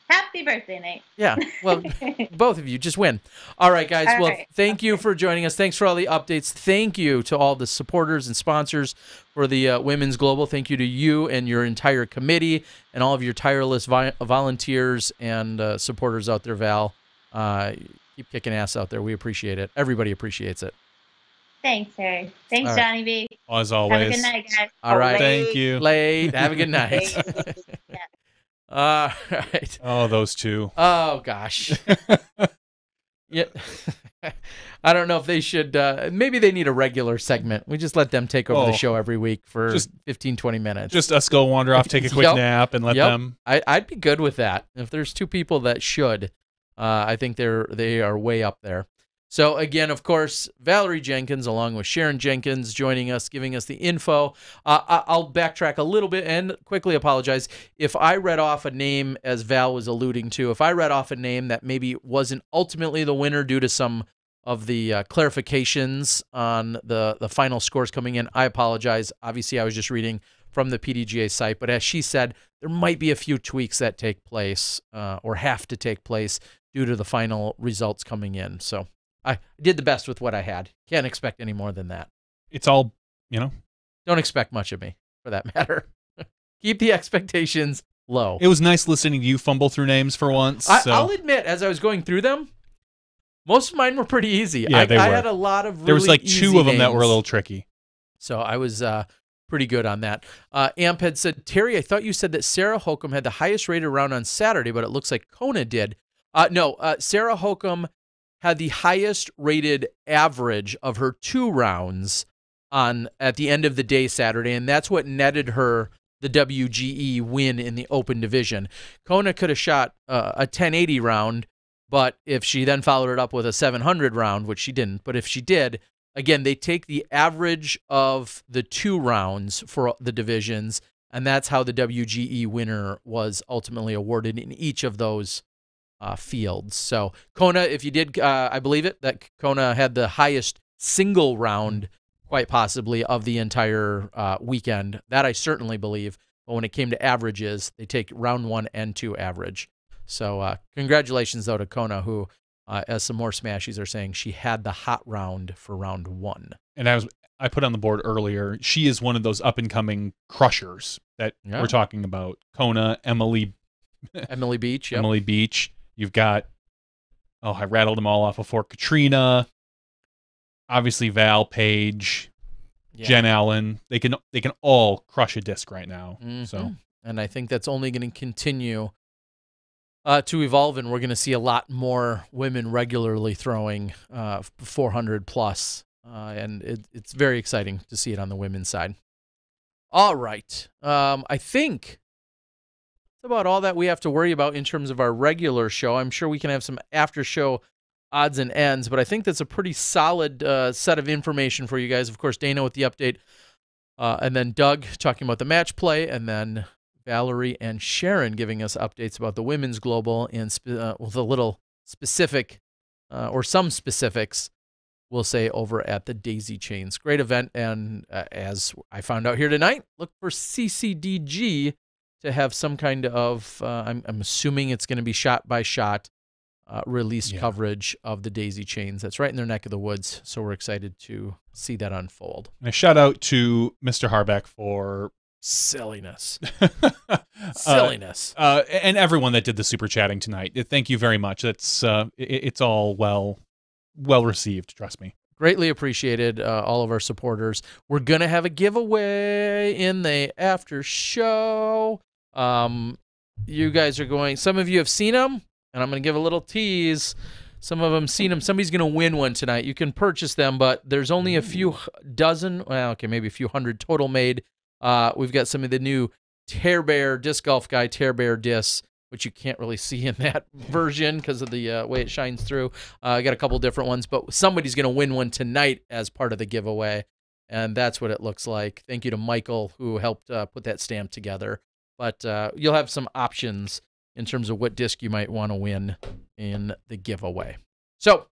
Happy birthday, Nate. Yeah, well, both of you just win. All right, guys. All well, right. thank you for joining us. Thanks for all the updates. Thank you to all the supporters and sponsors for the Women's Global. Thank you to you and your entire committee and all of your tireless volunteers and supporters out there, Val. Keep kicking ass out there. We appreciate it. Everybody appreciates it. Thanks, Terry. Thanks, All right. Johnny B. As always. Have a good night, guys. All right. Thank you. Late. Have a good night. Yeah. All right. Oh, those two. Oh, gosh. Yeah. I don't know if they should. Maybe they need a regular segment. We just let them take over the show every week for just 15, 20 minutes. Just us go wander off, take a quick nap, and let them. I'd be good with that. If there's two people that should, I think they are way up there. So, again, of course, Valerie Jenkins, along with Sharon Jenkins, joining us, giving us the info. I'll backtrack a little bit and quickly apologize. If I read off a name, as Val was alluding to, if I read off a name that maybe wasn't ultimately the winner due to some of the clarifications on the final scores coming in, I apologize. Obviously, I was just reading from the PDGA site. But as she said, there might be a few tweaks that take place or have to take place due to the final results coming in. So I did the best with what I had. Can't expect any more than that. It's all, Don't expect much of me, for that matter. Keep the expectations low. It was nice listening to you fumble through names for once. I'll admit, as I was going through them, most of mine were pretty easy. Yeah, they were. I had a lot of really There was like easy two of them that names. were a little tricky. So I was pretty good on that. Amp had said, Terry, I thought you said that Sarah Hokum had the highest rated round on Saturday, but it looks like Kona did. No, Sarah Hokum had the highest rated average of her 2 rounds at the end of the day Saturday, and that's what netted her the WGE win in the open division. Kona could have shot a 1080 round, but if she then followed it up with a 700 round, which she didn't, but if she did, again, they take the average of the 2 rounds for the divisions, and that's how the WGE winner was ultimately awarded in each of those fields. So Kona, if you did, I believe it, that Kona had the highest single round, quite possibly, of the entire weekend. That I certainly believe. But when it came to averages, they take round 1 and 2 average. So congratulations, though, to Kona, who, as some more Smashies are saying, she had the hot round for round 1. And I put on the board earlier, she is one of those up-and-coming crushers that we're talking about. Kona, Emily Beach. Yep. Emily Beach. You've got Oh, I rattled them all off before. Katrina, obviously Val, Paige, Jen Allen. They can all crush a disc right now. So, and I think that's only going to continue to evolve, and we're going to see a lot more women regularly throwing 400 plus, and it's very exciting to see it on the women's side. All right, I think that's about all that we have to worry about in terms of our regular show. I'm sure we can have some after show odds and ends, but I think that's a pretty solid set of information for you guys. Of course, Dana with the update, and then Doug talking about the match play, and then Valerie and Sharon giving us updates about the women's global and with a little specific or some specifics, we'll say, over at the Daisy Chains. Great event, and as I found out here tonight, look for CCDG to have some kind of, I'm assuming it's going to be shot-by-shot release coverage of the Daisy Chains. That's right in their neck of the woods, so we're excited to see that unfold. And a shout-out to Mr. Harbeck for silliness. And everyone that did the super chatting tonight. Thank you very much. That's it's all well received, trust me. Greatly appreciated, all of our supporters. We're going to have a giveaway in the after show. You guys are going, some of you have seen them, and I'm going to give a little tease. Some of them seen them. Somebody's going to win one tonight. You can purchase them, but there's only a few dozen, well, okay, maybe a few hundred total made. We've got some of the new Tear Bear Disc Golf Guy Tear Bear discs, which you can't really see in that version because of the way it shines through. I got a couple different ones, but somebody's going to win one tonight as part of the giveaway, and that's what it looks like. Thank you to Michael who helped put that stamp together. But you'll have some options in terms of what disc you might want to win in the giveaway. So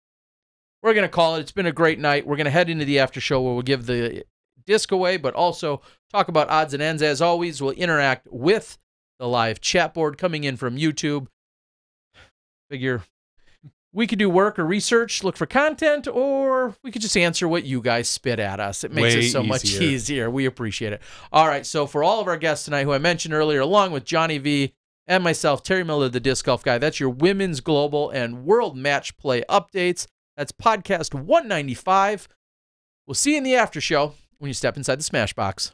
we're going to call it. It's been a great night. We're going to head into the after show where we'll give the disc away, but also talk about odds and ends. As always, we'll interact with the live chat board coming in from YouTube. Figure we could do work or research, look for content, or we could just answer what you guys spit at us. It makes it so much easier. We appreciate it. All right, so for all of our guests tonight, who I mentioned earlier, along with JohnE V and myself, Terry Miller, the Disc Golf Guy, that's your women's global and world match play updates. That's podcast 195. We'll see you in the after show when you step inside the Smashbox.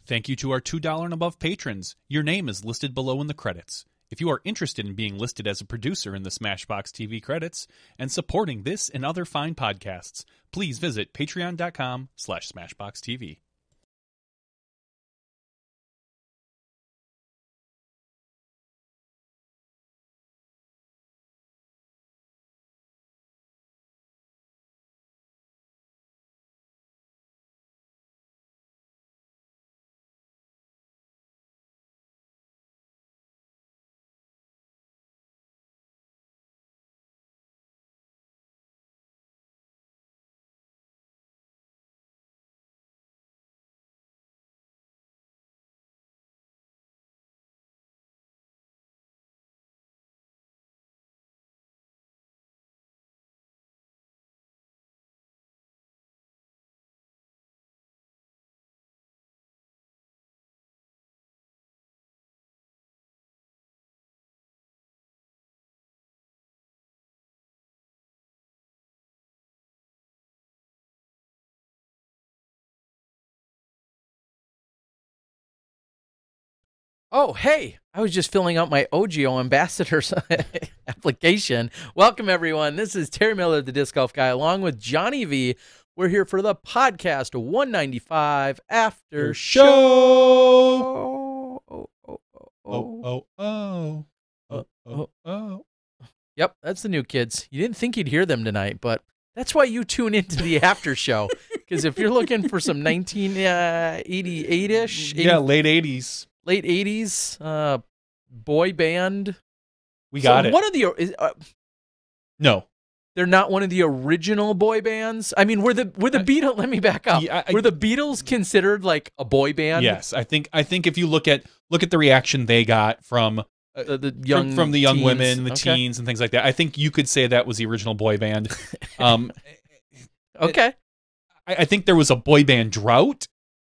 Thank you to our $2 and above patrons. Your name is listed below in the credits. If you are interested in being listed as a producer in the SmashBoxxTV credits and supporting this and other fine podcasts, please visit patreon.com/SmashBoxxTV. Oh, hey, I was just filling out my OGO Ambassadors application. Welcome, everyone. This is Terry Miller, the Disc Golf Guy, along with JohnE V. We're here for the podcast 195 after show. Yep, that's the new kids. You didn't think you'd hear them tonight, but that's why you tune into the after show. Because if you're looking for some 1988-ish. Yeah, late 80s. Late 80s boy band. We got it. One of the no, they're not one of the original boy bands. I mean, were the Beatles? Let me back up. Were the Beatles considered like a boy band? Yes, I think if you look at the reaction they got from the young teens. Women, the teens, and things like that, I think you could say that was the original boy band. Okay. I think there was a boy band drought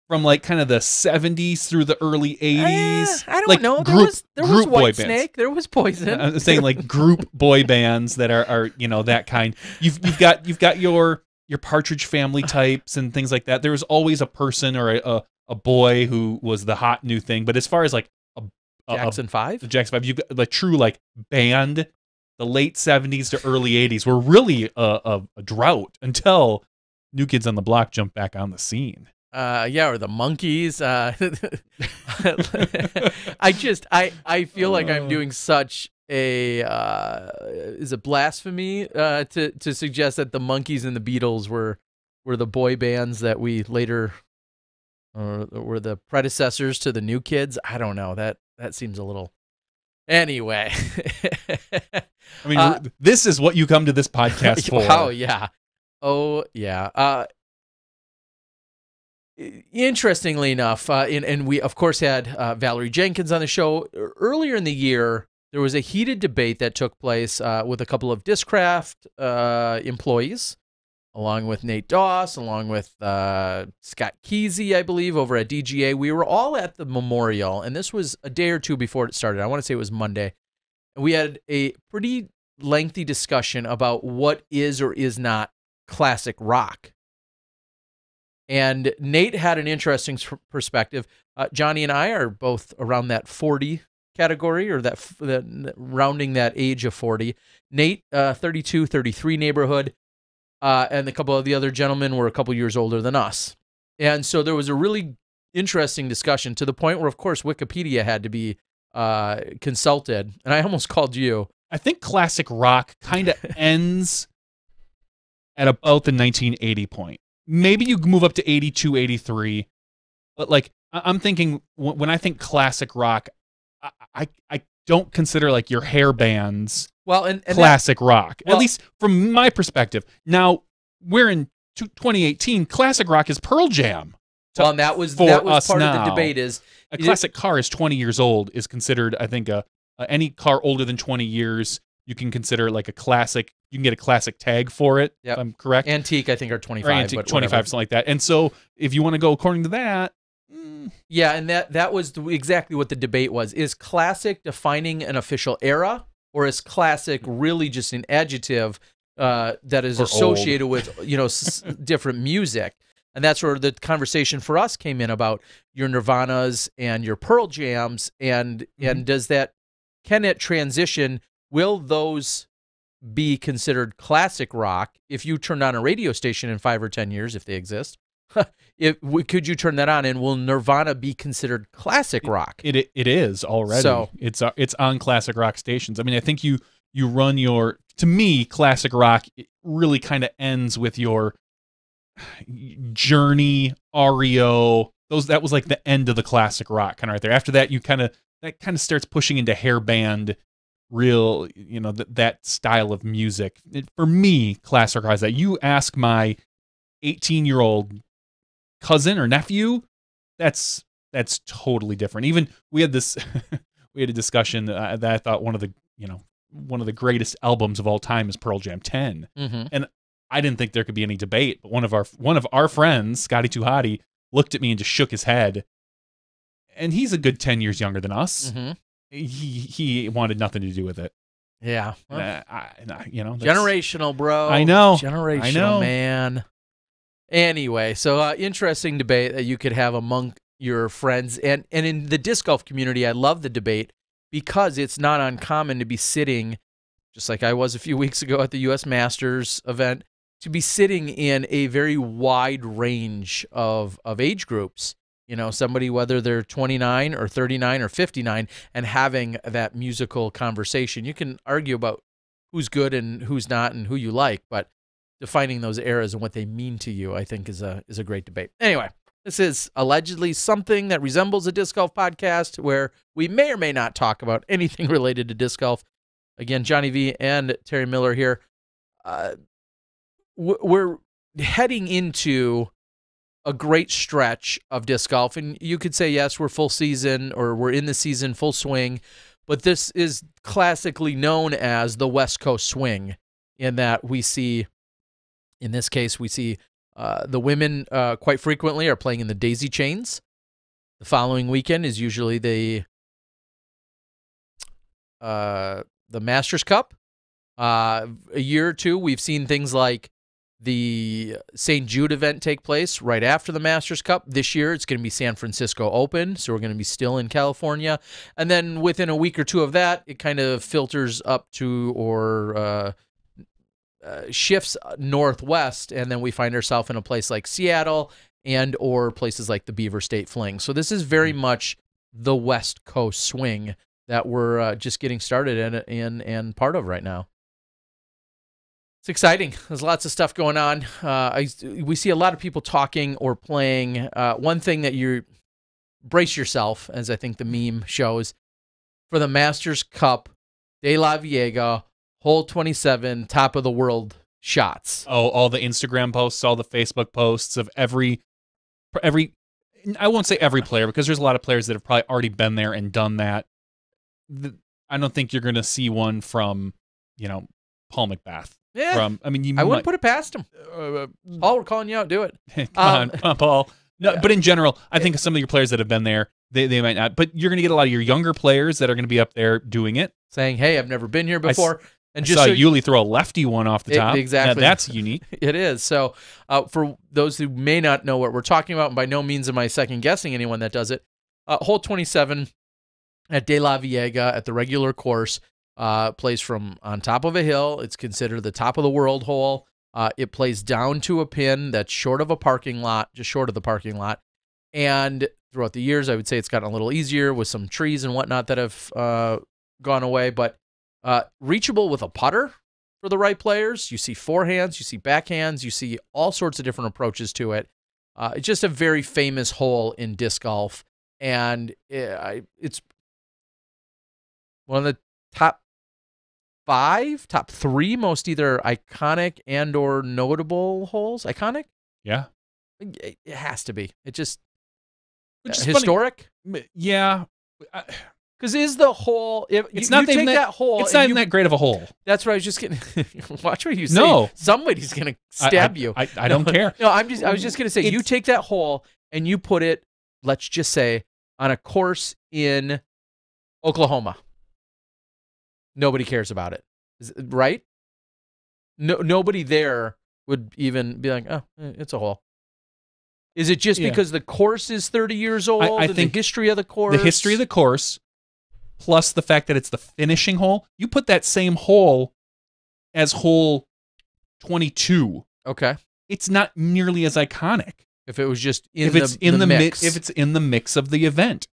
from like kind of the 70s through the early 80s. I don't like know. Group, There was boy White bands. Snake. There was Poison. I'm saying like group boy bands that are that kind. You've got your Partridge Family types and things like that. There was always a person or a boy who was the hot new thing. But as far as like Jackson 5? the Jackson 5, you've got the true like band. The late 70s to early 80s were really a drought until New Kids on the Block jumped back on the scene. Or the Monkees. I feel like I'm doing such a is it blasphemy to suggest that the Monkees and the Beatles were the boy bands that we later were the predecessors to the New Kids. I don't know. That seems a little. Anyway, I mean, this is what you come to this podcast for. Oh yeah. Interestingly enough, and we of course had Valerie Jenkins on the show earlier in the year. There was a heated debate that took place with a couple of Discraft employees, along with Nate Doss, along with Scott Kesey, I believe, over at DGA. We were all at the memorial, and this was a day or two before it started. I want to say it was Monday. We had a pretty lengthy discussion about what is or is not classic rock. And Nate had an interesting perspective. JohnE and I are both around that 40 category, or that rounding that age of 40. Nate, 32, 33 neighborhood. And a couple of the other gentlemen were a couple years older than us. And so there was a really interesting discussion, to the point where, of course, Wikipedia had to be consulted. And I almost called you. I think classic rock kind of ends at about the 1980 point. Maybe you move up to 82, 83. But like, I'm thinking, when I think classic rock, I don't consider like your hair bands and classic rock, at least from my perspective. Now, we're in 2018. Classic rock is Pearl Jam. Well, and that was part of the debate. Is a classic car is 20 years old is considered, I think, any car older than 20 years, you can consider like a classic. You can get a classic tag for it. Yep. If I'm correct. Antique, I think, are 25. Or antique, 25, something like that. And so, if you want to go according to that. Yeah, and that was exactly what the debate was. Is classic defining an official era, or is classic really just an adjective that is associated with different music? And that's where the conversation for us came in about your Nirvanas and your Pearl Jams, and can it transition? Will those be considered classic rock if you turned on a radio station in 5 or 10 years, if they exist? Could you turn that on, and will Nirvana be considered classic rock? It is already. So it's on classic rock stations. I mean, I think you run to me, classic rock really kind of ends with your Journey, REO. That was like the end of the classic rock kind of right there. After that, that kind of starts pushing into hair band, real, that style of music. For me, classic rock is that. You ask my 18-year-old cousin or nephew, that's totally different. Even we had a discussion that I thought one of the greatest albums of all time is Pearl Jam 10. Mm-hmm. And I didn't think there could be any debate, but one of our friends, Scotty Too Hottie, looked at me and just shook his head. And he's a good 10 years younger than us. Mm-hmm. He wanted nothing to do with it. Yeah. Well, generational, bro. I know. Generational, I know. Man. Anyway, so interesting debate that you could have among your friends. And in the disc golf community, I love the debate because it's not uncommon to be sitting, just like I was a few weeks ago at the U.S. Masters event, to be sitting in a very wide range of age groups. Somebody, whether they're 29 or 39 or 59, and having that musical conversation. You can argue about who's good and who's not and who you like, but defining those eras and what they mean to you, I think, is a great debate. Anyway, this is allegedly something that resembles a disc golf podcast where we may or may not talk about anything related to disc golf. Again, JohnE V and Terry Miller here. We're heading into a great stretch of disc golf, and you could say, yes, we're full season, or we're in the season, full swing, but this is classically known as the West Coast swing, in that we see, in this case, we see The women quite frequently are playing in the daisy chains. The following weekend is usually the Masters Cup. A year or two, we've seen things like the St. Jude event take place right after the Masters Cup. This year, it's going to be San Francisco Open, so we're going to be still in California. And then within a week or two of that, it kind of filters up to or shifts northwest, and then we find ourselves in a place like Seattle and or places like the Beaver State Fling. So this is very much the West Coast swing that we're just getting started in and part of right now. It's exciting. There's lots of stuff going on. We see a lot of people talking or playing. One thing that you brace yourself, as I think the meme shows, for the Masters Cup, De La Viega, hole 27, top of the world shots. Oh, all the Instagram posts, all the Facebook posts of every, I won't say every player, because there's a lot of players that have probably already been there and done that. I don't think you're going to see one from, Paul McBath. Yeah. I wouldn't put it past him. Paul, we're calling you out. Do it. Come on, Paul. No, yeah. But in general, I think some of your players that have been there, they might not. But you're going to get a lot of your younger players that are going to be up there doing it. Saying, hey, I've never been here before. And just saw Yuli throw a lefty one off the top. Exactly. Now, that's unique. It is. So for those who may not know what we're talking about, and by no means am I second-guessing anyone that does it, hole 27 at De La Viega at the regular course, plays from on top of a hill. It's considered the top of the world hole. It plays down to a pin that's short of a parking lot, just short of the parking lot. And throughout the years, I would say it's gotten a little easier with some trees and whatnot that have gone away. But reachable with a putter for the right players. You see forehands, you see backhands, you see all sorts of different approaches to it. It's just a very famous hole in disc golf. And it's one of the top three most either iconic and or notable holes. Iconic? Yeah. It has to be. It just historic? Funny. Yeah. Because is the hole, if it's not you take that hole, it's not even that great of a hole. That's what I was just getting. Watch what you say. No. Somebody's gonna stab you. I don't care. No, I was just gonna say, you take that hole and you put it, let's just say, on a course in Oklahoma. Nobody cares about it, right? Nobody there would even be like, oh, it's a hole. Is it just because the course is 30 years old? I think the history of the course. The history of the course, plus the fact that it's the finishing hole. You put that same hole as hole 22. Okay. It's not nearly as iconic. If it was just in the mix. If it's in the mix of the event.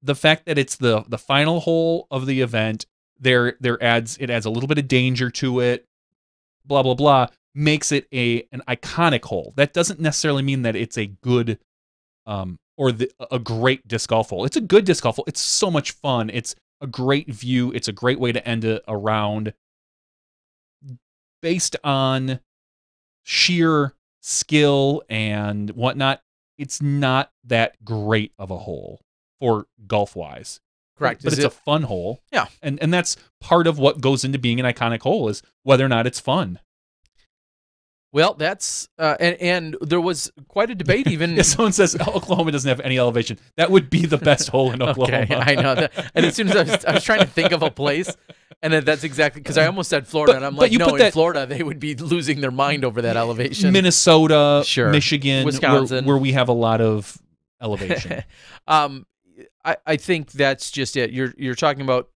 The fact that it's the final hole of the event, it adds a little bit of danger to it, blah, blah, blah, makes it an iconic hole. That doesn't necessarily mean that it's a good or a great disc golf hole. It's a good disc golf hole. It's so much fun. It's a great view. It's a great way to end a round. Based on sheer skill and whatnot, it's not that great of a hole for golf-wise. Correct. But it's a fun hole. Yeah. And that's part of what goes into being an iconic hole is whether or not it's fun. Well, that's and there was quite a debate even. If someone says Oklahoma doesn't have any elevation, that would be the best hole in Oklahoma. Okay, I know that. And as soon as I was trying to think of a place, and that's exactly because I almost said Florida, and I'm like, no, in Florida they would be losing their mind over that elevation. Minnesota, sure. Michigan, Wisconsin, where we have a lot of elevation. I think that's just it. You're talking about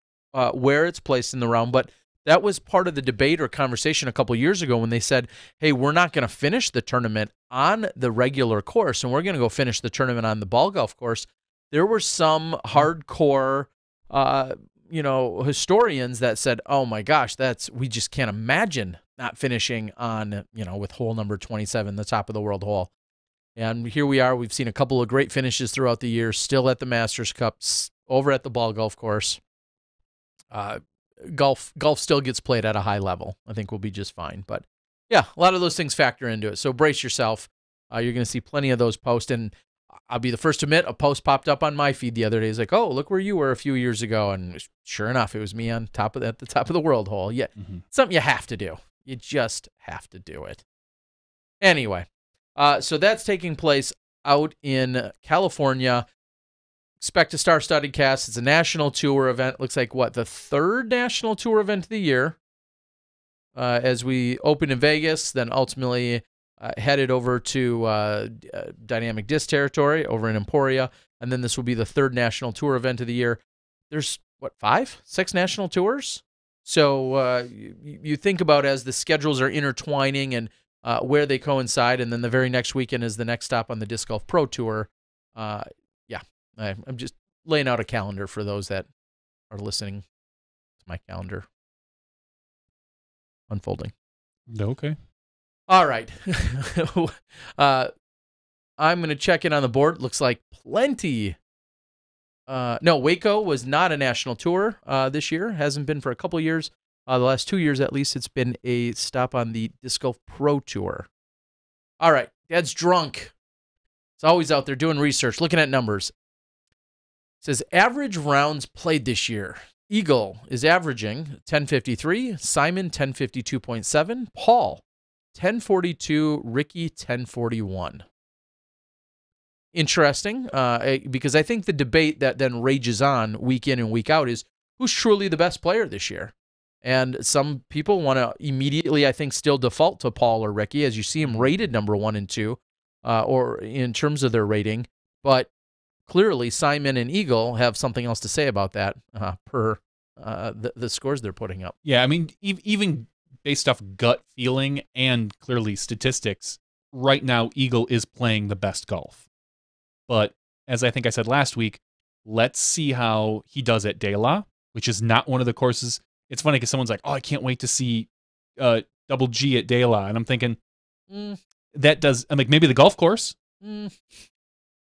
where it's placed in the round, but that was part of the debate or conversation a couple years ago when they said, hey, we're not going to finish the tournament on the regular course, and we're going to go finish the tournament on the ball golf course. There were some hardcore, historians that said, oh my gosh, we just can't imagine not finishing on, with hole number 27, the top of the world hole. And here we are. We've seen a couple of great finishes throughout the year, still at the Masters Cup, over at the ball golf course. Golf still gets played at a high level. I think we'll be just fine. But yeah, a lot of those things factor into it. So brace yourself. You're going to see plenty of those posts. And I'll be the first to admit, a post popped up on my feed the other day. It's like, oh, look where you were a few years ago. And sure enough, it was me at the top of the world hole. Yeah, Something you have to do. You just have to do it. Anyway, So that's taking place out in California. Expect a star-studded cast. It's a national tour event. Looks like, the third national tour event of the year. As we open in Vegas, then ultimately headed over to Dynamic Disc territory over in Emporia. And then this will be the third national tour event of the year. There's, 5, 6 national tours? So you think about as the schedules are intertwining and where they coincide, and then the very next weekend is the next stop on the Disc Golf Pro Tour. I'm just laying out a calendar for those that are listening to my calendar unfolding. Okay. All right. I'm going to check in on the board. Looks like plenty. No, Waco was not a national tour this year. Hasn't been for a couple years. The last 2 years, at least, it's been a stop on the Disc Golf Pro Tour. All right. Dad's drunk. It's always out there doing research, looking at numbers. It says average rounds played this year. Eagle is averaging 1053, Simon 1052.7, Paul 1042, Ricky 1041. Interesting, because I think the debate that then rages on week in and week out is who's truly the best player this year. And some people want to immediately, I think, still default to Paul or Ricky as you see him rated number 1 and 2, or in terms of their rating. But clearly, Simon and Eagle have something else to say about that per the scores they're putting up. Yeah, I mean, even based off gut feeling and clearly statistics, right now Eagle is playing the best golf. But as I think I said last week, let's see how he does at De La, which is not one of the courses. It's funny because someone's like, "Oh, I can't wait to see Double G at De La," and I'm thinking, that does. I'm like, maybe the golf course.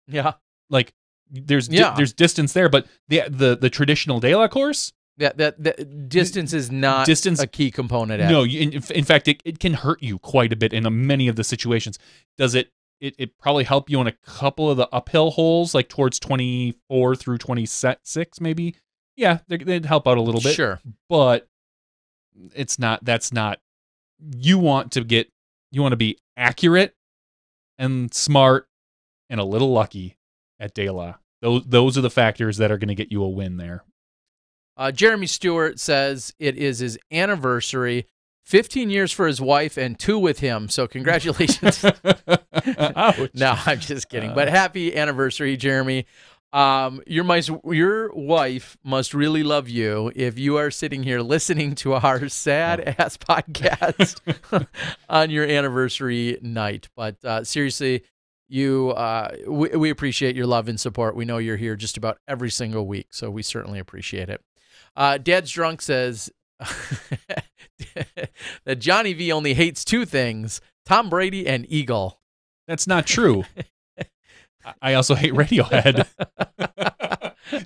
Yeah, like there's distance there, but the traditional De La course. Yeah, that distance is not a key component. No, in fact, it can hurt you quite a bit in many of the situations. Does it probably help you on a couple of the uphill holes, like towards 24 through 26, maybe? Yeah, they'd help out a little bit. Sure. But that's not, you want to be accurate and smart and a little lucky at De La. Those are the factors that are going to get you a win there. Jeremy Stewart says it is his anniversary, 15 years for his wife and 2 with him. So congratulations. No, I'm just kidding. But happy anniversary, Jeremy. Your wife must really love you if you are sitting here listening to our sad-ass podcast on your anniversary night. But seriously, we appreciate your love and support. We know you're here just about every single week, so we certainly appreciate it. Dad's Drunk says that Johnny V only hates 2 things, Tom Brady and Eagle. That's not true. I also hate Radiohead.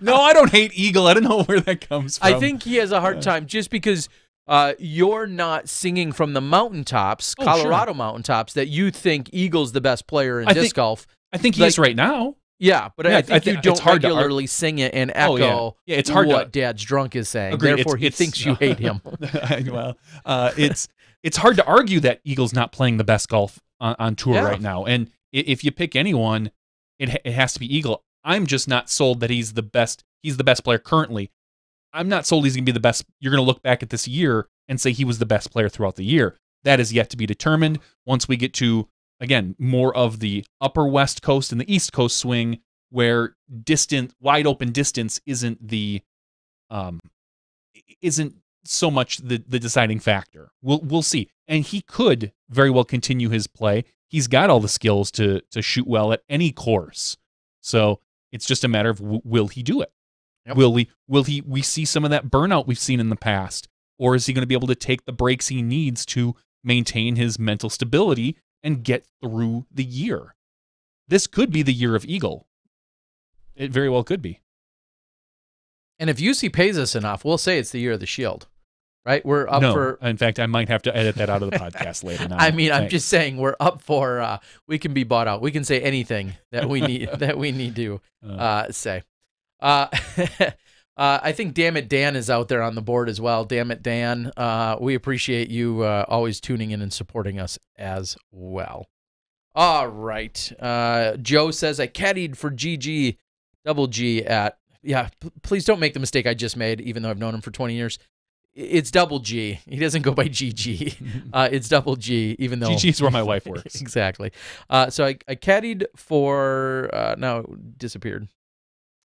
No, I don't hate Eagle. I don't know where that comes from. I think he has a hard time just because you're not singing from the mountaintops, Colorado mountaintops, that you think Eagle's the best player in disc golf. I think he is right now. Yeah, but I think you don't regularly sing it and echo it's hard what Dad's Drunk is saying. Agreed. Therefore, he thinks you hate him. Well, it's hard to argue that Eagle's not playing the best golf on tour right now. And if you pick anyone, it has to be Eagle. I'm just not sold that he's the best. He's the best player currently. I'm not sold he's going to be the best. You're going to look back at this year and say he was the best player throughout the year. That is yet to be determined. Once we get to, again, more of the upper West Coast and the East Coast swing, where wide open distance isn't so much the deciding factor. We'll see. And he could very well continue his play. He's got all the skills to shoot well at any course. So it's just a matter of will he do it? Yep. Will we see some of that burnout we've seen in the past? Or is he going to be able to take the breaks he needs to maintain his mental stability and get through the year? This could be the year of Eagle. It very well could be. And if UC pays us enough, we'll say it's the year of the Shield. Right? We're up for... In fact, I might have to edit that out of the podcast later. Now. I mean, I'm just saying we're up for... we can be bought out. We can say anything that we need to say. I think Damn It Dan is out there on the board as well. Damn It Dan, we appreciate you always tuning in and supporting us as well. All right. Joe says, I caddied for GG, double G at, please don't make the mistake I just made, even though I've known him for 20 years. It's double G. He doesn't go by GG. It's double G, even though. GG is where my wife works. Exactly. So I caddied for, now it disappeared.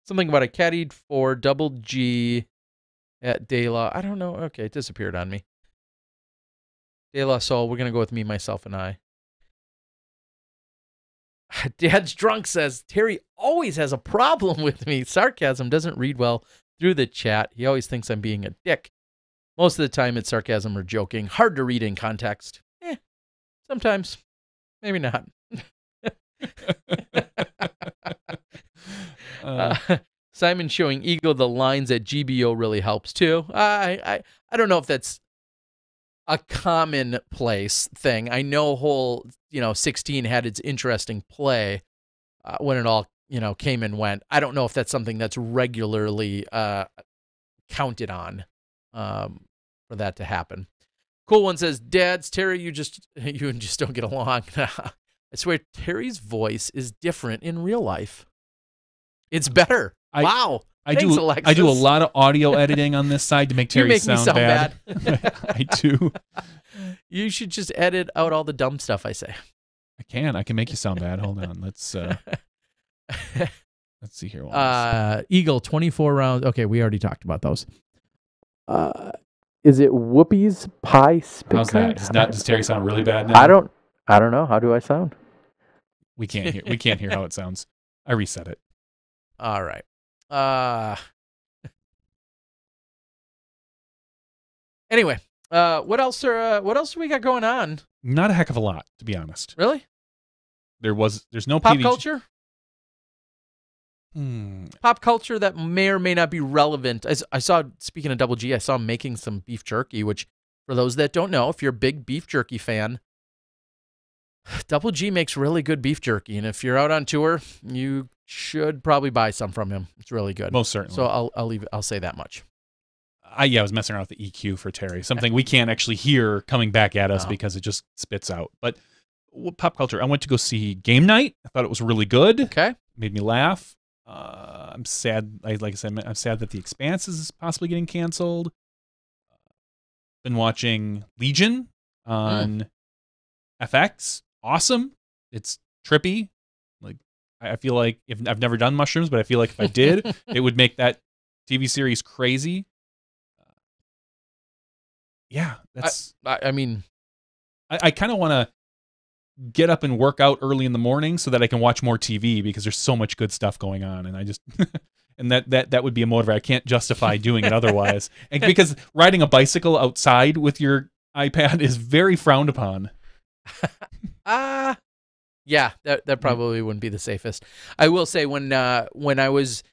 Something about I caddied for double G at De La. I don't know. Okay, it disappeared on me. De La Soul. We're going to go with me, myself, and I. Dad's Drunk says, Terry always has a problem with me. Sarcasm doesn't read well through the chat. He always thinks I'm being a dick. Most of the time it's sarcasm or joking. Hard to read in context. Sometimes. Maybe not. Simon showing Eagle the lines at GBO really helps too. I don't know if that's a commonplace thing. I know whole 16 had its interesting play when it all came and went. I don't know if that's something that's regularly counted on for that to happen. Cool One says, Dads, Terry, you just don't get along. I swear Terry's voice is different in real life. It's better. Wow. Thanks, Alexis. I do a lot of audio editing on this side to make Terry sound bad. I do. You should just edit out all the dumb stuff I say. I can make you sound bad. Hold on. Let's see here. Eagle 24 rounds. Okay, we already talked about those. Is it Whoopi's Pie Spit? How's that? Does Terry sound really bad now? I don't know. How do I sound? We can't hear how it sounds. I reset it. All right. Anyway, what else do we got going on? Not a heck of a lot, to be honest. Really? There's no pop PVG. Culture? Pop culture that may or may not be relevant. I saw, speaking of Double G, I saw him making some beef jerky, which for those that don't know, if you're a big beef jerky fan, Double G makes really good beef jerky. And if you're out on tour, you should probably buy some from him. It's really good. Most certainly. So I'll say that much. I was messing around with the EQ for Terry. Something we can't actually hear coming back at us because it just spits out. But pop culture, I went to go see Game Night. I thought it was really good. Okay. Made me laugh. I'm sad. Like I said, I'm sad that The Expanse is possibly getting canceled. Been watching Legion on FX. Awesome. It's trippy. Like I feel like if I've never done mushrooms, but I feel like if I did, it would make that TV series crazy. Yeah, that's. I mean, I kind of want to get up and work out early in the morning so that I can watch more TV because there's so much good stuff going on, and I just and that would be a motivator. I can't justify doing it otherwise, and because riding a bicycle outside with your iPad is very frowned upon. Yeah, that probably wouldn't be the safest. I will say when I was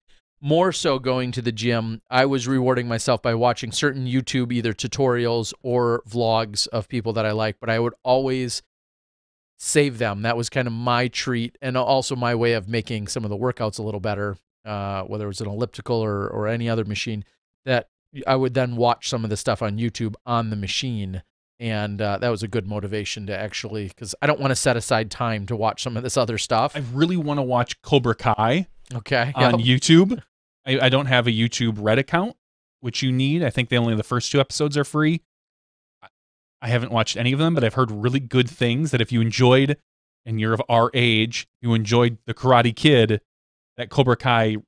more so going to the gym, I was rewarding myself by watching certain YouTube either tutorials or vlogs of people that I like, but I would always save them. That was kind of my treat and also my way of making some of the workouts a little better, whether it was an elliptical or any other machine, that I would then watch some of the stuff on YouTube on the machine. And that was a good motivation to actually, because I don't want to set aside time to watch some of this other stuff. I really want to watch Cobra Kai on Yep. YouTube. I don't have a YouTube Red account, which you need. I think the first 2 episodes are free. I haven't watched any of them, but I've heard really good things that if you enjoyed, and you're of our age, you enjoyed The Karate Kid, that Cobra Kai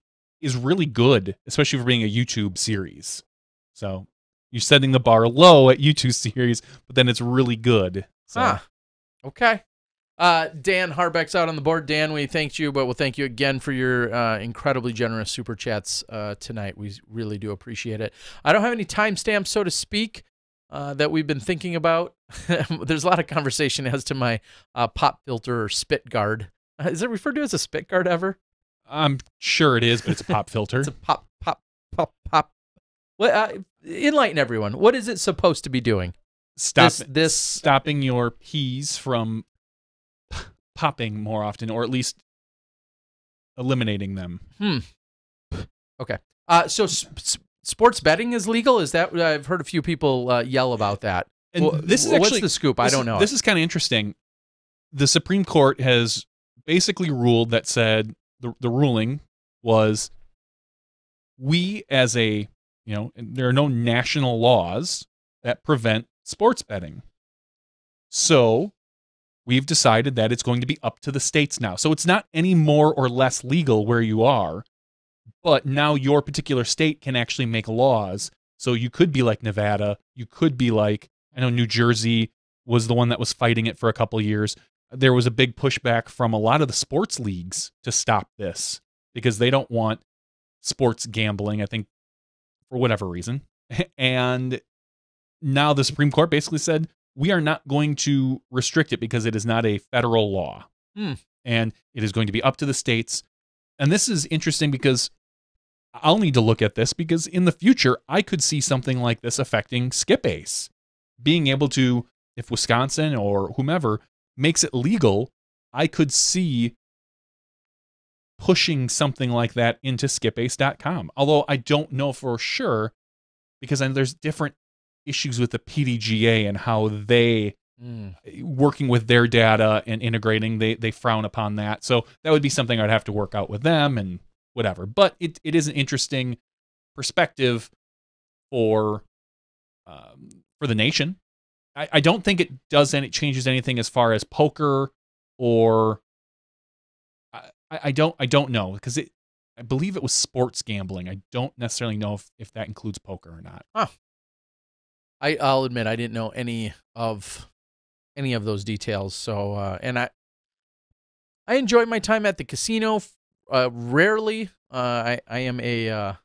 is really good, especially for being a YouTube series. So you're setting the bar low at YouTube series, but then it's really good. So. Okay. Dan Harbeck's out on the board. Dan, we thanked you, but we'll thank you again for your incredibly generous super chats tonight. We really do appreciate it. I don't have any timestamps, so to speak, that we've been thinking about. There's a lot of conversation as to my pop filter or spit guard. Is it referred to as a spit guard ever? I'm sure it is, but it's a pop filter. It's a pop. What? Enlighten everyone. What is it supposed to be doing? Stopping your peas from popping more often, or at least eliminating them. Okay. So sports betting is legal? Is that? I've heard a few people yell about that. And this is actually, what's the scoop? I don't know. This is kind of interesting. the Supreme Court has basically ruled that said the ruling was we as a, there are no national laws that prevent sports betting. So we've decided that it's going to be up to the states now. So it's not any more or less legal where you are, but now your particular state can actually make laws. So you could be like Nevada. You could be like, I know New Jersey was the one that was fighting it for a couple of years. There was a big pushback from a lot of the sports leagues to stop this because they don't want sports gambling, I think, for whatever reason. And now the Supreme Court basically said, we are not going to restrict it because it is not a federal law. And it is going to be up to the states. And this is interesting because I'll need to look at this because in the future, I could see something like this affecting Skip Ace. Being able to, if Wisconsin or whomever makes it legal, I could see pushing something like that into skipace.com. Although I don't know for sure because there's different issues with the PDGA and how they working with their data and integrating, they frown upon that. So that would be something I'd have to work out with them and whatever. But it is an interesting perspective for the nation. I don't think it changes anything as far as poker or I don't know because I believe it was sports gambling. I don't necessarily know if that includes poker or not. Huh. I'll admit I didn't know any of those details. So and I enjoyed my time at the casino. Rarely, I'm a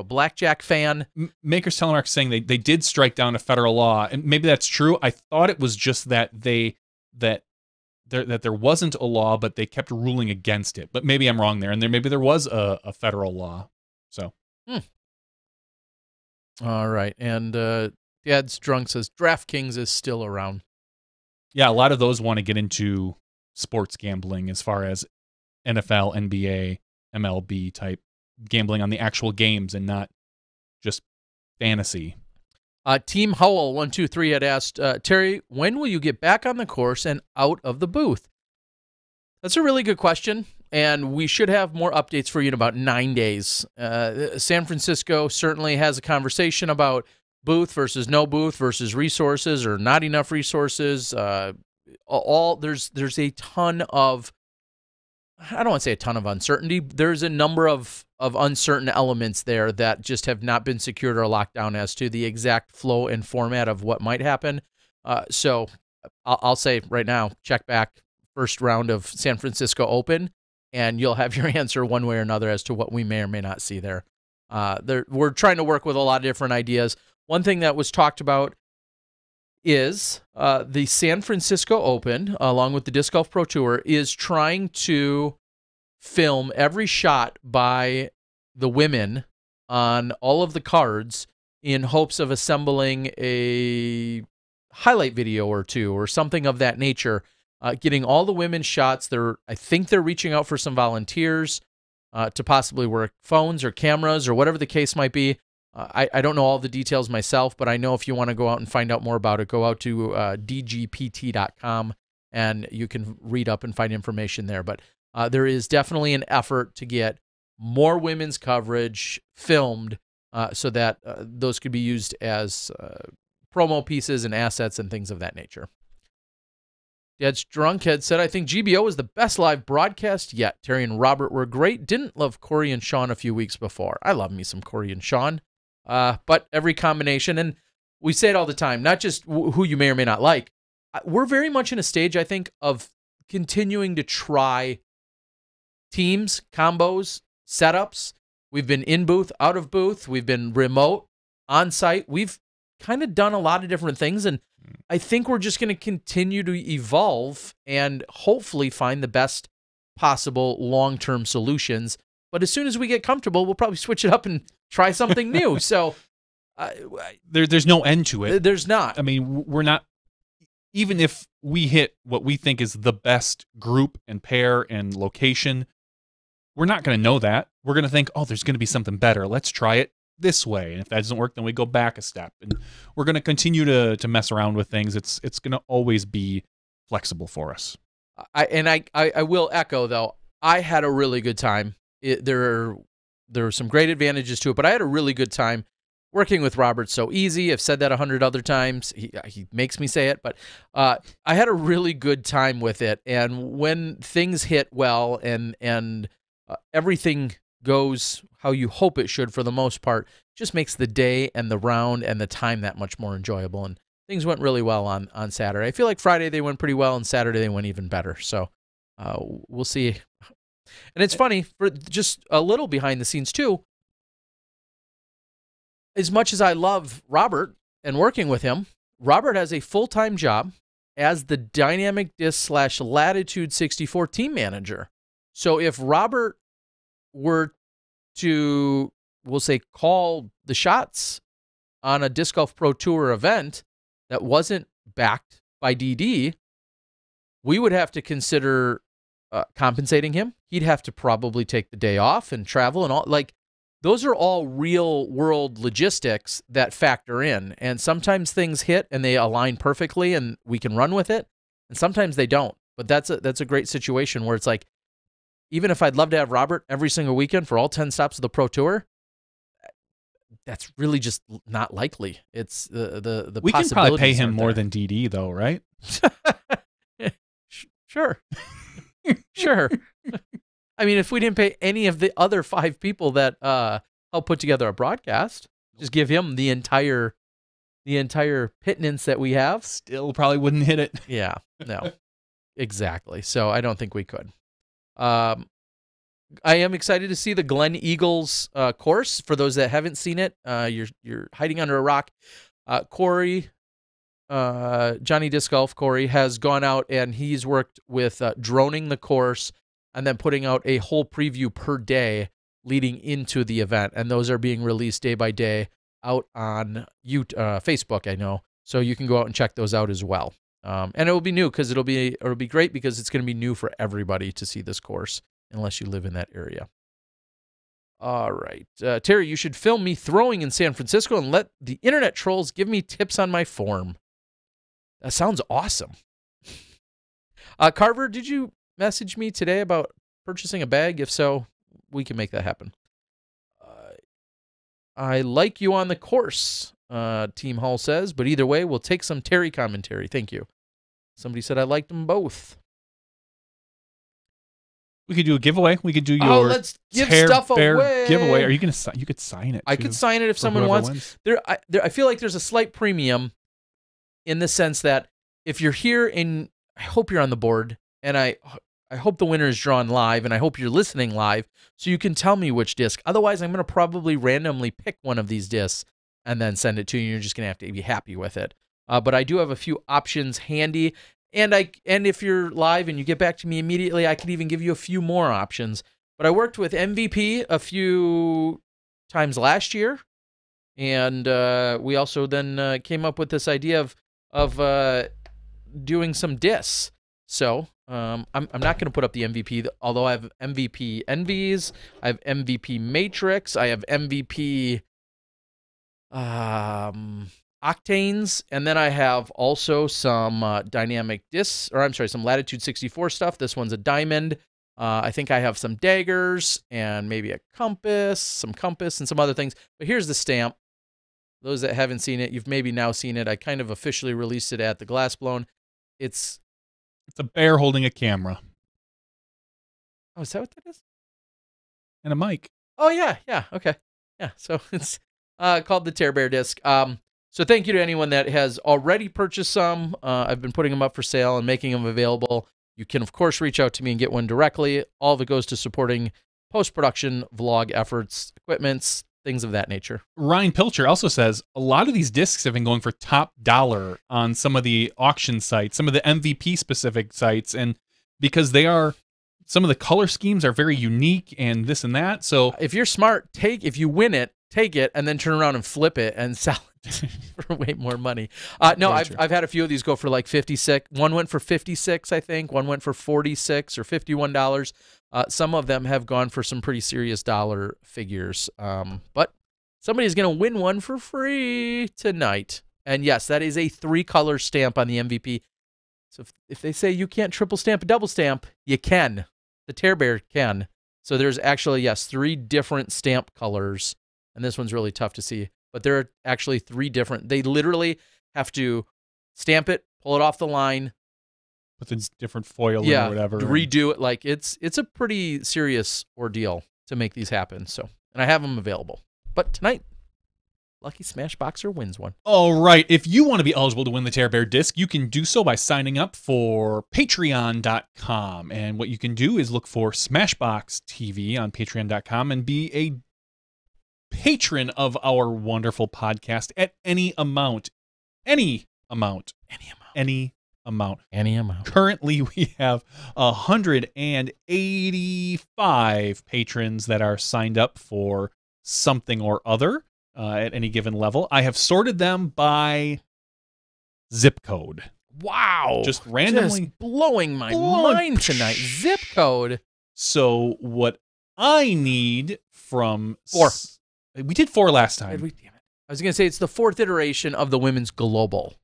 blackjack fan. Maker's Telemark saying they did strike down a federal law, and maybe that's true. I thought it was just that there wasn't a law, but they kept ruling against it. But maybe I'm wrong there, and maybe there was a federal law. So, all right, and Dad's Drunk says DraftKings is still around. Yeah, a lot of those want to get into sports gambling as far as NFL, NBA, MLB type gambling on the actual games and not just fantasy. Team Howell 123 had asked, Terry, when will you get back on the course and out of the booth? That's a really good question, and we should have more updates for you in about 9 days. San Francisco certainly has a conversation about booth versus no booth versus resources or not enough resources. There's a ton of, I don't want to say a ton of uncertainty. There's a number of uncertain elements there that just have not been secured or locked down as to the exact flow and format of what might happen. So I'll say right now, check back first round of San Francisco Open, and you'll have your answer one way or another as to what we may or may not see there. We're trying to work with a lot of different ideas. One thing that was talked about is the San Francisco Open, along with the Disc Golf Pro Tour, is trying to film every shot by the women on all of the cards in hopes of assembling a highlight video or two or something of that nature, getting all the women's shots. I think they're reaching out for some volunteers to possibly work phones or cameras or whatever the case might be. I don't know all the details myself, but I know if you want to go out and find out more about it, go out to dgpt.com and you can read up and find information there. But there is definitely an effort to get more women's coverage filmed so that those could be used as promo pieces and assets and things of that nature. Dad's Drunk had said, I think GBO is the best live broadcast yet. Terry and Robert were great. Didn't love Corey and Sean a few weeks before. I love me some Corey and Sean. But every combination, and we say it all the time, not just who you may or may not like. We're very much in a stage, I think, of continuing to try teams, combos, setups. We've been in booth, out of booth. We've been remote, on site. We've kind of done a lot of different things, and I think we're just going to continue to evolve and hopefully find the best possible long-term solutions. But as soon as we get comfortable, we'll probably switch it up and try something new. So there's no end to it. There's not. I mean, we're not, even if we hit what we think is the best group and pair and location, we're not going to know that. We're going to think, oh, there's going to be something better. Let's try it this way. And if that doesn't work, then we go back a step. And we're going to continue to mess around with things. It's going to always be flexible for us. I will echo though. I had a really good time. There are some great advantages to it, but I had a really good time working with Robert. So easy. I've said that 100 other times. He makes me say it, but I had a really good time with it. And when things hit well and everything goes how you hope it should for the most part, just makes the day and the round and the time that much more enjoyable. And things went really well on Saturday. I feel like Friday they went pretty well, and Saturday they went even better. So we'll see. And it's funny, for just a little behind the scenes too, as much as I love Robert and working with him, Robert has a full-time job as the Dynamic Disc / Latitude 64 team manager. So if Robert were to, we'll say, call the shots on a Disc Golf Pro Tour event that wasn't backed by DD, we would have to consider compensating him. He'd have to probably take the day off and travel and all. Like, those are all real world logistics that factor in. And sometimes things hit and they align perfectly and we can run with it. And sometimes they don't. But that's a great situation where it's like, even if I'd love to have Robert every single weekend for all 10 stops of the Pro Tour, that's really just not likely. It's the we can probably pay him more there. than DD though, right? Sure. Sure. I mean, if we didn't pay any of the other 5 people that helped put together a broadcast, just give him the entire pittance that we have, Still probably wouldn't hit it. yeah, no, exactly. So I don't think we could. I am excited to see the Glen Eagles course. For those that haven't seen it, you're hiding under a rock. Corey, Johnny Disc Golf, Corey, has gone out and he's worked with droning the course and then putting out a whole preview per day leading into the event. And those are being released day by day out on Facebook, I know. So you can go out and check those out as well. And it will be new because it'll be great because it's going to be new for everybody to see this course unless you live in that area. All right. Terry, you should film me throwing in San Francisco and let the internet trolls give me tips on my form. That sounds awesome. Carver, did you message me today about purchasing a bag? If so, we can make that happen. I like you on the course, Team Hall says, but either way, we'll take some Terry commentary. Thank you. Somebody said I liked them both. We could do a giveaway. We could do your let's give stuff away. Giveaway. Are you gonna? You could sign it. Too, I could sign it if someone wants. I feel like there's a slight premium in the sense that if you're here and I hope you're on the board, and I hope the winner is drawn live, and I hope you're listening live so you can tell me which disc. Otherwise, I'm going to probably randomly pick one of these discs and then send it to you. You're just going to have to be happy with it. But I do have a few options handy, and if you're live and you get back to me immediately, I could even give you a few more options. But I worked with MVP a few times last year, and we also then came up with this idea of doing some discs. So I'm not going to put up the MVP, although I have MVP Envies, I have MVP Matrix, I have MVP Octanes, and then I have also some dynamic discs, some Latitude 64 stuff. This one's a diamond. I think I have some daggers and maybe a compass, and some other things. But here's the stamp. Those that haven't seen it, you've maybe now seen it. I kind of officially released it at the Glass Blown. It's a bear holding a camera. Oh, is that what that is? And a mic. Oh, yeah. Okay. Yeah, so it's called the Tear Bear disc. So thank you to anyone that has already purchased some. I've been putting them up for sale and making them available. You can, of course, reach out to me and get one directly. All of it goes to supporting post-production, vlog efforts, equipments, things of that nature. Ryan Pilcher also says a lot of these discs have been going for top dollar on some of the auction sites, some of the MVP specific sites, and because some of the color schemes are very unique and this and that. So if you're smart, if you win it, take it and then turn around and flip it and sell it for way more money. No, I've had a few of these go for like 56. One went for 56, I think. One went for 46 or $51. Some of them have gone for some pretty serious dollar figures. But somebody's going to win one for free tonight. And yes, that is a 3-color stamp on the MVP. So if they say you can't triple stamp a double stamp, you can. The Tear Bear can. So there's actually, yes, 3 different stamp colors. And this one's really tough to see. But there are actually 3 different. They literally have to stamp it, pull it off the line. With a different foil or whatever. Redo it. Like it's a pretty serious ordeal to make these happen. So, and I have them available. But tonight, lucky Smashboxer wins one. All right. If you want to be eligible to win the Tear Bear disc, you can do so by signing up for patreon.com. And what you can do is look for SmashBoxxTV on patreon.com and be a patron of our wonderful podcast at any amount. Any amount. Currently, we have 185 patrons that are signed up for something or other at any given level. I have sorted them by zip code. Wow. Just randomly. Just blowing my mind tonight. Zip code. So what I need from... 4. We did 4 last time. Damn it. I was going to say it's the 4th iteration of the Women's Global.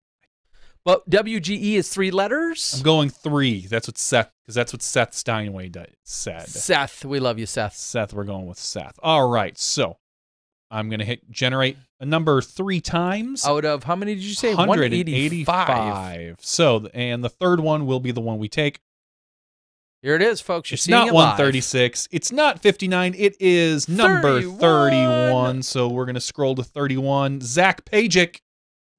But WGE is 3 letters? I'm going 3. That's what Seth, because that's what Seth Steinway said. Seth, we love you, Seth. Seth, we're going with Seth. All right, so I'm going to hit generate a number 3 times. Out of, how many did you say? 185. So, and the 3rd one will be the one we take. Here it is, folks. You're it's seeing not it 136. Live. It's not 59. It is number 31. 31. So we're going to scroll to 31. Zach Pajic.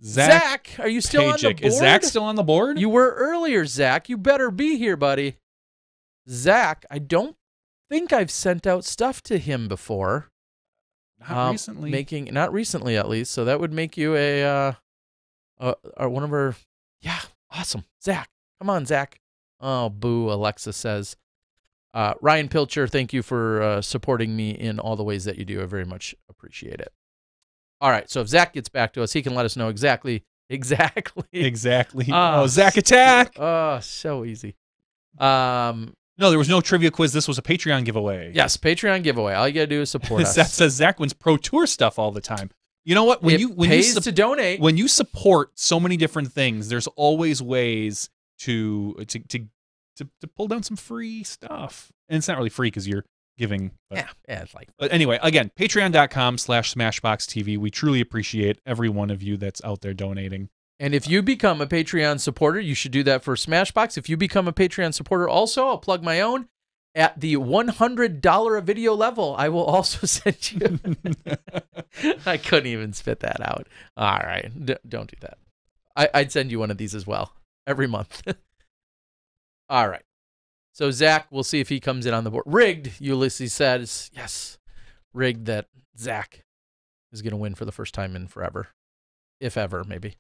Zach, are you still on the board? Is Zach still on the board? You were earlier, Zach. You better be here, buddy. Zach, I don't think I've sent out stuff to him before. Not recently. Not recently, at least. So that would make you one of our... Yeah, awesome. Zach. Come on, Zach. Oh, boo, Alexa says. Ryan Pilcher, thank you for supporting me in all the ways that you do. I very much appreciate it. All right, so if Zach gets back to us, he can let us know exactly. Oh, Zach attack! Oh, so easy. No, there was no trivia quiz. This was a Patreon giveaway. Yes, Patreon giveaway. All you got to do is support us. Seth says Zach wins Pro Tour stuff all the time. You know what? When it pays to donate. When you support so many different things, there's always ways to pull down some free stuff. And it's not really free because you're giving. But, yeah, it's like. But anyway, again, patreon.com/SmashBoxxTV. We truly appreciate every one of you that's out there donating. And if you become a Patreon supporter, you should do that for Smashbox. If you become a Patreon supporter also, I'll plug my own. At the $100 a video level, I will also send you. I couldn't even spit that out. All right. Don't do that. I'd send you one of these as well every month. All right. So, Zach, we'll see if he comes in on the board. Rigged, Ulysses says, yes, rigged that Zach is going to win for the first time in forever. If ever, maybe.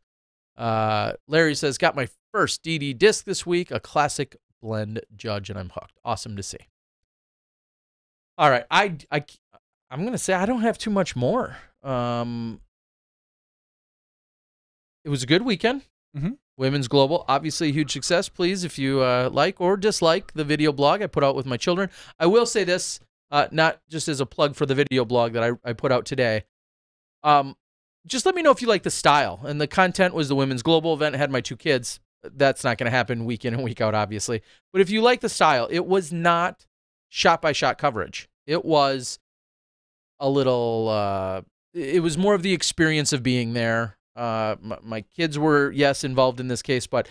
Larry says, got my first DD disc this week, a classic blend judge, and I'm hooked. Awesome to see. All right. I'm going to say I don't have too much more. It was a good weekend. Mm-hmm. Women's Global, obviously a huge success. Please, if you like or dislike the video blog I put out with my children. I will say this, not just as a plug for the video blog that I put out today. Just let me know if you like the style. And the content was the Women's Global event. I had my 2 kids. That's not going to happen week in and week out, obviously. But if you like the style, it was not shot-by-shot coverage. It was a little, it was more of the experience of being there. My kids were, yes, involved in this case, but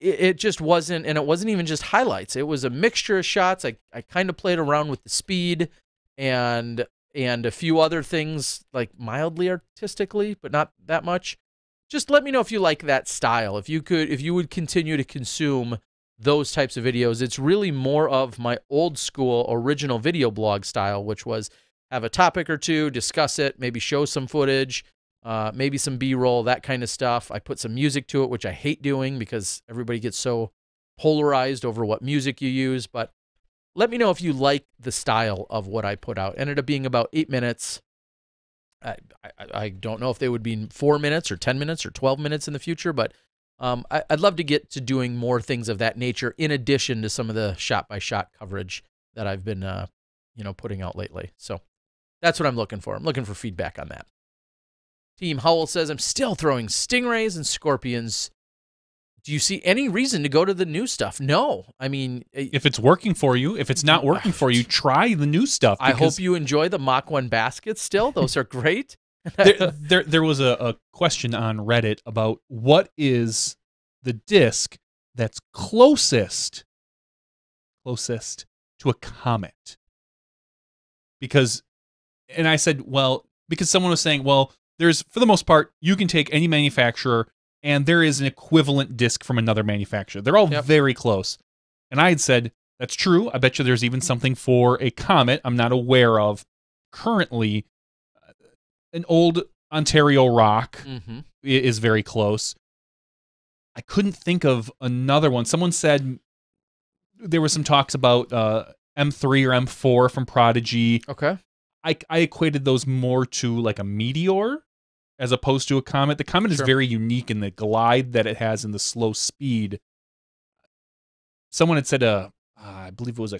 it just wasn't, and it wasn't even just highlights. It was a mixture of shots. I kind of played around with the speed and a few other things, like mildly artistically, but not that much. Just let me know if you like that style. If you would continue to consume those types of videos. It's really more of my old school original video blog style, which was have a topic or two, discuss it, maybe show some footage, maybe some B-roll, that kind of stuff. I put some music to it, which I hate doing because everybody gets so polarized over what music you use. But let me know if you like the style of what I put out. Ended up being about 8 minutes. I don't know if they would be 4 minutes or 10 minutes or 12 minutes in the future, but I'd love to get to doing more things of that nature in addition to some of the shot-by-shot coverage that I've been putting out lately. So that's what I'm looking for. I'm looking for feedback on that. Team Howell says, I'm still throwing stingrays and scorpions do you see any reason to go to the new stuff? No. I mean, if it's working for you, if it's not working for you, try the new stuff. I hope you enjoy the Mach 1 baskets still. Those are great. there was a question on Reddit about what is the disc that's closest to a Comet. And I said, well, because someone was saying, well, there's, for the most part, you can take any manufacturer and there is an equivalent disc from another manufacturer. They're all very close. And I had said, that's true. I bet you there's even something for a Comet I'm not aware of currently. An old Ontario Rock is very close. I couldn't think of another one. Someone said there were some talks about M3 or M4 from Prodigy. Okay. I equated those more to like a Meteor as opposed to a Comet. The Comet is very unique in the glide that it has and the slow speed. Someone had said I believe it was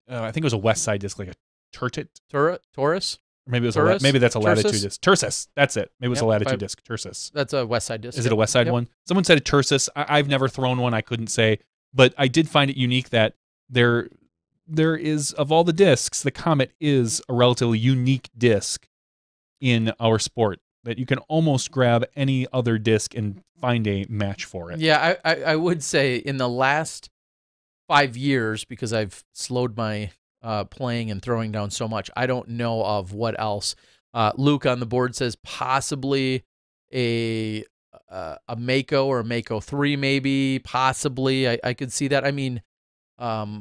I think it was a West Side disc, like a Taurus? Maybe it was Turris? maybe that's a latitude Tursis? disc. Tursis, that's it. Maybe it was a latitude disc. Tursis. That's a West Side disc. Is it a West Side one? Someone said a Tursis. I've never thrown one. I couldn't say, but I did find it unique that there is, of all the discs, the Comet is a relatively unique disc in our sport that you can almost grab any other disc and find a match for it. Yeah, I would say in the last 5 years, because I've slowed my playing and throwing down so much, I don't know of what else. Luke on the board says possibly a Mako or a Mako 3, maybe, possibly. I could see that. I mean, I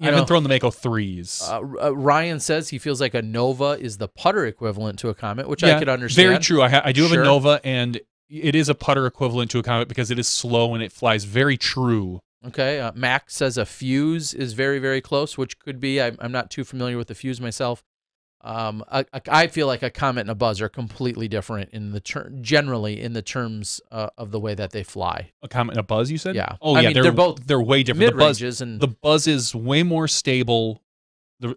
haven't thrown the Mako 3s. Ryan says he feels like a Nova is the putter equivalent to a Comet, which I could understand. Very true. I do have a Nova, and it is a putter equivalent to a Comet because it is slow and it flies very true. Okay, Mac says a Fuse is very, very close, which could be. I'm not too familiar with the Fuse myself. I feel like a Comet and a Buzz are completely different in the generally in the terms of the way that they fly. A Comet and a Buzz, you said? Yeah. Oh, I yeah. mean, they're way different. Mid-ranges The Buzz is way more stable.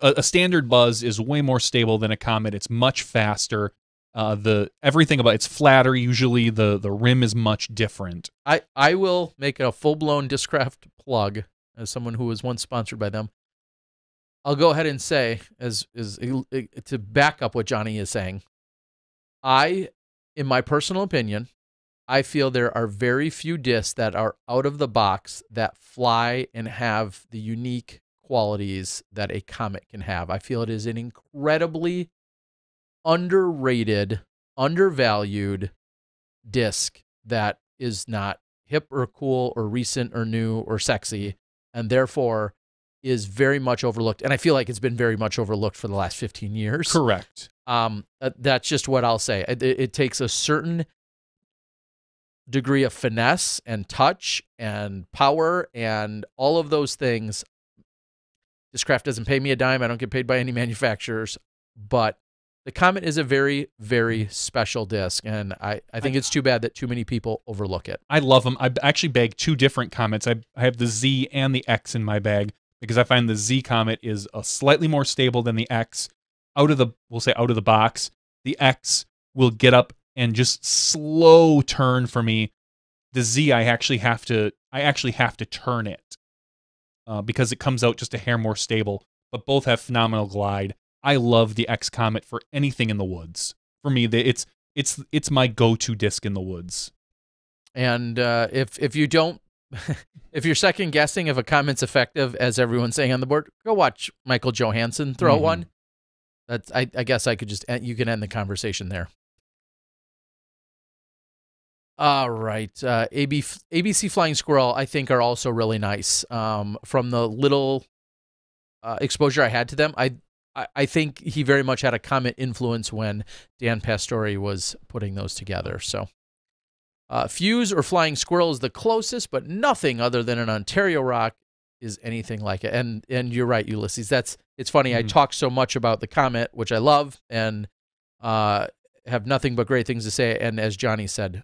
A standard Buzz is way more stable than a Comet. It's much faster. Everything about it's flatter. Usually the rim is much different. I will make a full-blown Discraft plug as someone who was once sponsored by them. I'll go ahead and say, to back up what JohnE is saying, in my personal opinion, I feel there are very few discs that are out of the box that fly and have the unique qualities that a Comet can have. I feel it is an incredibly underrated, undervalued disc that is not hip or cool or recent or new or sexy, and therefore is very much overlooked. And I feel like it's been very much overlooked for the last 15 years. Correct. That's just what I'll say. It takes a certain degree of finesse and touch and power and all of those things. Discraft doesn't pay me a dime. I don't get paid by any manufacturers, but the Comet is a very, very special disc, and I think it's too bad that too many people overlook it. I love them. I actually bag 2 different Comets. I have the Z and the X in my bag because I find the Z Comet is slightly more stable than the X. We'll say out of the box, the X will get up and just slow turn for me. The Z, I actually have to turn it because it comes out just a hair more stable. But both have phenomenal glide. I love the X Comet for anything in the woods. For me, it's my go-to disc in the woods. And if you don't, if you're second guessing if a Comet's effective, as everyone's saying on the board, go watch Michael Johansson throw one. That's I guess I could you can end the conversation there. All right, ABC Flying Squirrel I think are also really nice. From the little exposure I had to them, I think he very much had a Comet influence when Dan Pastore was putting those together. So Fuse or Flying Squirrel is the closest, but nothing other than an Ontario Rock is anything like it. And you're right, Ulysses. It's funny. I talk so much about the Comet, which I love, and have nothing but great things to say. And as JohnE said,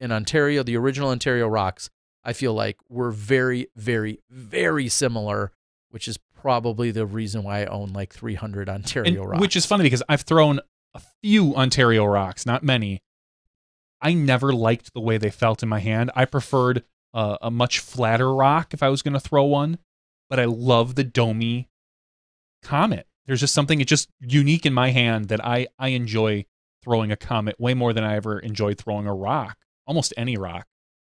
in Ontario, the original Ontario Rocks, I feel like were very, very, very similar, which is probably the reason why I own like 300 Ontario Rocks. Which is funny because I've thrown a few Ontario Rocks, not many. I never liked the way they felt in my hand. I preferred a much flatter rock if I was going to throw one, but I love the domey Comet. There's just something, it's just unique in my hand that I enjoy throwing a Comet way more than I ever enjoyed throwing a rock. Almost any rock,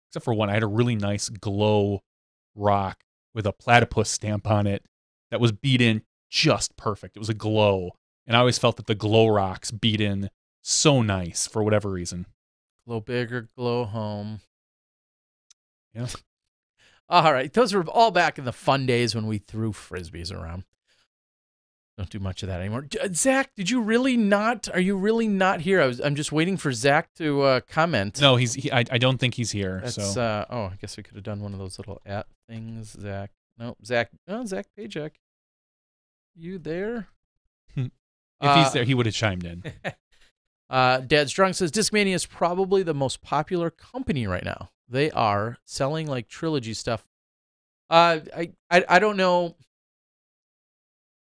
except for one. I had a really nice glow rock with a platypus stamp on it that was beat in just perfect. It was a glow. And I always felt that the glow rocks beat in so nice for whatever reason. Glow big or glow home. Yeah. All right. Those were all back in the fun days when we threw Frisbees around. Don't do much of that anymore. Zach, did you really not? Are you really not here? I'm just waiting for Zach to comment. No, I don't think he's here. That's, so I guess we could have done one of those little @ things. Zach. No, Zach. Oh, Zach Pajak. You there? If he's there, he would have chimed in. Dad Strong says Discmania is probably the most popular company right now. They are selling like trilogy stuff. I don't know.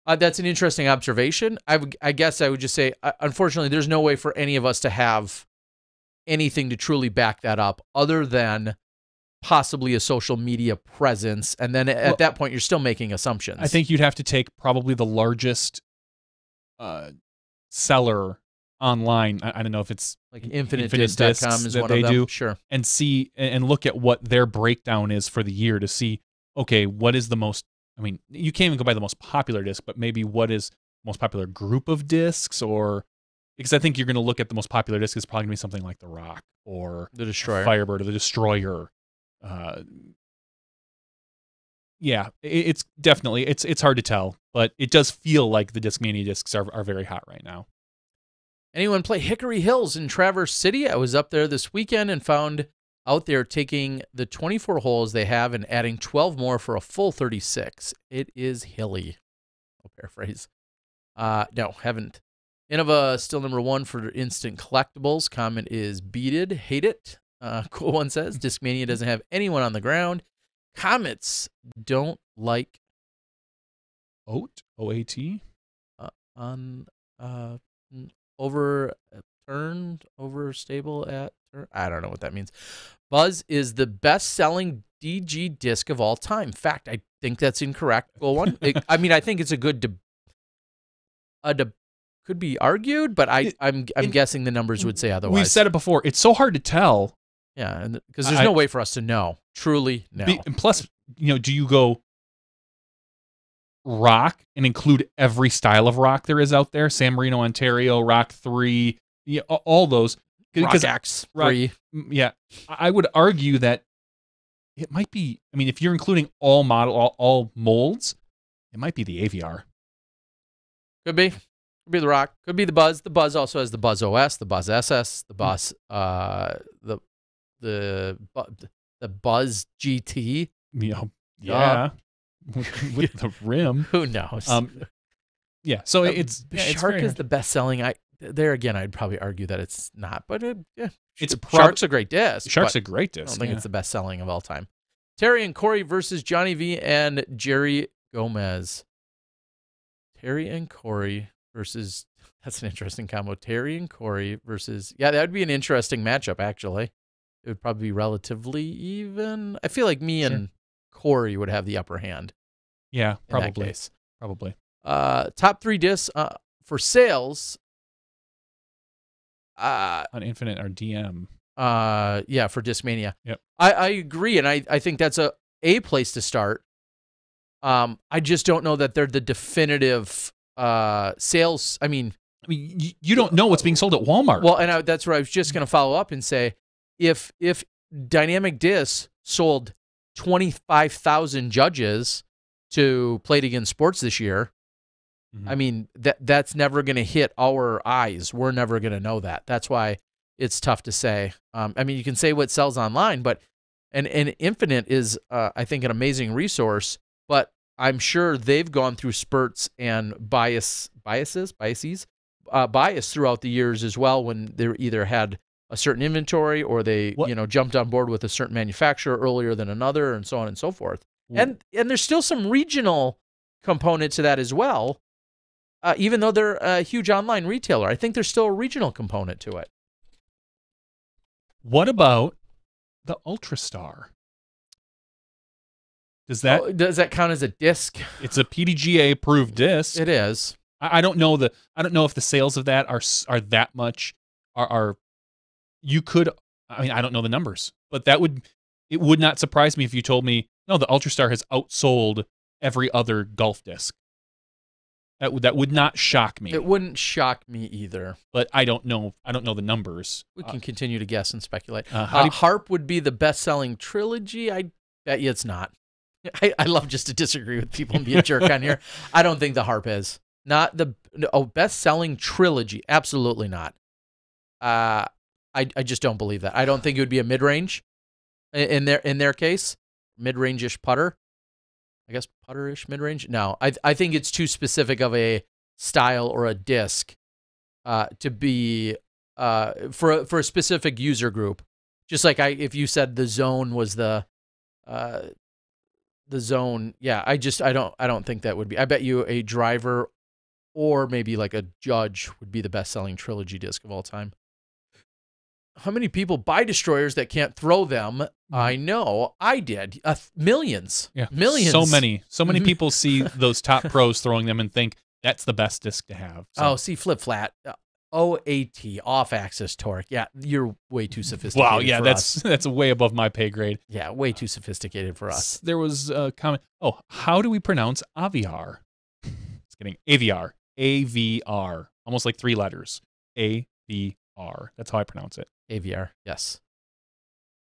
That's an interesting observation. I guess I would just say, unfortunately, there's no way for any of us to have anything to truly back that up other than possibly a social media presence. And then at that point, you're still making assumptions. I think you'd have to take probably the largest seller online. I don't know if it's like infinitediscs.com is that one they of them. do. Sure. And see and look at what their breakdown is for the year to see, okay, what is the most, I mean, you can't even go by the most popular disc, but maybe what is most popular group of discs, or because I think you're going to look at the most popular disc is probably going to be something like the Rock or the Destroyer, Firebird, or the Destroyer. Yeah, it's definitely it's hard to tell, but it does feel like the Discmania discs are very hot right now. Anyone play Hickory Hills in Traverse City? I was up there this weekend and found out there taking the 24 holes they have and adding 12 more for a full 36. It is hilly. I'll paraphrase. No, haven't. Innova still number 1 for instant collectibles. Comment is beated. Hate it. Cool one says Discmania doesn't have anyone on the ground. Comets don't like OAT on overturned, overstable at. I don't know what that means. Buzz is the best-selling DG disc of all time. Fact, I think that's incorrect. Go on. I mean, I think it's a good. Could be argued, but I'm guessing the numbers would say otherwise. We've said it before. It's so hard to tell. Yeah, because there's no way for us to know. Truly, no. And plus, do you go rock and include every style of rock there is out there? San Marino, Ontario, Rock 3, all those. Rock X3. Yeah, I would argue that it might be. I mean, if you're including all molds, it might be the AVR. Could be the Rock. Could be the Buzz. The Buzz also has the Buzz OS, the Buzz SS, the Buzz, the Buzz GT. Yeah. With the rim. Who knows? Yeah. So it's Shark is the best selling. There again, I'd probably argue that it's not, but Shark's a great disc. Shark's a great disc. I don't think it's the best selling of all time. Terry and Corey versus Johnny V and Jerry Gomez. Terry and Corey versus, that's an interesting combo. Terry and Corey versus, that would be an interesting matchup, actually. It would probably be relatively even. I feel like me and Corey would have the upper hand. Yeah, probably. In that case. Probably. Top 3 discs for sales. On Infinite or DM. For Discmania. Yep. I agree, and I think that's a place to start. I just don't know that they're the definitive sales. I mean, you don't know what's being sold at Walmart. Well, and that's where I was just going to follow up and say, if Dynamic Disc sold 25,000 judges to Play It Again Sports this year, I mean, that's never going to hit our eyes. We're never going to know that. That's why it's tough to say. I mean, you can say what sells online, but and Infinite is, I think, an amazing resource. But I'm sure they've gone through spurts and bias throughout the years as well, when they either had a certain inventory or they jumped on board with a certain manufacturer earlier than another, and so on and so forth. And there's still some regional component to that as well. Even though they're a huge online retailer, I think there's still a regional component to it. What about the Ultrastar? Does that count as a disc? It's a PDGA approved disc. It is. I don't know if the sales of that are that much. You could, I mean, I don't know the numbers, but it would not surprise me if you told me, no, the Ultrastar has outsold every other golf disc. That would not shock me. It wouldn't shock me either. But I don't know the numbers. We can continue to guess and speculate. Harp Harp would be the best-selling trilogy. I bet you it's not. I love just to disagree with people and be a jerk on here. I don't think the Harp is. Not the best-selling trilogy. Absolutely not. I just don't believe that. I don't think it would be a mid-range in their case. Mid-range-ish putter. I guess putter-ish mid-range. No, I think it's too specific of a style or a disc to be for a specific user group. Just like if you said the Zone was the Zone, yeah, I don't think that would be. I bet you a driver or maybe like a Judge would be the best-selling trilogy disc of all time. How many people buy destroyers that can't throw them? I know. I did. Millions. Yeah. Millions. So many people see those top pros throwing them and think that's the best disc to have. So. Oh, see, flip flat. OAT, off-axis torque. Yeah, you're way too sophisticated. Wow, yeah, for that's way above my pay grade. Yeah, way too sophisticated for us. There was a comment. Oh, how do we pronounce AVR? Just kidding. AVR. AVR. Almost like 3 letters. AVR. That's how I pronounce it. AVR, yes.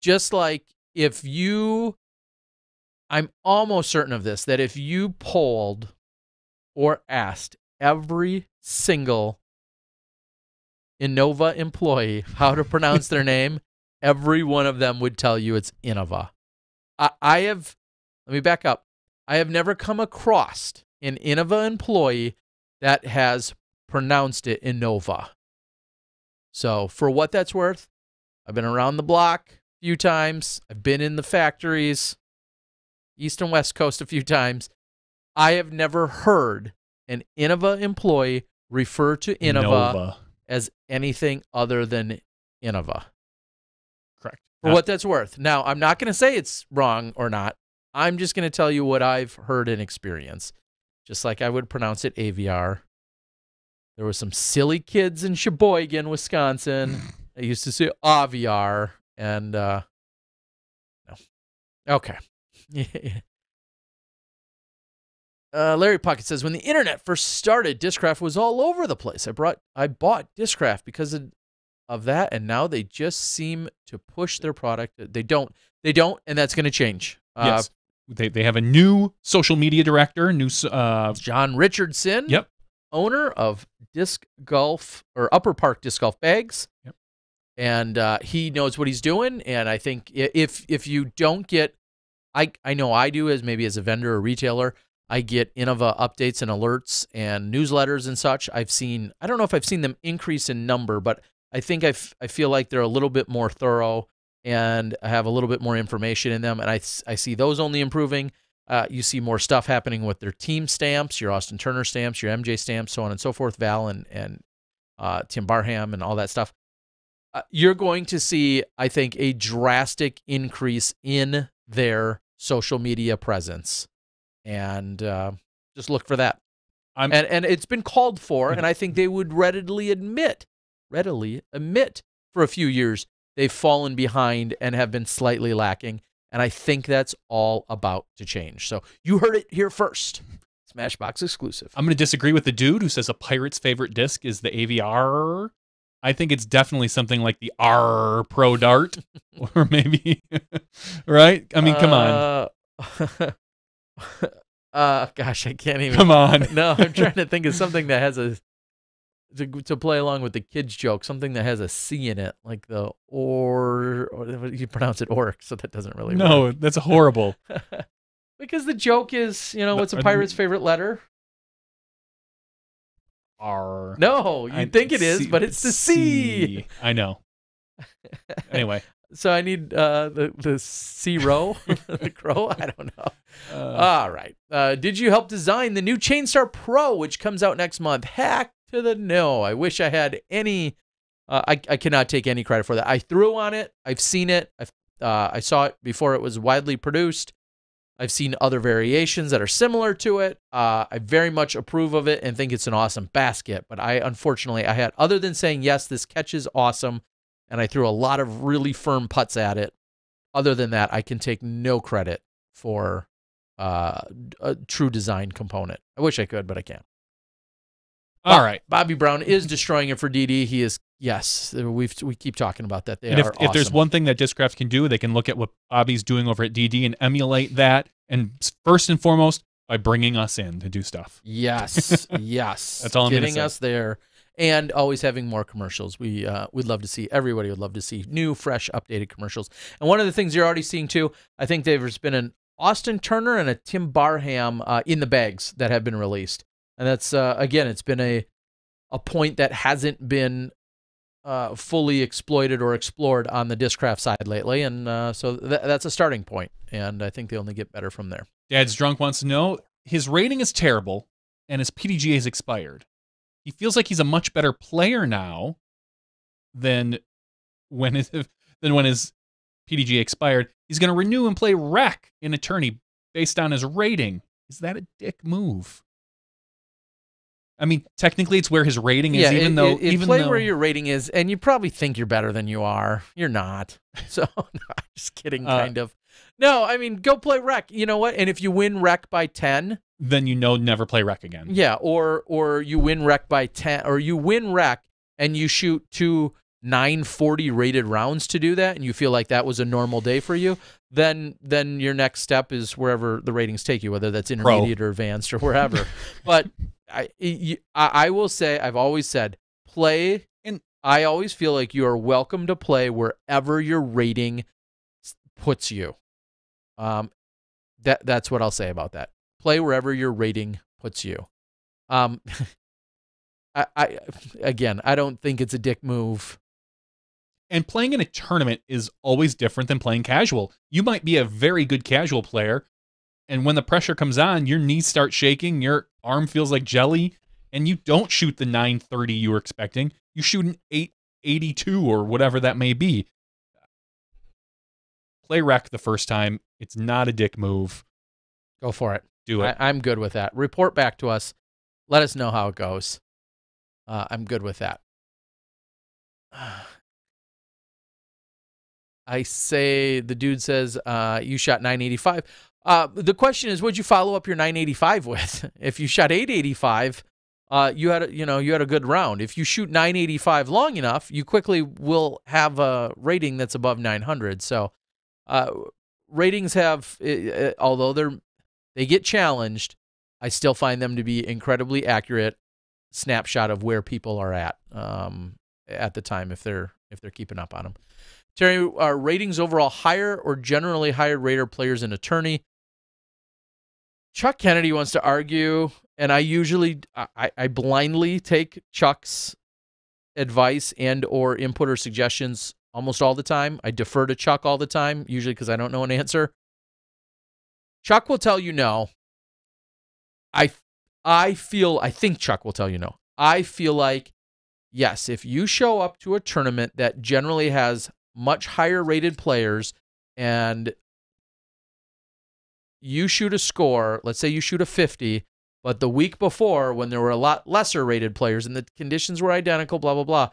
Just like I'm almost certain of this, that if you polled or asked every single Innova employee how to pronounce their name, every one of them would tell you it's Innova. Let me back up. I have never come across an Innova employee that has pronounced it Innova. So for what that's worth, I've been around the block a few times. I've been in the factories, East and West Coast a few times. I have never heard an Innova employee refer to Innova as anything other than Innova. Correct. For what that's worth. Now, I'm not going to say it's wrong or not. I'm just going to tell you what I've heard and experienced. Just like I would pronounce it AVR. There were some silly kids in Sheboygan, Wisconsin. I used to say AVR, and no. Okay. Larry Pocket says, when the internet first started, Discraft was all over the place. I bought Discraft because of that, and now they just seem to push their product. They don't, and that's going to change. Yes. They have a new social media director, John Richardson. Yep. Owner of Disc Golf or Upper Park Disc Golf Bags. Yep. And he knows what he's doing. And I think if you don't get, I know I do as a vendor or retailer, I get Innova updates and alerts and newsletters and such. I don't know if I've seen them increase in number, but I think I feel like they're a little bit more thorough and have a little bit more information in them. And I see those only improving. You see more stuff happening with their team stamps, your Austin Turner stamps, your MJ stamps, so on and so forth, Val and Tim Barham and all that stuff. You're going to see, I think, a drastic increase in their social media presence. And just look for that. And it's been called for, and I think they would readily admit for a few years they've fallen behind and have been slightly lacking. And I think that's all about to change. So you heard it here first. Smashbox exclusive. I'm going to disagree with the dude who says a pirate's favorite disc is the AVR. I think it's definitely something like the R Pro Dart, or maybe, right? I mean, come on. Gosh, I can't even. Come on. No, I'm trying to think of something that has to play along with the kids' joke, something that has a C in it, like the or you pronounce it orc, so that doesn't really work. No, that's horrible. Because the joke is, what's a pirate's favorite letter? R. No, you think it is, but it's the C. I know. Anyway. So I need the C row, the crow. I don't know. All right. Did you help design the new Chainstar Pro, which comes out next month? Heck to the no. I wish I had any I cannot take any credit for that. I threw on it. I've seen it. I saw it before it was widely produced. I've seen other variations that are similar to it. I very much approve of it and think it's an awesome basket. But unfortunately, other than saying, yes, this catch is awesome, and I threw a lot of really firm putts at it, other than that, I can take no credit for a true design component. I wish I could, but I can't. All right. Bobby Brown is destroying it for DD. He is, yes, we keep talking about that. If there's one thing that Discraft can do, they can look at what Bobby's doing over at DD and emulate that. And first and foremost, by bringing us in to do stuff. Yes, yes. That's all I'm getting say. us there, and always having more commercials. We'd love to see, everybody would love to see new, fresh, updated commercials. And one of the things you're already seeing too, I think there's been an Austin Turner and a Tim Barham in the bags that have been released. And that's, again, it's been a point that hasn't been fully exploited or explored on the Discraft side lately. And so that's a starting point. And I think they only get better from there. Dad's Drunk wants to know, his rating is terrible and his PDGA has expired. He feels like he's a much better player now than when his PDGA expired. He's going to renew and play rec in a tourney based on his rating. Is that a dick move? I mean, technically, it's where his rating is, even though where your rating is, and you probably think you're better than you are. You're not. So, no, I'm just kidding, kind of. No, I mean, go play rec. You know what? And if you win rec by 10, then never play rec again. Yeah, or you win rec by 10, or you win rec and you shoot 2 940 rated rounds to do that, and you feel like that was a normal day for you. Then your next step is wherever the ratings take you, whether that's intermediate or advanced or wherever. But I will say, I've always said, play, and I always feel like you are welcome to play wherever your rating puts you. That's what I'll say about that. Play wherever your rating puts you. I don't think it's a dick move. And playing in a tournament is always different than playing casual. You might be a very good casual player, and when the pressure comes on, your knees start shaking, your arm feels like jelly, and you don't shoot the 930 you were expecting. You shoot an 882 or whatever that may be. Play rec the first time. It's not a dick move. Go for it. Do it. I'm good with that. Report back to us. Let us know how it goes. I'm good with that. I say, the dude says, you shot 985. The question is, what'd you follow up your 985 with? If you shot 885, you had a good round. If you shoot 985 long enough, you quickly will have a rating that's above 900. So ratings have, although they get challenged, I still find them to be incredibly accurate snapshot of where people are at the time if they're keeping up on them. Terry, are ratings overall higher or generally higher rated players in a tourney? Chuck Kennedy wants to argue, and I blindly take Chuck's advice and or input or suggestions almost all the time. I defer to Chuck all the time, usually because I don't know an answer. Chuck will tell you no. I think Chuck will tell you no. I feel like, yes, if you show up to a tournament that generally has much higher rated players and you shoot a score, let's say you shoot a 50, but the week before when there were a lot lesser rated players and the conditions were identical, blah, blah, blah,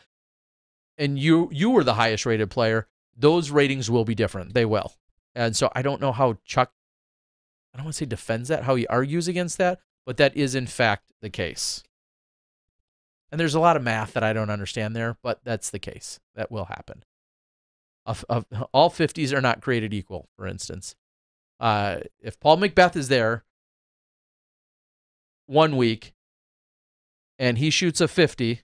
and you were the highest rated player, those ratings will be different. They will. And so I don't know how Chuck, I don't want to say defends that, how he argues against that, but that is in fact the case. And there's a lot of math that I don't understand there, but that's the case. That will happen. All 50s are not created equal, for instance. If Paul Macbeth is there 1 week and he shoots a 50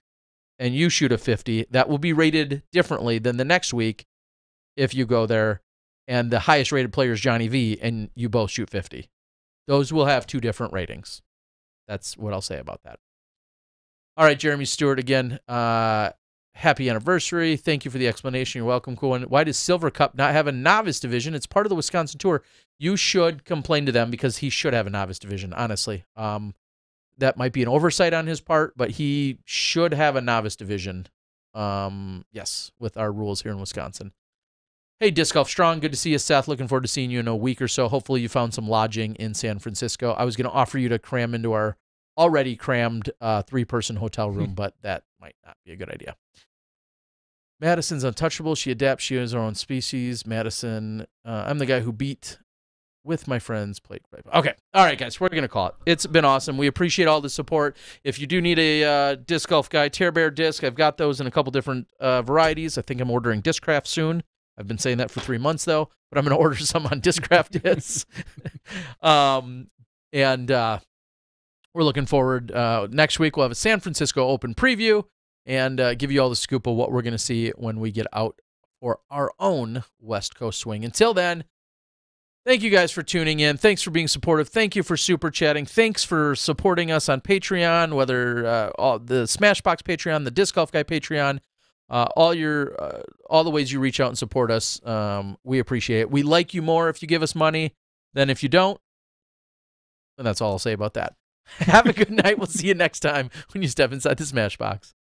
and you shoot a 50, that will be rated differently than the next week if you go there and the highest rated player is Johnny V and you both shoot 50. Those will have two different ratings. That's what I'll say about that. All right, Jeremy Stewart again. Happy anniversary. Thank you for the explanation. You're welcome. Cool. Why does Silver Cup not have a novice division? It's part of the Wisconsin Tour. You should complain to them because he should have a novice division, honestly. That might be an oversight on his part, but he should have a novice division. Yes, with our rules here in Wisconsin. Hey, Disc Golf Strong. Good to see you, Seth. Looking forward to seeing you in a week or so. Hopefully you found some lodging in San Francisco. I was going to offer you to cram into our already crammed 3-person hotel room, but that might not be a good idea. Madison's untouchable. She adapts. She has her own species. Madison, I'm the guy who beat with my friends. Played. Okay. All right, guys. We're going to call it. It's been awesome. We appreciate all the support. If you do need a disc golf guy, Tear Bear disc, I've got those in a couple different varieties. I think I'm ordering Discraft soon. I've been saying that for 3 months, though, but I'm going to order some on Discraft discs. We're looking forward. Next week, we'll have a San Francisco Open preview and give you all the scoop of what we're going to see when we get out for our own West Coast swing. Until then, thank you guys for tuning in. Thanks for being supportive. Thank you for super chatting. Thanks for supporting us on Patreon, whether the Smashbox Patreon, the Disc Golf Guy Patreon, all the ways you reach out and support us. We appreciate it. We like you more if you give us money than if you don't. And that's all I'll say about that. Have a good night. We'll see you next time when you step inside the Smashbox.